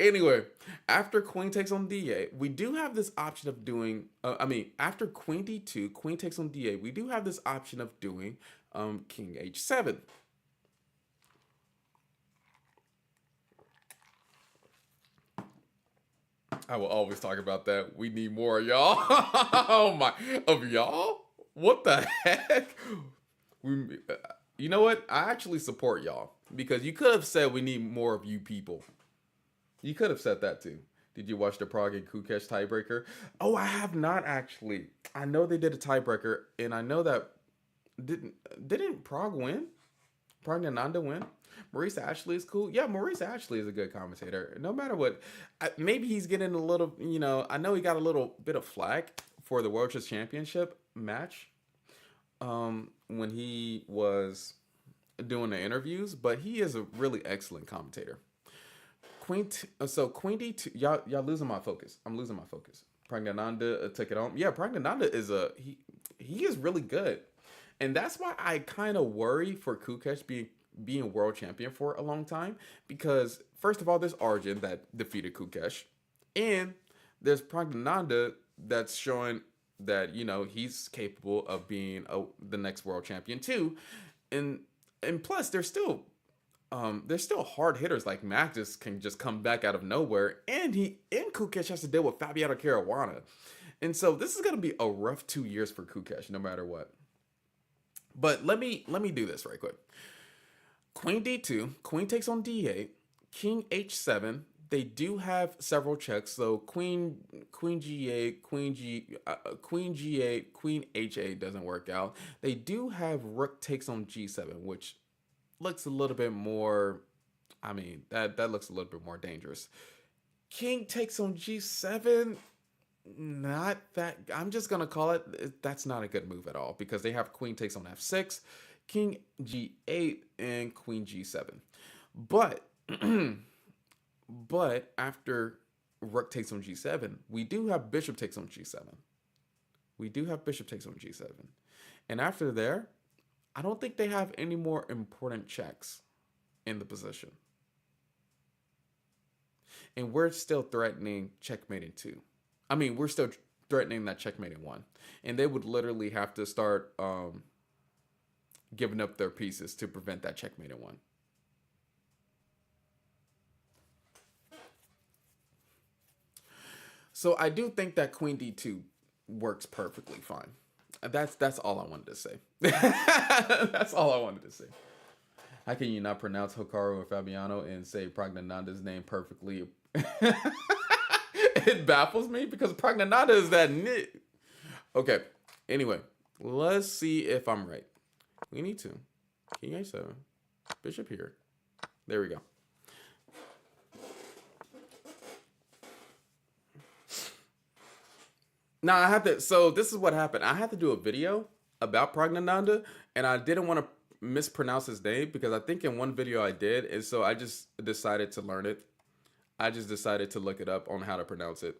Anyway, after queen takes on d8, we do have this option of doing. After queen d2, queen takes on d8, we do have this option of doing king h7. I will always talk about that. We need more, y'all. Oh my, of y'all? What the heck? You know what? I actually support y'all because you could have said we need more of you people. You could have said that too. Did you watch the Prague and Kukesh tiebreaker? Oh, I have not actually. I know they did a tiebreaker, and I know that didn't Prague win? Pragnananda win? Maurice Ashley is cool. Yeah, Maurice Ashley is a good commentator. No matter what, maybe he's getting a little, I know he got a little bit of flack for the World Chess Championship match when he was doing the interviews, but he is a really excellent commentator. Queen D2, y'all losing my focus. I'm losing my focus. Pragnananda took it home. Yeah, Pragnananda is he is really good. And that's why I kind of worry for Kukesh being world champion for a long time. Because, first of all, there's Arjun that defeated Kukesh. And there's Pragnananda that's showing that, he's capable of being the next world champion too. And plus, there's still hard hitters like Magnus can just come back out of nowhere. And Kukesh has to deal with Fabiano Caruana. And so this is going to be a rough 2 years for Kukesh, no matter what. But let me do this right quick. Queen d2, queen takes on d8, king h7. They do have several checks. So queen g8, queen g8, queen h8 doesn't work out. They do have rook takes on g7, which looks a little bit more. That looks a little bit more dangerous. King takes on g7. Not that, I'm just gonna call it, that's not a good move at all because they have queen takes on f6, king g8 and queen g7. But but after rook takes on g7, we do have bishop takes on g7. We do have bishop takes on g7. And after there, I don't think they have any more important checks in the position. And we're still threatening checkmate in 2. I mean, we're still threatening that checkmate in 1. And they would literally have to start giving up their pieces to prevent that checkmate in 1. So I do think that queen d2 works perfectly fine. That's all I wanted to say. That's all I wanted to say. How can you not pronounce Hikaru or Fabiano and say Pragnananda's name perfectly? It baffles me because Pragnananda is that nit. Okay. Anyway, let's see if I'm right. We need to. King a7. Bishop here. There we go. Now I have to. So this is what happened. I had to do a video about Pragnananda, and I didn't want to mispronounce his name because I think in one video I did, and so I just decided to learn it. I just decided to look it up on how to pronounce it.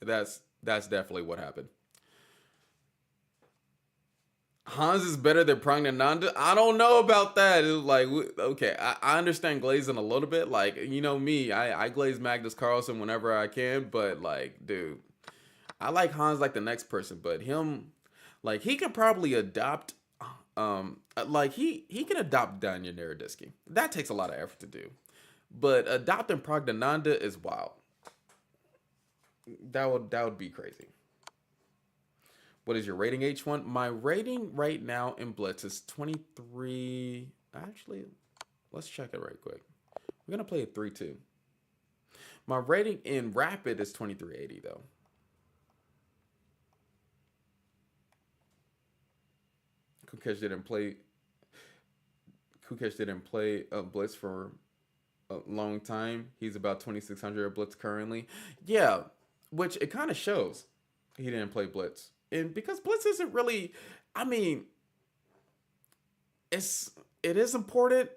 That's definitely what happened. Hans is better than Pragnananda? I don't know about that. It was like, okay, I understand glazing a little bit. Like, you know me, I glaze Magnus Carlsen whenever I can, but like, dude, I like Hans like the next person, but him, like, he could probably adopt, like, he can adopt Daniel Naroditsky. That takes a lot of effort to do. But adopting Pragnananda is wild. That would be crazy. What is your rating, H1? My rating right now in Blitz is 23. Actually, let's check it right quick. We're going to play a 3-2. My rating in Rapid is 2380, though. Kukesh didn't play Blitz for a long time. He's about 2600 at Blitz currently. Yeah, which it kind of shows he didn't play Blitz. And because Blitz isn't really, I mean, it is important,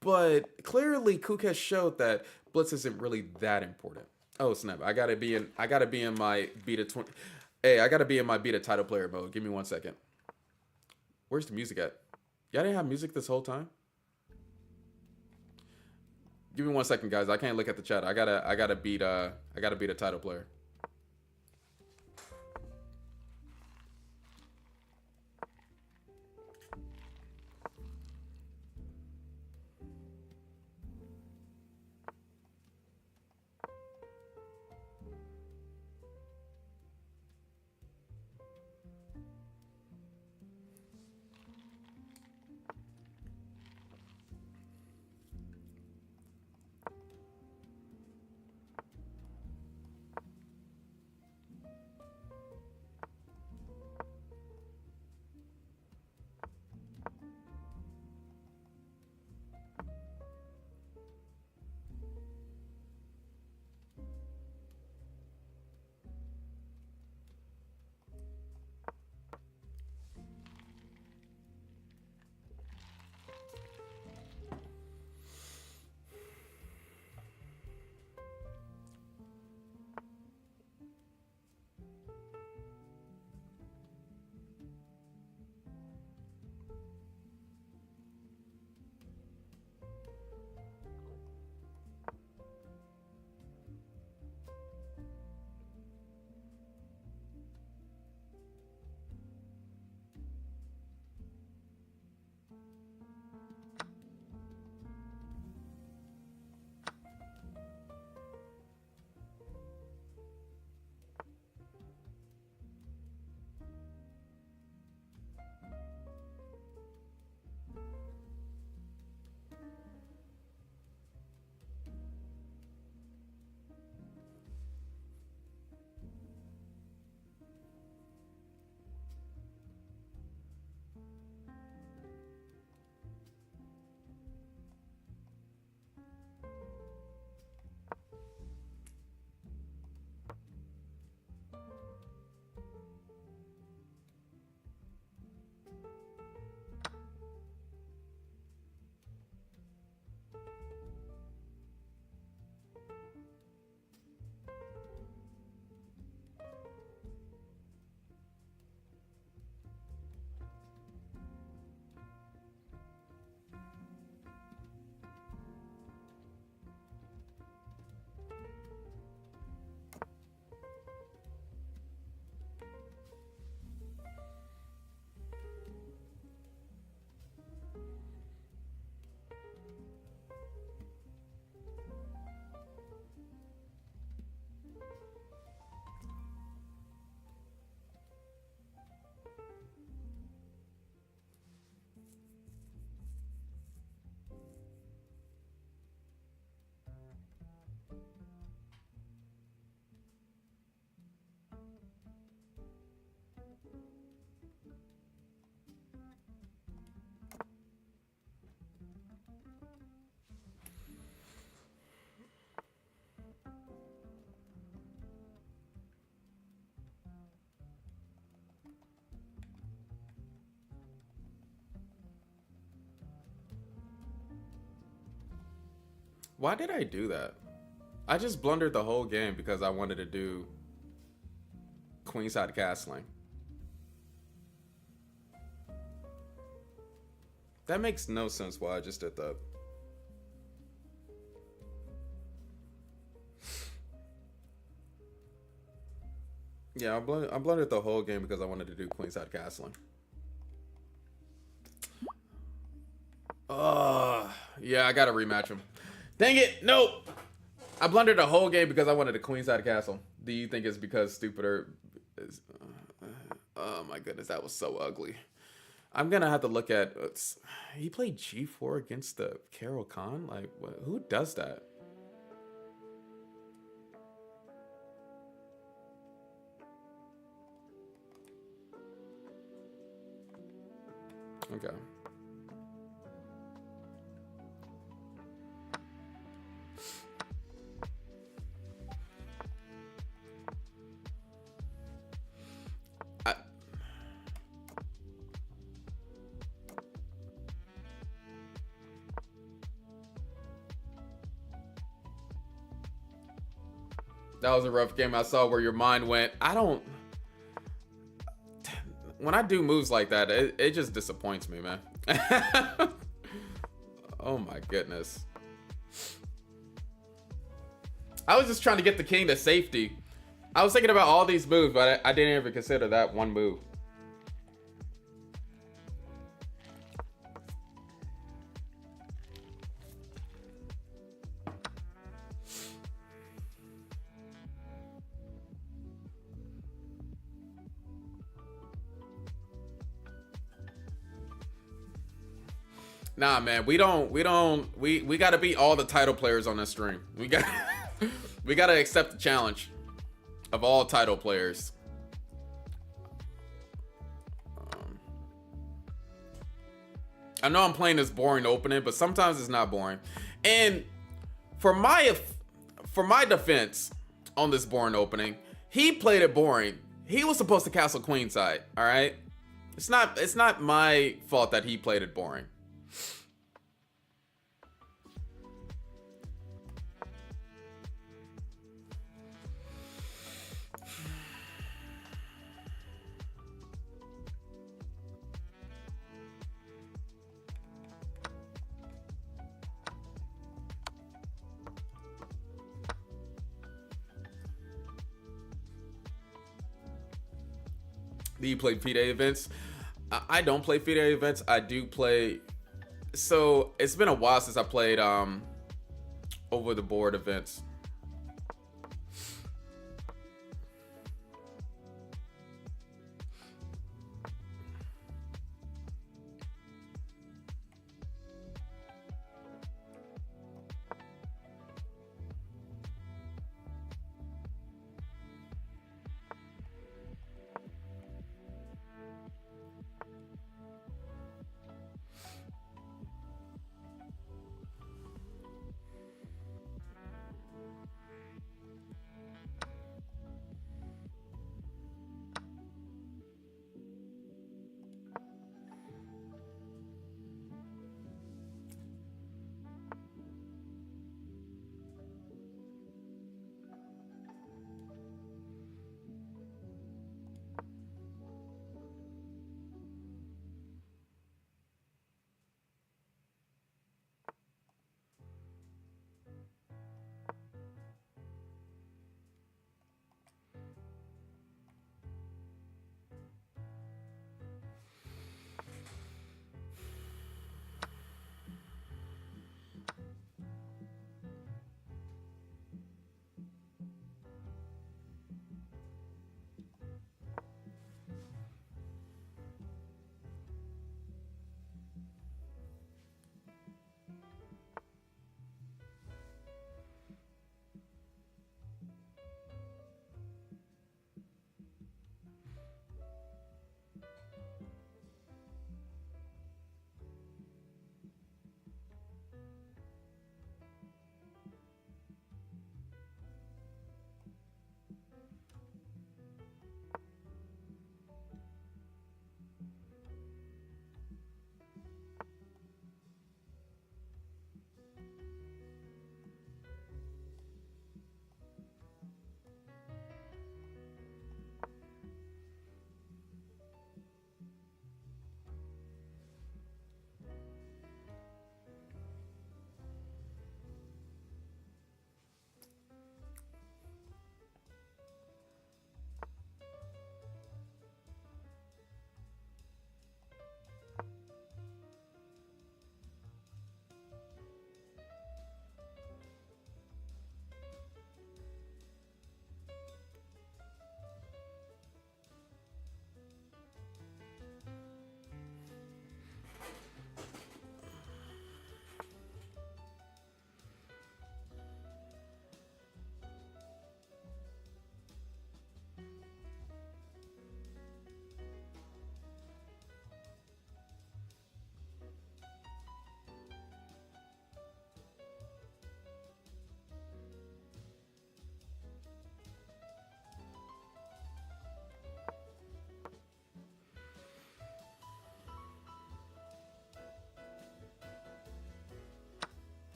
but clearly Kukesh showed that Blitz isn't really that important. Oh snap! I gotta be in my beta 20. Hey, I gotta be in my beta title player mode. Give me 1 second. Where's the music at? Y'all didn't have music this whole time? Give me 1 second, guys. I can't look at the chat. I gotta beat a title player. Why did I do that? I just blundered the whole game because I wanted to do queenside castling. That makes no sense why I just did that. Yeah, I blundered the whole game because I wanted to do queenside castling. Yeah, I gotta rematch him. Dang it, nope! I blundered the whole game because I wanted a queenside castle. Do you think it's because stupider is... oh my goodness, that was so ugly. I'm gonna have to look at... he played G4 against the Carol Khan? Like, who does that? Okay. That was a rough game. I saw where your mind went. I don't... when I do moves like that, it just disappoints me, man. Oh my goodness. I was just trying to get the king to safety. I was thinking about all these moves, but I didn't even consider that one move. Nah, man, we gotta beat all the title players on this stream. We gotta accept the challenge of all title players. I know I'm playing this boring opening, but sometimes it's not boring. And for my defense on this boring opening, he played it boring. He was supposed to castle queenside, all right? It's not my fault that he played it boring. Do you play FIDE events? I don't play FIDE events. I do play... So, it's been a while since I played over the board events.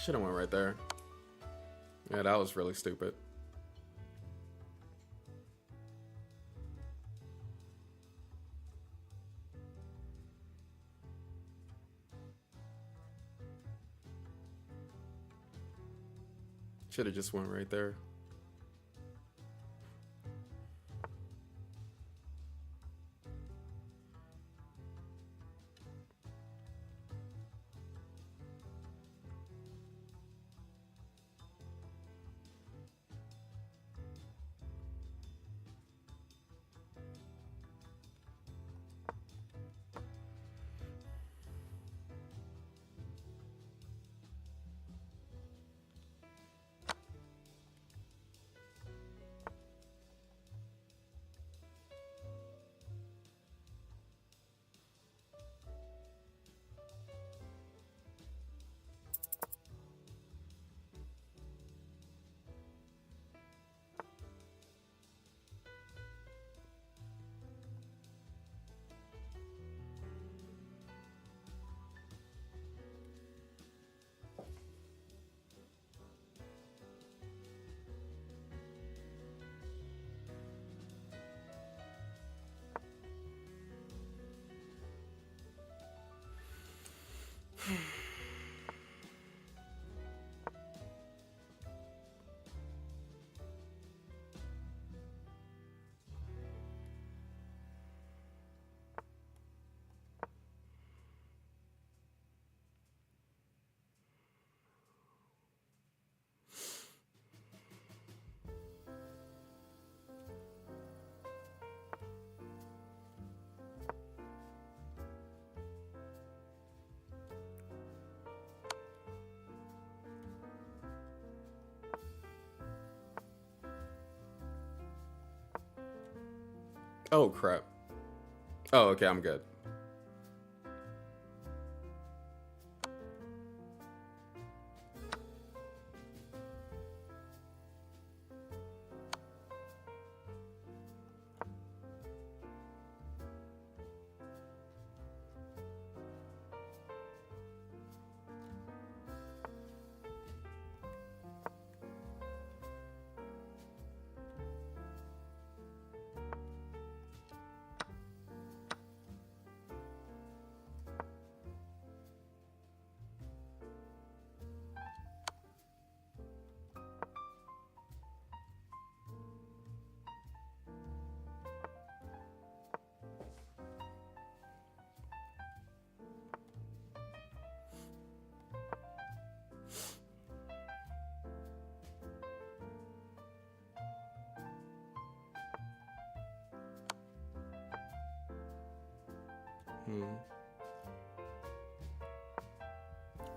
Should have went right there. Yeah, that was really stupid. Should have just went right there. Oh, crap. Oh, okay, I'm good.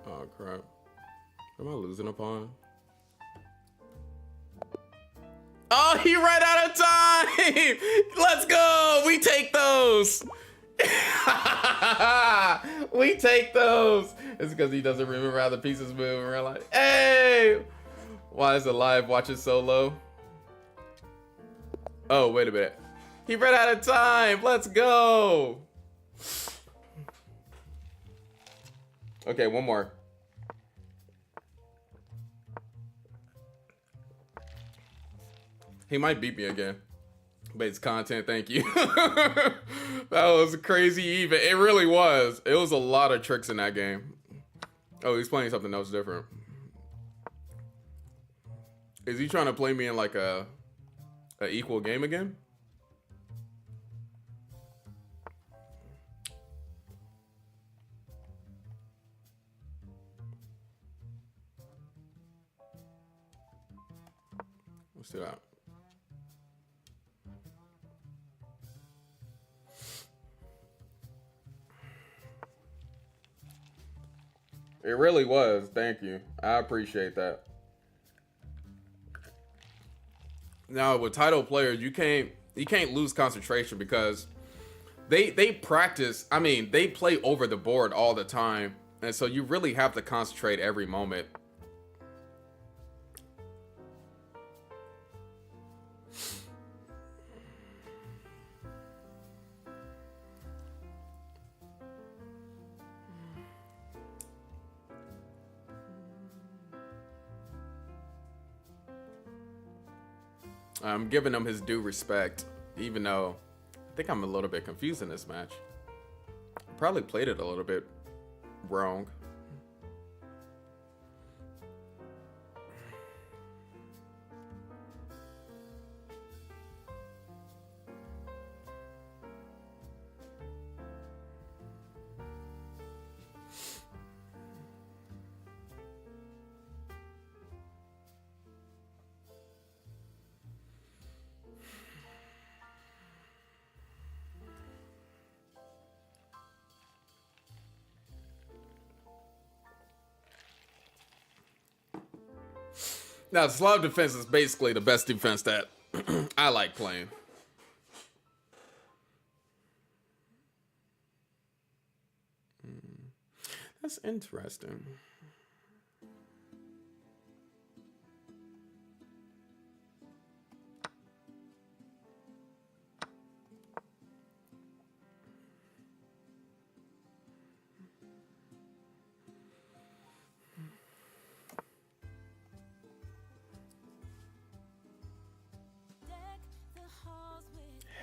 Oh, crap. Am I losing a pawn? Oh, he ran out of time! Let's go! We take those! We take those! It's because he doesn't remember how the pieces move, and we're like, hey! Why is the live watching so low? Oh, wait a minute. He ran out of time! Let's go! Okay, one more. He might beat me again. But it's content, thank you. That was crazy even. It really was. It was a lot of tricks in that game. Oh, he's playing something else different. Is he trying to play me in like a equal game again? Let's do that. It really was. Thank you. I appreciate that. Now with title players, you can't lose concentration because they practice. I mean, they play over the board all the time, and so you really have to concentrate every moment. I'm giving him his due respect, even though I think I'm a little bit confused in this match. Probably played it a little bit wrong. Now, Slav defense is basically the best defense that I like playing. That's interesting.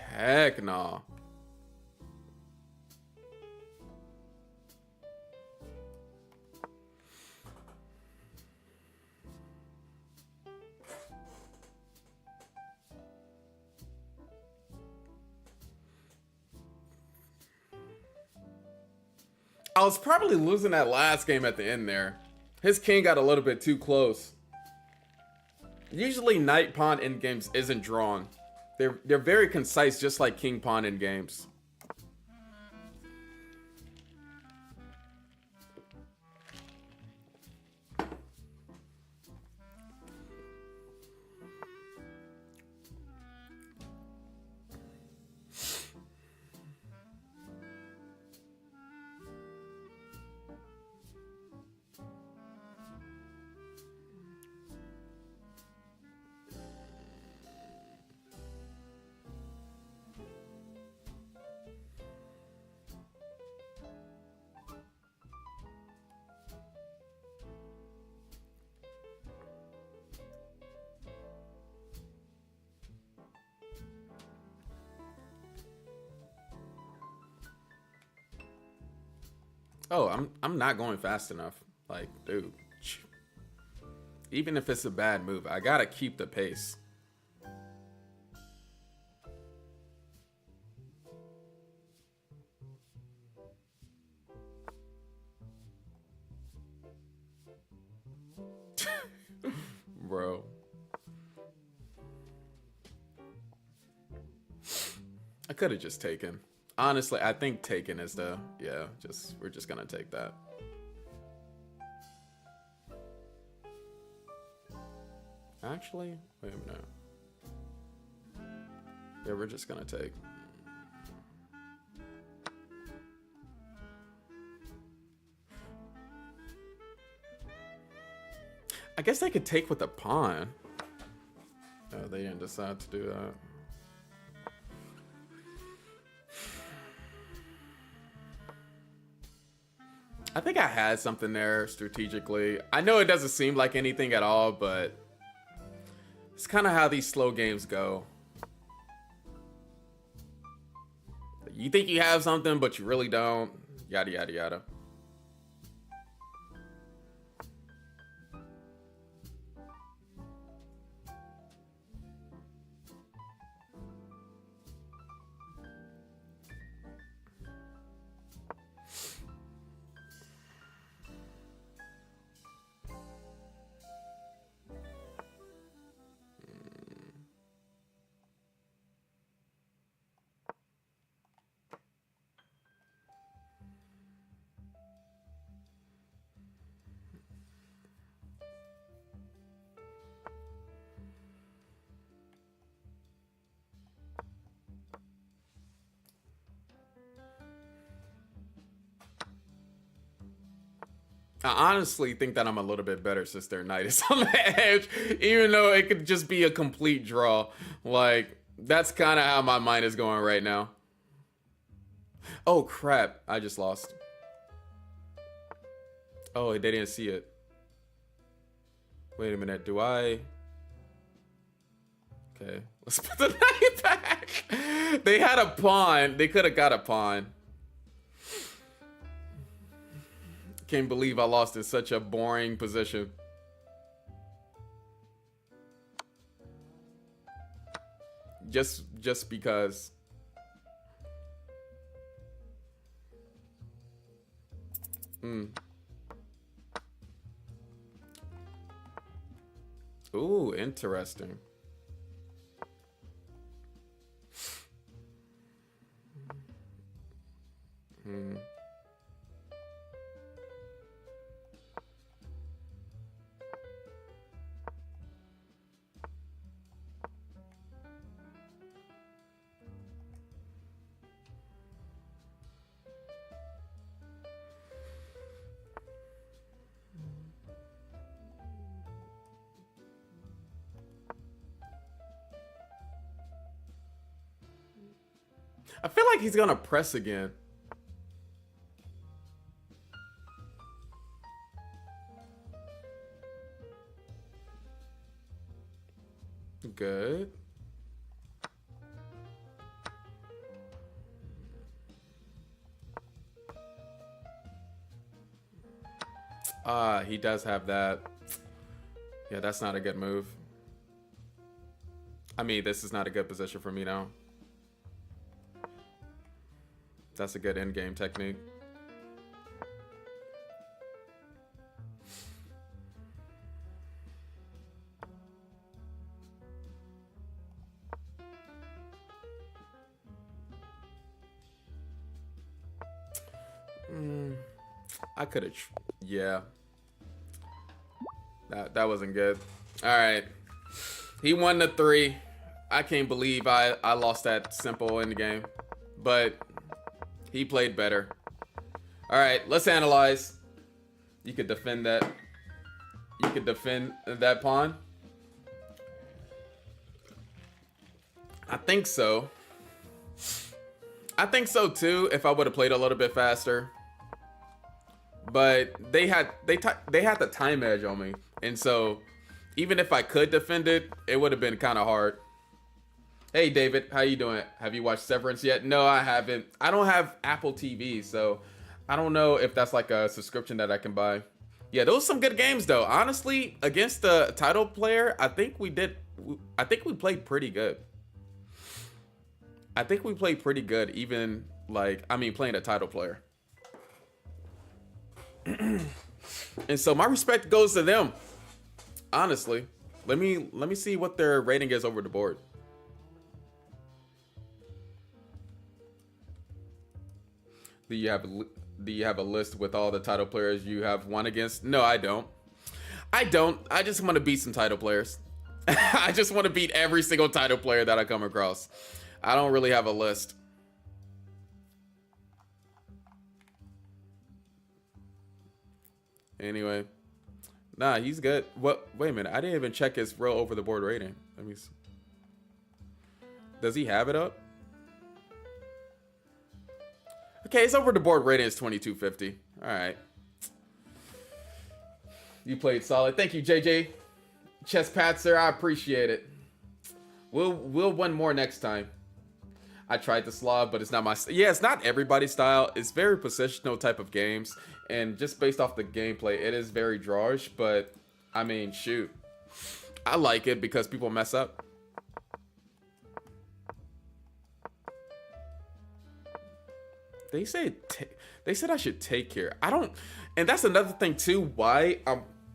Heck no. I was probably losing that last game at the end there. His king got a little bit too close. Usually knight pawn in games isn't drawn. They're very concise, just like king pawn in games. Oh, I'm not going fast enough. Like, dude. Even if it's a bad move, I gotta keep the pace. Bro. I could have just taken. Honestly, I think taken is the, yeah, we're just gonna take that. Actually, wait a minute. Yeah, we're just gonna take. I guess they could take with the pawn. Oh, they didn't decide to do that. I think I had something there strategically. I know it doesn't seem like anything at all, but it's kind of how these slow games go. You think you have something, but you really don't. Yada, yada, yada. I honestly think that I'm a little bit better since their knight is on the edge, even though it could just be a complete draw. Like, that's kind of how my mind is going right now. Oh, crap. I just lost. Oh, they didn't see it. Wait a minute. Do I... Okay, let's put the knight back. They had a pawn. They could have got a pawn. Can't believe I lost in such a boring position. Just because. Ooh, interesting. I feel like he's gonna press again. Good. He does have that. Yeah, that's not a good move. I mean, this is not a good position for me now. That's a good end-game technique. I could have, yeah. That wasn't good. All right, he won the 3. I can't believe I lost that simple in the game, but he played better. All right, let's analyze. You could defend that. You could defend that pawn. I think so. I think so too. If I would have played a little bit faster. But they had the time edge on me, and so even if I could defend it, it would have been kind of hard. Hey David, how you doing? Have you watched Severance yet? No, I haven't. I don't have Apple TV, so I don't know if that's like a subscription that I can buy. Yeah, those are some good games though. Honestly, against the title player, I think we played pretty good. I think we played pretty good, even like, I mean, playing a title player. And so my respect goes to them. Honestly, let me see what their rating is over the board. Do you have a list with all the title players you have won against? No, I don't. I just want to beat some title players. I just want to beat every single title player that I come across. I don't really have a list. Anyway, nah, he's good. What? Wait a minute, I didn't even check his real over the board rating. Let me see. Does he have it up? Okay, his over the board rating is 2250. All right. You played solid. Thank you, JJ. Chess Patzer, I appreciate it. We'll win more next time. I tried the Slav, but it's not my... Yeah, it's not everybody's style. It's very positional type of games. And just based off the gameplay, it is very drawish. But, I mean, shoot. I like it because people mess up. They said I should take here. I don't... And that's another thing, too. Why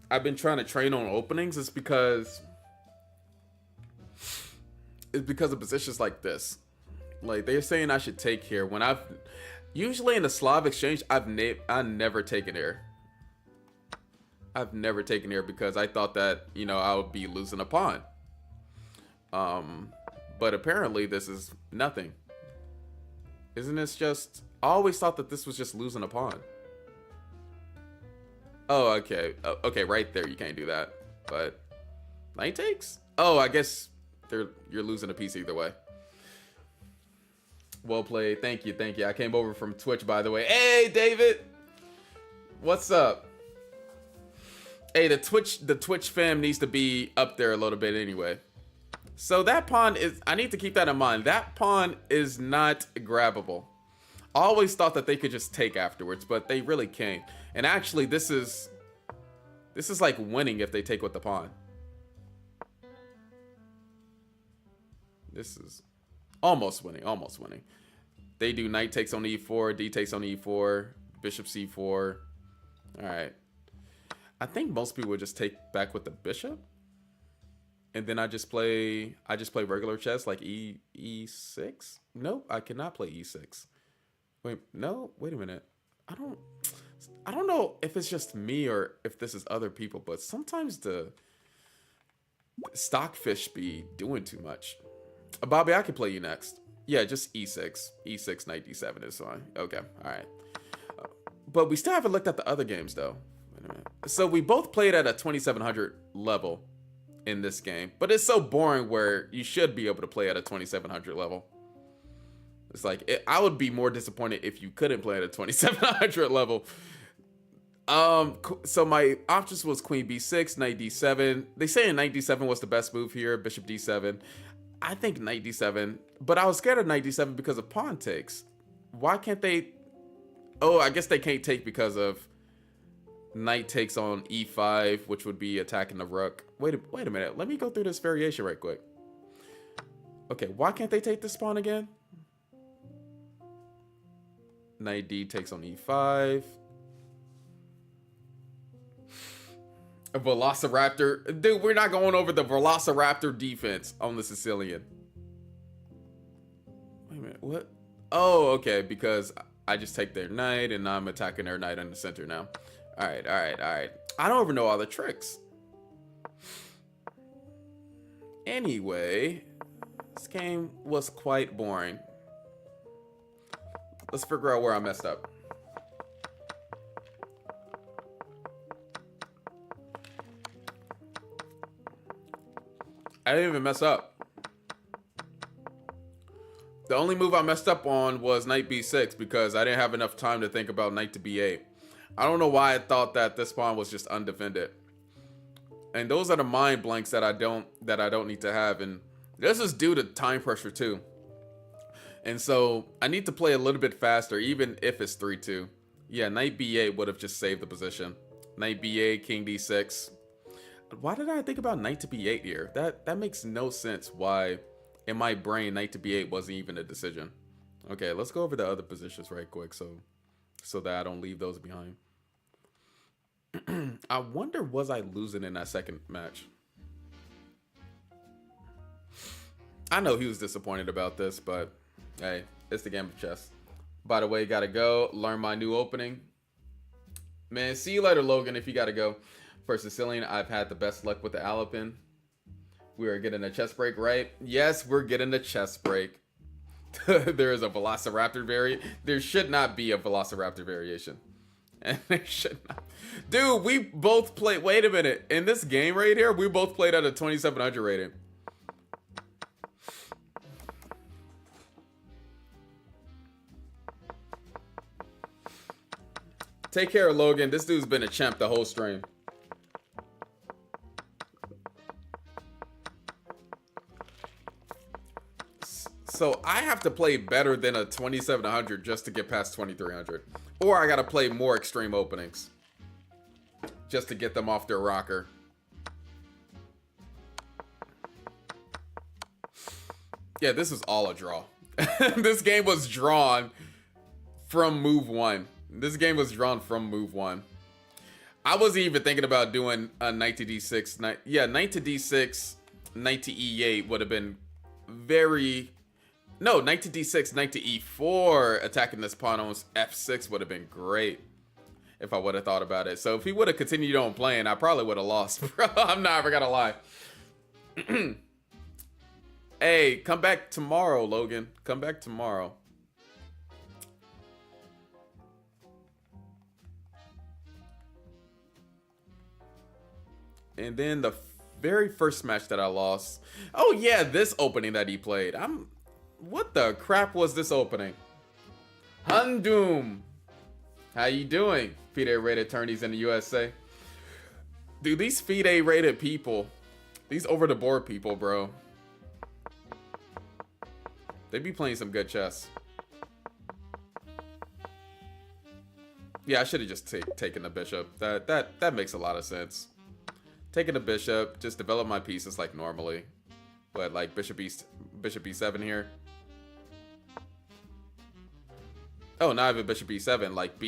I've been trying to train on openings is because... It's because of positions like this. Like, they're saying I should take here when I've usually in the Slav exchange I've never taken here. I've never taken here because I thought that, you know, I would be losing a pawn. But apparently this is nothing. Isn't this just... I always thought that this was just losing a pawn. Oh, okay. Okay, right there you can't do that. But knight takes? Oh, I guess you're losing a piece either way. Well played. Thank you. Thank you. I came over from Twitch, by the way. Hey, David. What's up? Hey, the Twitch fam needs to be up there a little bit anyway. So that pawn is, I need to keep that in mind. That pawn is not grabbable. I always thought that they could just take afterwards, but they really can't. And actually, this is like winning if they take with the pawn. This is almost winning, almost winning. They do knight takes on e4, d takes on e4, bishop c4. All right. I think most people would just take back with the bishop. And then I just play regular chess like e6. Nope, I cannot play e6. Wait, no, wait a minute. I don't know if it's just me or if this is other people, but sometimes the stockfish be doing too much. Bobby, I can play you next. Yeah, just e6. E6, knight d7 is fine. Okay, all right. But we still haven't looked at the other games, though. Wait a minute. So we both played at a 2700 level in this game. But it's so boring where you should be able to play at a 2700 level. It's like, I would be more disappointed if you couldn't play at a 2700 level. So my options was queen b6, knight d7. They say knight d7 was the best move here, bishop d7. I think knight d7, but I was scared of knight d7 because of pawn takes. Why can't they? Oh, I guess they can't take because of knight takes on e5, which would be attacking the rook. Wait a minute. Let me go through this variation right quick. Okay, why can't they take this pawn again? Knight d takes on e5. A Velociraptor. Dude, we're not going over the Velociraptor defense on the Sicilian. Wait a minute, what? Oh, okay, because I just take their knight and I'm attacking their knight in the center now. All right. I don't even know all the tricks. Anyway, this game was quite boring. Let's figure out where I messed up. I didn't even mess up. The only move I messed up on was knight b6 because I didn't have enough time to think about knight to b8. I don't know why I thought that this pawn was just undefended. And those are the mind blanks that I don't need to have. And this is due to time pressure too. And so I need to play a little bit faster, even if it's 3-2. Yeah, knight b8 would have just saved the position. Knight b8, king d6. Why did I think about knight to b8 here? That makes no sense why in my brain knight to b8 wasn't even a decision. Okay, let's go over the other positions right quick so that I don't leave those behind. I wonder, was I losing in that second match? I know he was disappointed about this, but hey, it's the game of chess. By the way, gotta go learn my new opening. Man, see you later, Logan, if you gotta go. For Sicilian, I've had the best luck with the Alpin. We are getting a chess break, right? Yes, we're getting a chess break. There is a Velociraptor variant. There should not be a Velociraptor variation. And there should not. Dude, we both played. Wait a minute. In this game right here, we both played at a 2700 rating. Take care, Logan. This dude's been a champ the whole stream. So I have to play better than a 2700 just to get past 2300. Or I gotta play more extreme openings just to get them off their rocker. Yeah, this is all a draw. This game was drawn from move one. This game was drawn from move one. I wasn't even thinking about doing a knight to d6. Knight to d6, knight to e8 would have been very... No, knight to d6, knight to e4, attacking this pawn on f6 would have been great if I would have thought about it. So if he would have continued on playing, I probably would have lost. I'm not ever gonna lie. Hey, come back tomorrow, Logan. Come back tomorrow. And then the very first match that I lost. Oh yeah, this opening that he played. What the crap was this opening? Hundoom. How you doing? FIDE rated attorneys in the USA. Dude, these FIDE rated people, these over the board people, bro. They be playing some good chess. Yeah, I should have just taken the bishop. That makes a lot of sense. Taking the bishop, just develop my pieces like normally. But like bishop e7 here. Oh, now I have a bishop e7, like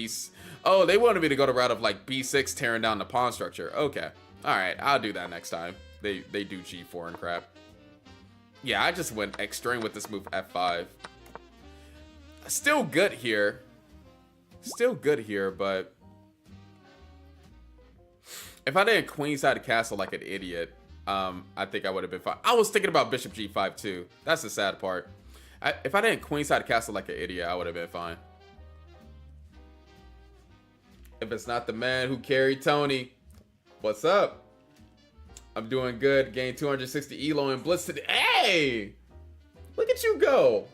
oh, they wanted me to go the route of like b6, tearing down the pawn structure. Okay. Alright, I'll do that next time. They do g4 and crap. Yeah, I just went extreme with this move f5. Still good here. Still good here, but if I didn't queenside castle like an idiot, I think I would have been fine. I was thinking about bishop g5 too. That's the sad part. If I didn't queenside castle like an idiot, I would have been fine. If it's not the man who carried Tony, what's up? I'm doing good. Gained 260 elo and blitz today. Hey! Look at you go.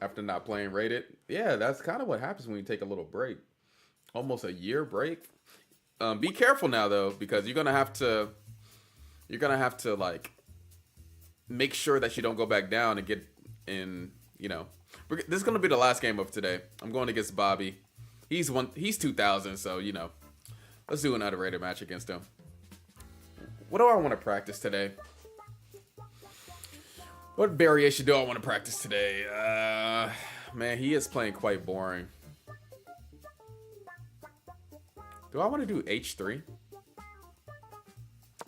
After not playing rated. Yeah, that's kind of what happens when you take a little break. Almost a year break. Be careful now though, because you're gonna have to like make sure that you don't go back down and get in, you know. This is gonna be the last game of today. I'm going against Bobby. He's 2000, so you know. Let's do another rated match against him. What do I want to practice today? What variation do I want to practice today? Man, he is playing quite boring. Do I want to do h3?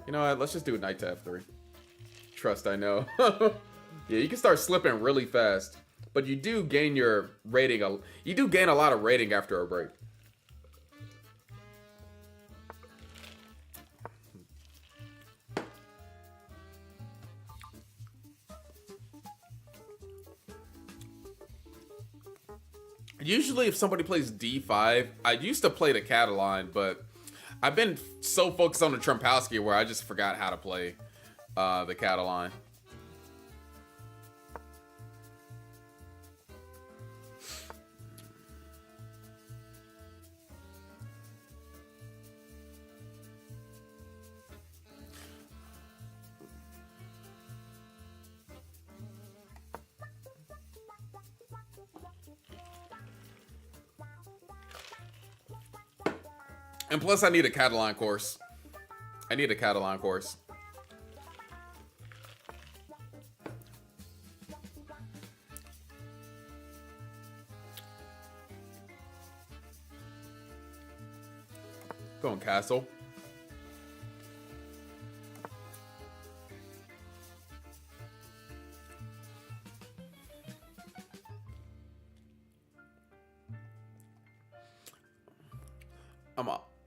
You know what? Let's just do knight to f3. Trust, I know. Yeah, you can start slipping really fast. But you do gain your rating. You do gain a lot of rating after a break. Usually if somebody plays d5, I used to play the Catalan, but I've been so focused on the Trumpowski where I just forgot how to play the Catalan. And plus, I need a Catalan course. I need a Catalan course. Going castle.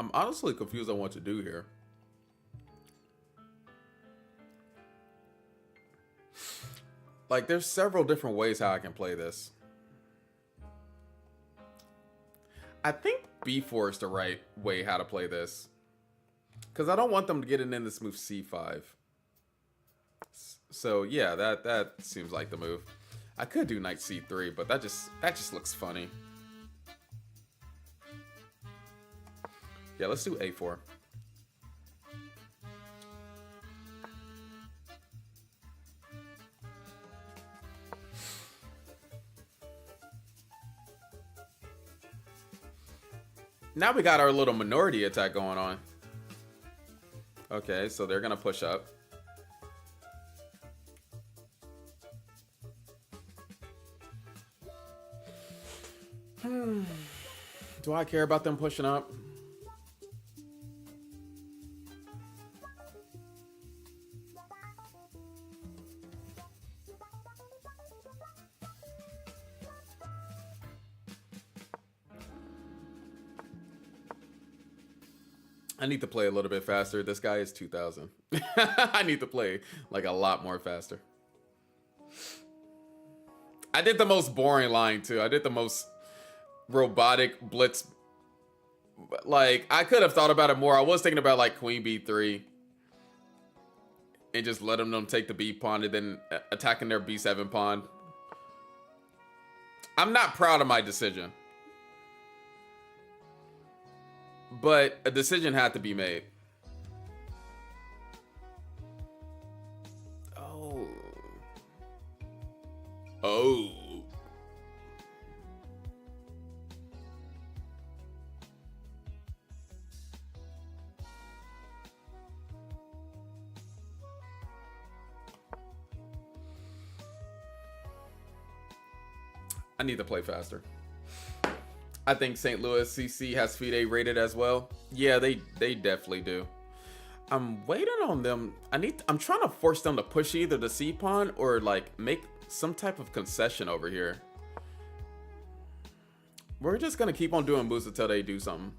I'm honestly confused on what to do here. Like, there's several different ways how I can play this. I think b4 is the right way how to play this. Because I don't want them to get in this move c5. So, yeah, that seems like the move. I could do knight c3, but that just looks funny. Yeah, let's do a4. Now we got our little minority attack going on. Okay, so they're gonna push up. Do I care about them pushing up? I need to play a little bit faster. This guy is 2000. I need to play like a lot more faster. I did the most boring line too. I did the most robotic blitz. Like, I could have thought about it more. I was thinking about like queen b3 and just letting them take the b pawn and then attacking their b7 pawn. I'm not proud of my decision. But a decision had to be made. Oh. I need to play faster. I think St. Louis CC has FIDE rated as well. Yeah, they definitely do. I'm waiting on them. I'm trying to force them to push either the C pawn or like make some type of concession over here. We're just gonna keep on doing moves until they do something.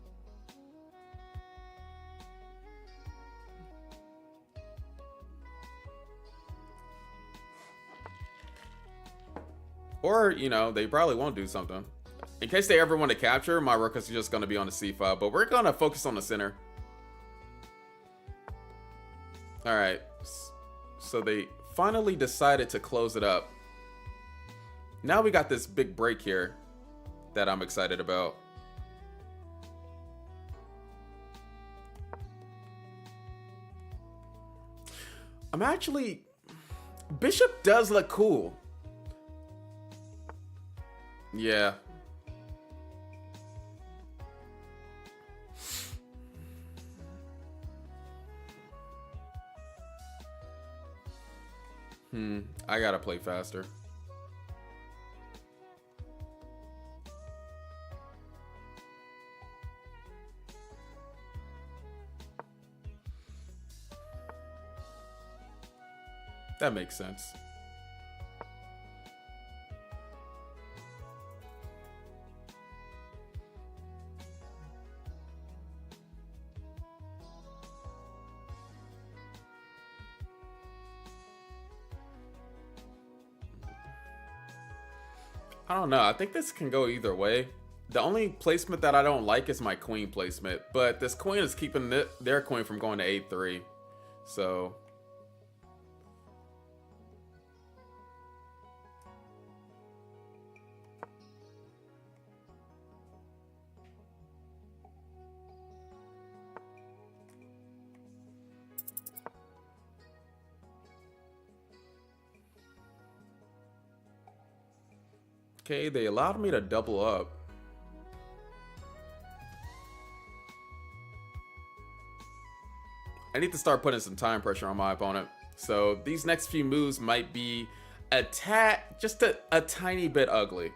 Or, you know, they probably won't do something. In case they ever want to capture, my rook is just going to be on the c5. But we're going to focus on the center. Alright. So they finally decided to close it up. Now we got this big break here that I'm excited about. I'm actually... Bishop does look cool. Yeah. I gotta play faster. That makes sense. I don't know. I think this can go either way. The only placement that I don't like is my queen placement. But this queen is keeping their queen from going to a3. So... Okay, they allowed me to double up. I need to start putting some time pressure on my opponent. So these next few moves might be just a tiny bit ugly.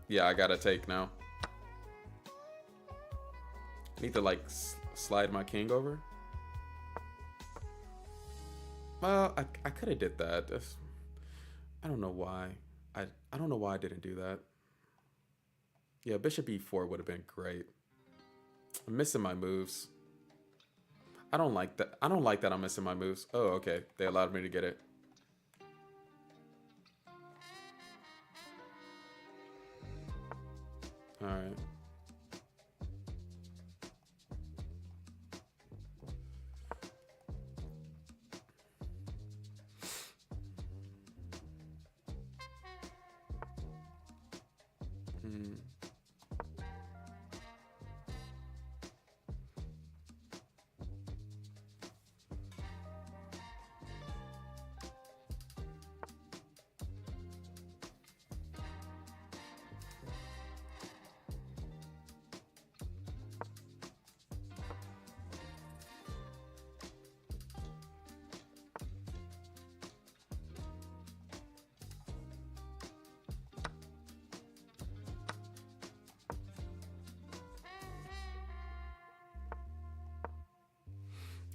Yeah, I gotta take now. I need to like slide my king over. Well, I could have did that. I don't know why. I don't know why I didn't do that. Yeah, bishop e4 would have been great. I'm missing my moves. I don't like that. I don't like that I'm missing my moves. Oh, okay. They allowed me to get it. All right.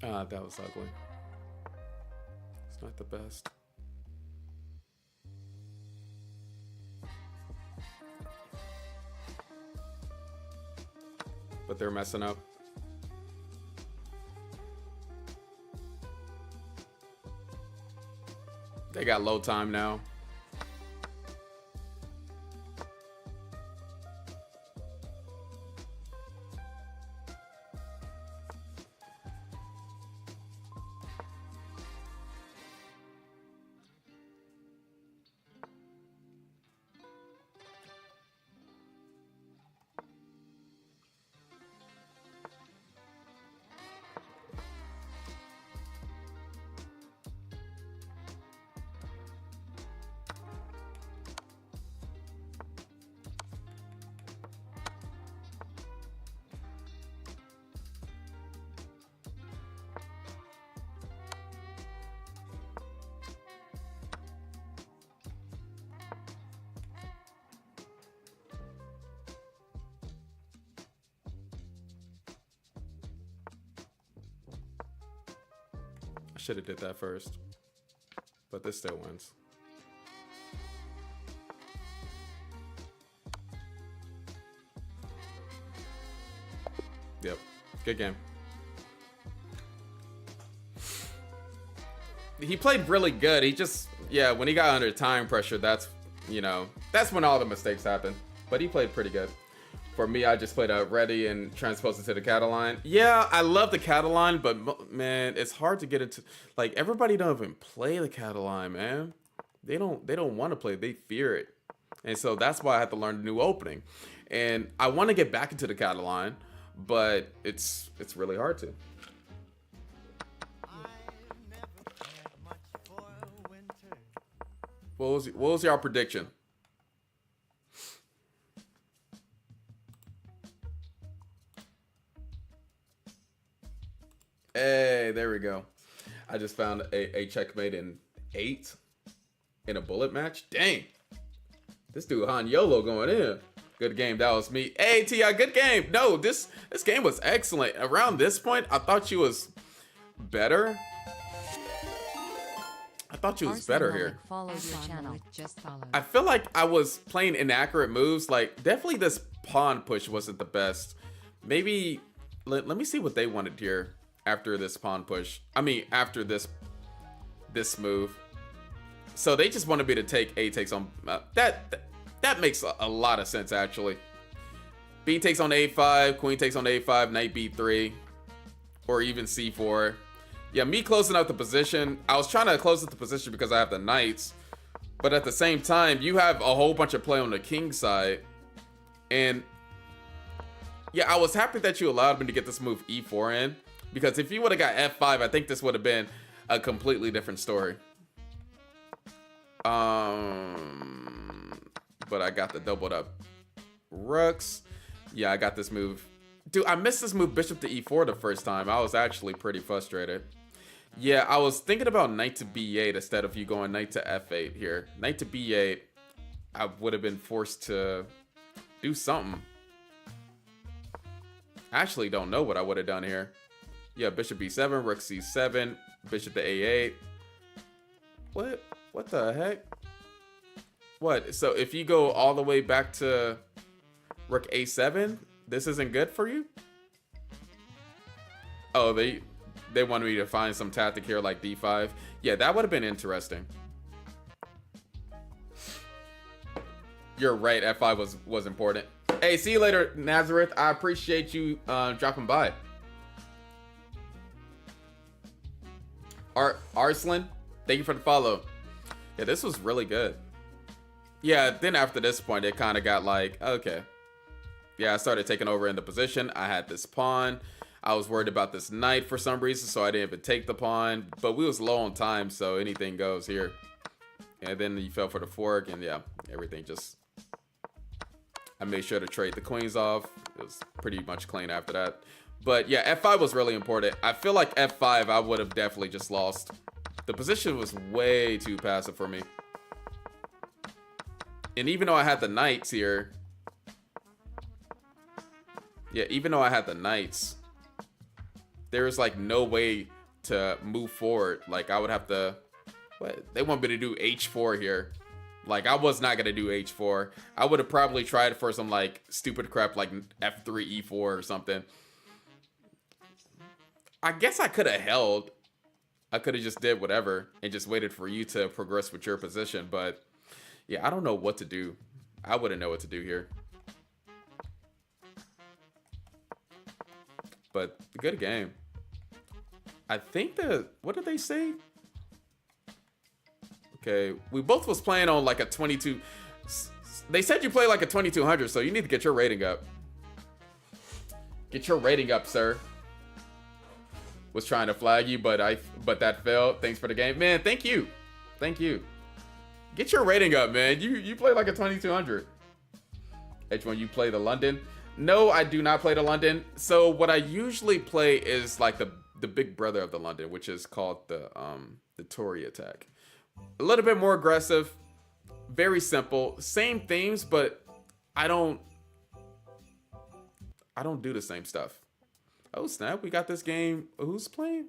Ah, that was ugly. It's not the best. But they're messing up. They got low time now. should have did that first. But this still wins. Yep. Good game. He played really good. He just, yeah, when he got under time pressure, that's, you know, that's when all the mistakes happen. But he played pretty good. For me, I just played a ready and transposed it to the Catalan. Yeah, I love the Catalan, but man, it's hard to get into. Like, everybody don't even play the Catalan, man. They don't want to play. They fear it, and so that's why I had to learn the new opening. And I want to get back into the Catalan, but it's really hard to. What was your prediction? Hey, there we go. I just found a checkmate in 8 in a bullet match. Dang. This dude Han Yolo going in. Good game. That was me. Hey, T.I., good game. No, this game was excellent. Around this point, I thought she was better. I thought she was better here. Followed your channel. Just followed. I feel like I was playing inaccurate moves. Like, definitely this pawn push wasn't the best. Maybe, let me see what they wanted here after this pawn push. I mean, after this move. So they just wanted me to take A takes on... that makes a lot of sense, actually. B takes on A5, queen takes on A5, knight B3, or even C4. Yeah, me closing out the position. I was trying to close out the position because I have the knights. But at the same time, you have a whole bunch of play on the king side. And yeah, I was happy that you allowed me to get this move E4 in. Because if you would have got F5, I think this would have been a completely different story. But I got the doubled up rooks. Yeah, I got this move. Dude, I missed this move bishop to E4 the first time. I was actually pretty frustrated. Yeah, I was thinking about knight to B8 instead of you going knight to F8 here. Knight to B8, I would have been forced to do something. I actually don't know what I would have done here. Yeah, bishop B7, rook C7, bishop to A8. What the heck? What? So if you go all the way back to rook A7, this isn't good for you? Oh, they wanted me to find some tactic here like D5. Yeah, that would have been interesting. You're right, F5 was important. Hey, see you later, Nazareth. I appreciate you dropping by. Arslan, thank you for the follow. Yeah, this was really good. Yeah, then after this point, it kind of got like, okay. Yeah, I started taking over in the position. I had this pawn. I was worried about this knight for some reason, so I didn't even take the pawn. But we was low on time, so anything goes here. And then you fell for the fork, and yeah, everything just... I made sure to trade the queens off. It was pretty much clean after that. But yeah, F5 was really important. I feel like F5, I would have definitely just lost. The position was way too passive for me. And even though I had the knights here... Yeah, even though I had the knights, there's like no way to move forward. Like I would have to, what? They want me to do H4 here. Like I was not gonna do H4. I would have probably tried for some like stupid crap like F3, E4 or something. I guess I could have held. I could have just did whatever and just waited for you to progress with your position. But yeah, I don't know what to do. I wouldn't know what to do here. But good game. I think that, what did they say? Okay, we both was playing on like a 22. They said you play like a 2200, so you need to get your rating up. Get your rating up, sir. Was trying to flag you, but that failed. Thanks for the game, man. Thank you, thank you. Get your rating up, man. You play like a 2200. H1, you play the London. No, I do not play the London. So what I usually play is like the big brother of the London, which is called the Tory attack. A little bit more aggressive, very simple, same themes, but I don't do the same stuff. Oh snap, we got this game. Who's playing?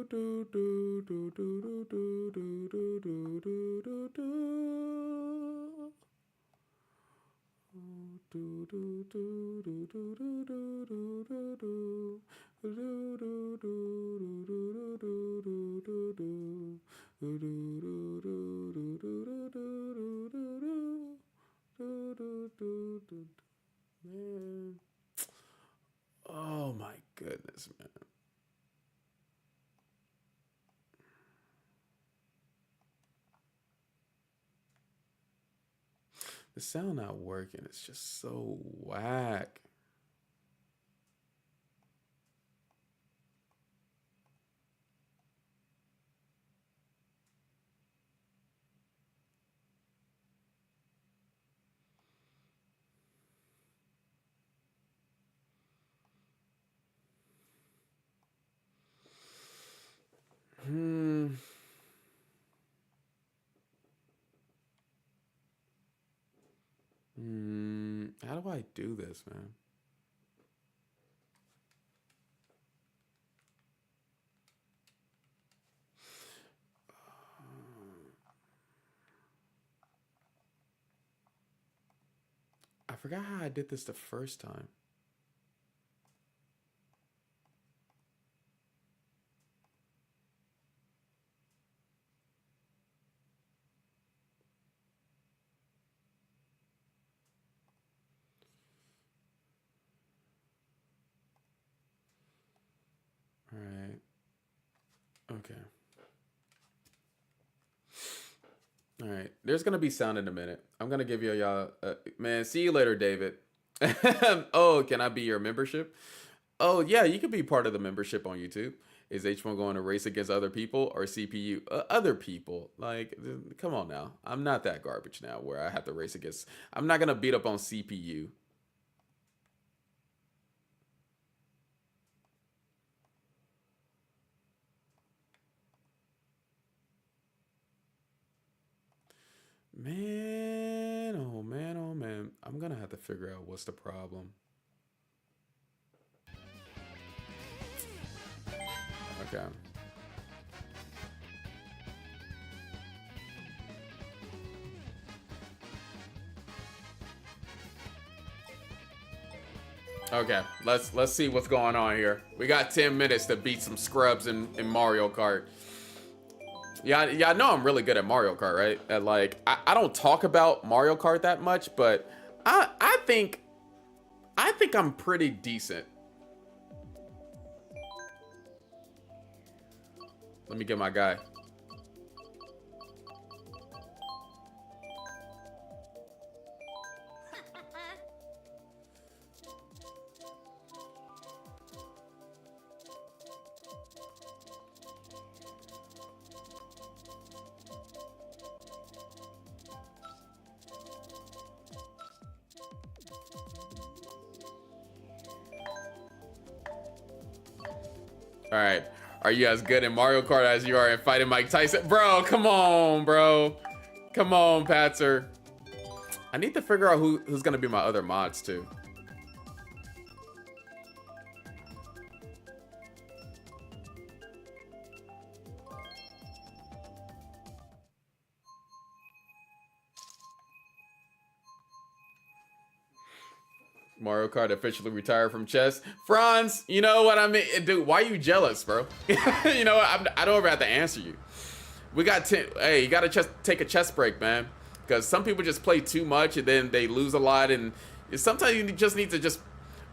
Man. Oh my goodness, man. The sound not working. It's just so whack. How do I do this, man? I forgot how I did this the first time. All right. Okay. All right. There's going to be sound in a minute. I'm going to give y'all, man, see you later, David. Oh, can I be your membership? Oh, yeah, you could be part of the membership on YouTube. Is H1 going to race against other people or CPU? Other people. Like, come on now. I'm not that garbage now where I have to race against. I'm not going to beat up on CPU. Man, oh man, oh man. I'm gonna have to figure out what's the problem. Okay. Okay, let's see what's going on here. We got 10 minutes to beat some scrubs in Mario Kart. Yeah, I know I'm really good at Mario Kart, right? And like, I don't talk about Mario Kart that much, but I think I'm pretty decent. Let me get my guy. All right. Are you as good in Mario Kart as you are in fighting Mike Tyson? Bro, come on, bro. Come on, Patzer. I need to figure out who's going to be my other mods, too. Mario Kart officially retired from chess. Franz, you know what I mean? Dude, why are you jealous, bro? You know what? I don't ever have to answer you. We got 10. Hey, you got to just take a chess break, man. Because some people just play too much and then they lose a lot. And sometimes you just need to just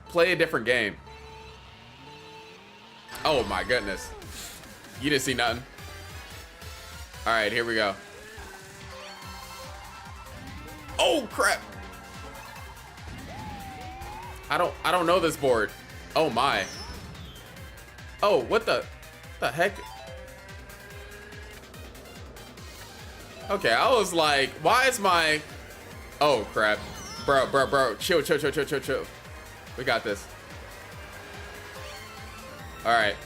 play a different game. Oh, my goodness. You didn't see nothing. All right, here we go. Oh, crap. I don't know this board. Oh my. Oh, what the heck? Okay, I was like, why is my... Oh crap. Bro. Chill. We got this. Alright.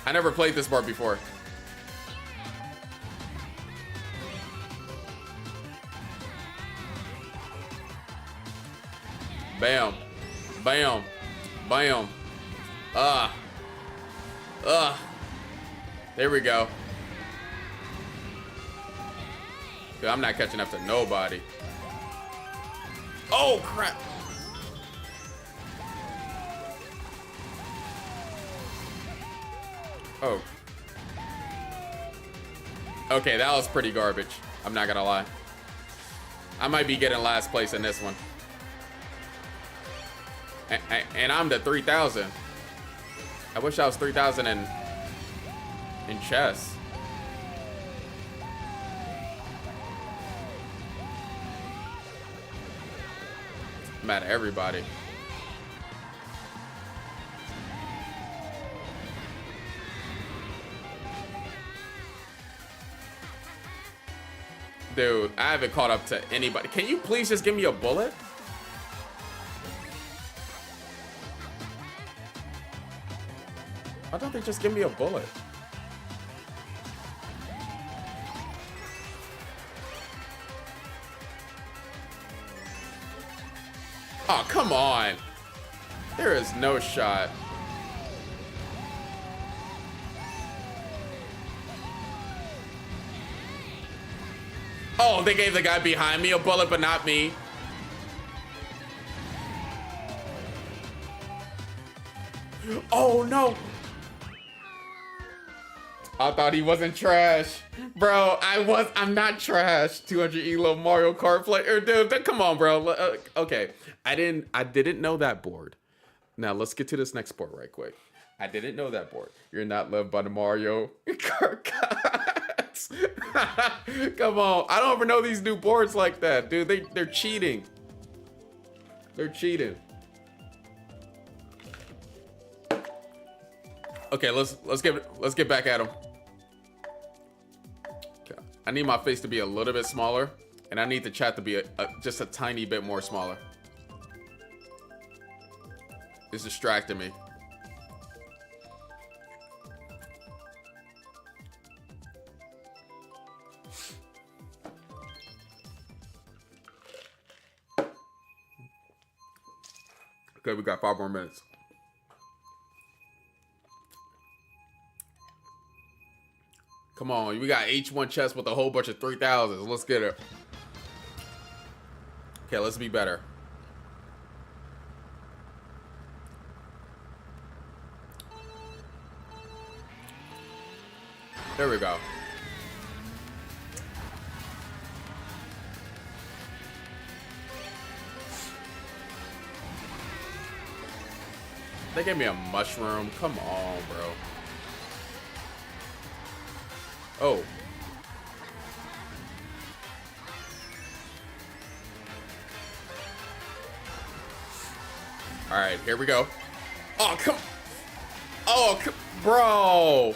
I never played this board before. Bam. Bam. There we go. Dude, I'm not catching up to nobody. Oh, crap. Oh. Okay, that was pretty garbage. I'm not gonna lie. I might be getting last place in this one. And I'm the 3,000. I wish I was 3,000 in chess. I'm mad at everybody. Dude, I haven't caught up to anybody. Can you please just give me a bullet? Why don't they just give me a bullet? Oh, come on. There is no shot. Oh, they gave the guy behind me a bullet, but not me. Oh, no. I thought he wasn't trash. Bro, I'm not trash. 200 elo Mario Kart player. Dude, come on, bro. Okay. I didn't know that board. Now, let's get to this next board right quick. I didn't know that board. You're not loved by the Mario Kart gods. Come on. I don't ever know these new boards like that, dude. They're cheating. They're cheating. Okay, let's get back at him. Okay. I need my face to be a little bit smaller, and I need the chat to be just a tiny bit more smaller. It's distracting me. Okay, we got 5 more minutes. Come on, we got H1 chess with a whole bunch of 3,000s. Let's get it. Okay, let's be better. There we go. They gave me a mushroom. Come on, bro. Oh. All right, here we go. Oh, come. Oh, bro.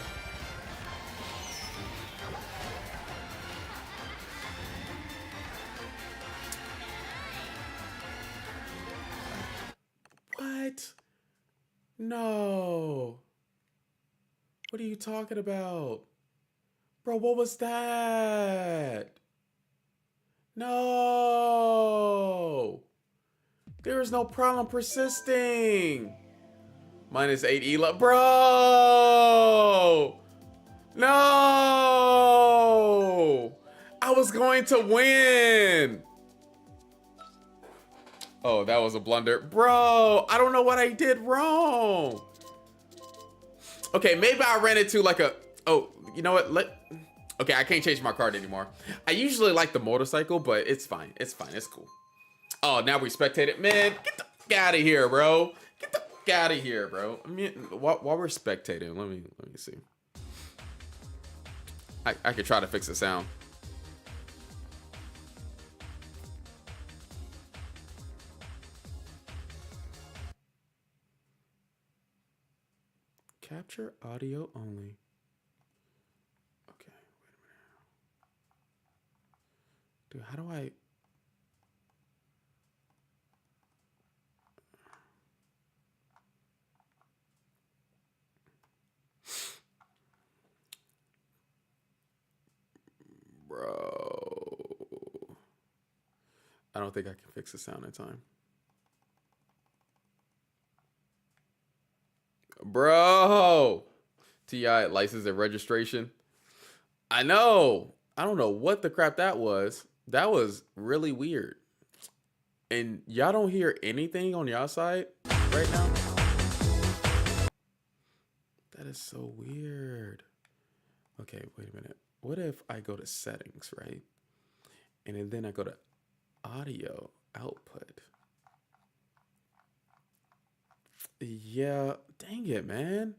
What? No. What are you talking about? Bro, what was that? No. There is no problem persisting. -8 elo. Bro. No. I was going to win. Oh, that was a blunder. Bro, I don't know what I did wrong. Okay, maybe I ran into like a... Oh, you know what? Okay, I can't change my card anymore. I usually like the motorcycle, but it's fine. It's fine. It's cool. Oh, now we spectated. Man, get the fuck out of here, bro. Get the fuck out of here, bro. I mean, while we're spectating, let me see. I could try to fix the sound. Capture audio only. Okay, wait a minute. Dude, how do I... Bro. I don't think I can fix the sound in time. Bro. TI license and registration. I know. I don't know what the crap that was. That was really weird. And y'all don't hear anything on y'all side right now? That is so weird. Okay, wait a minute. What if I go to settings, right? And then I go to audio output. Yeah, dang it, man.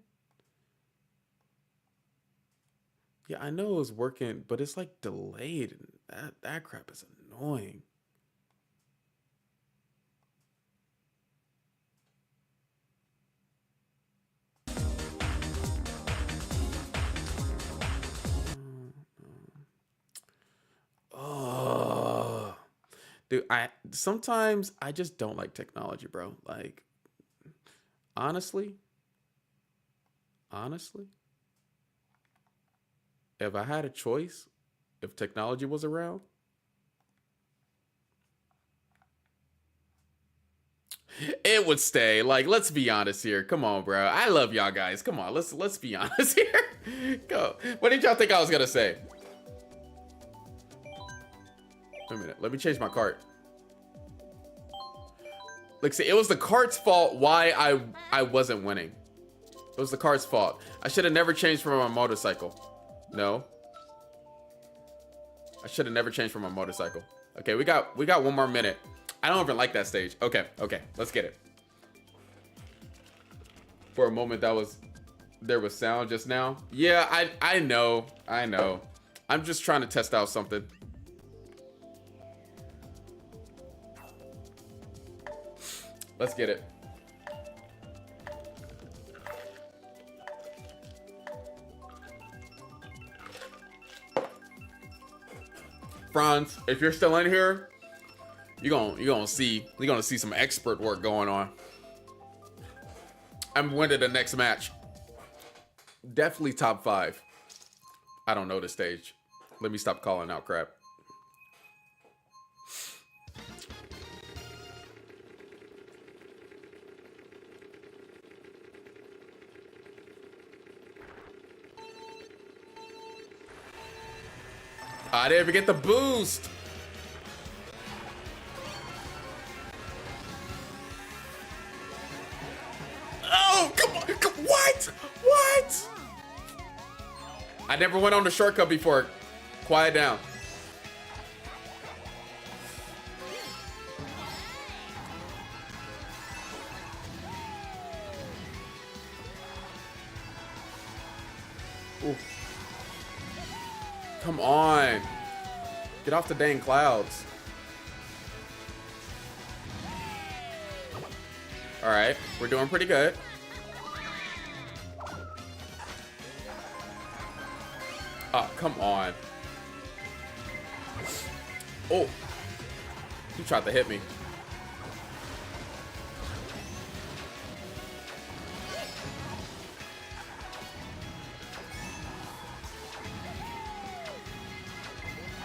Yeah, I know it was working, but it's like delayed. That crap is annoying. Oh, dude, sometimes I just don't like technology, bro. Like, honestly, if I had a choice, if technology was around, it would stay. Like, let's be honest here. Come on, bro. I love y'all guys. Come on, let's be honest here. Go. What did y'all think I was gonna say? Wait a minute. Let me change my cart. Like, see, it was the cart's fault why I wasn't winning. It was the cart's fault. I should have never changed from my motorcycle. No. I should have never changed from my motorcycle. Okay, we got 1 more minute. I don't even like that stage. Okay, let's get it. For a moment there was sound just now. Yeah, I know. I'm just trying to test out something. Let's get it. Franz, if you're still in here, you're gonna see some expert work going on. I'm winning the next match. Definitely top 5. I don't know the stage. Let me stop calling out crap. I didn't even get the boost. Oh, come on. What? I never went on the shortcut before. Quiet down. Ooh. Come on. Get off the dang clouds. All right, we're doing pretty good. Oh, come on. Oh, he tried to hit me.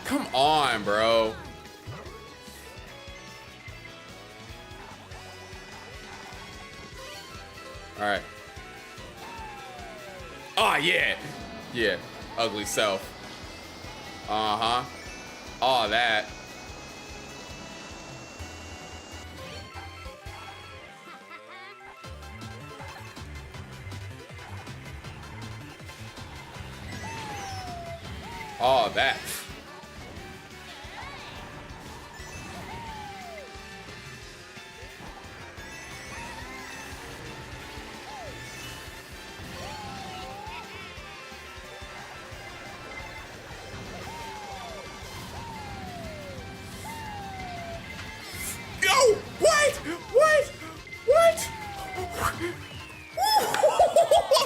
Come on, bro. All right. Oh, yeah. Yeah. Ugly self. Uh-huh. All that. All that. What?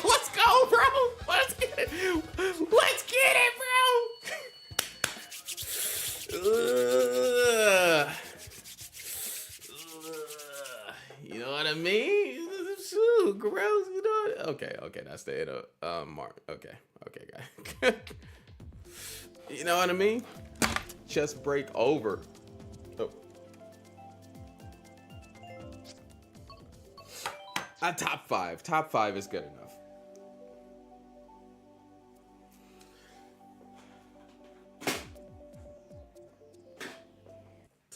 Let's go, bro. Let's get it. Let's get it, bro. You know what I mean? Ooh, gross. You know what? Okay, that's the mark. Okay, guy. You know what I mean? Chest break over. Oh. Top 5. Top 5 is good enough.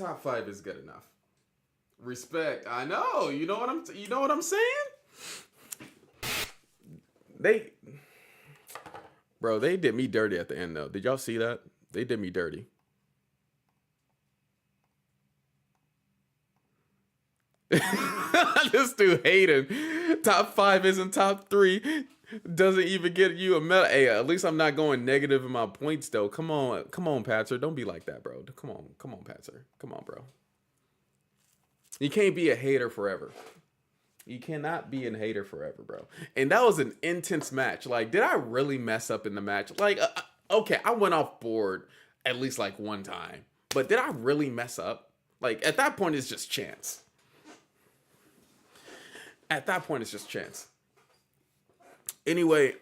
top 5 is good enough. Respect. I know. You know what I'm saying? Bro, they did me dirty at the end though. Did y'all see that? They did me dirty. This dude hating. Top 5 isn't top 3. Doesn't even get you a medal. Hey, at least I'm not going negative in my points though. Come on, Patzer. Don't be like that, bro. Come on, Patzer. Come on, bro. You can't be a hater forever. You cannot be a hater forever, bro. And that was an intense match. Like, did I really mess up in the match? Like, okay, I went off board at least like one time. But did I really mess up? Like, at that point, it's just chance. At that point, it's just chance. Anyway,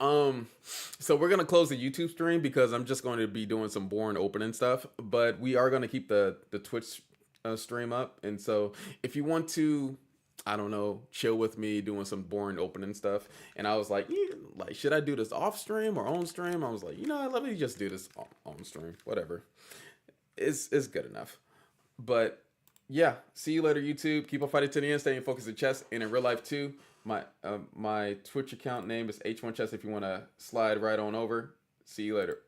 so we're gonna close the YouTube stream because I'm just going to be doing some boring opening stuff. But we are gonna keep the Twitch stream up, and so if you want to, I don't know, chill with me doing some boring opening stuff, and I was like, should I do this off stream or on stream? I was like, let me just do this on stream. Whatever, it's good enough. But yeah, see you later, YouTube. Keep on fighting to the end, staying focused in chess and in real life too. My Twitch account name is H1Chess if you want to slide right on over. See you later.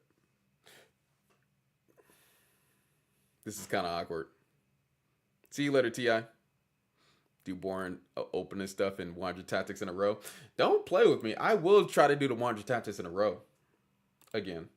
This is kind of awkward. See you later, T.I. Do boring opening stuff and 100 tactics in a row. Don't play with me. I will try to do the 100 tactics in a row again.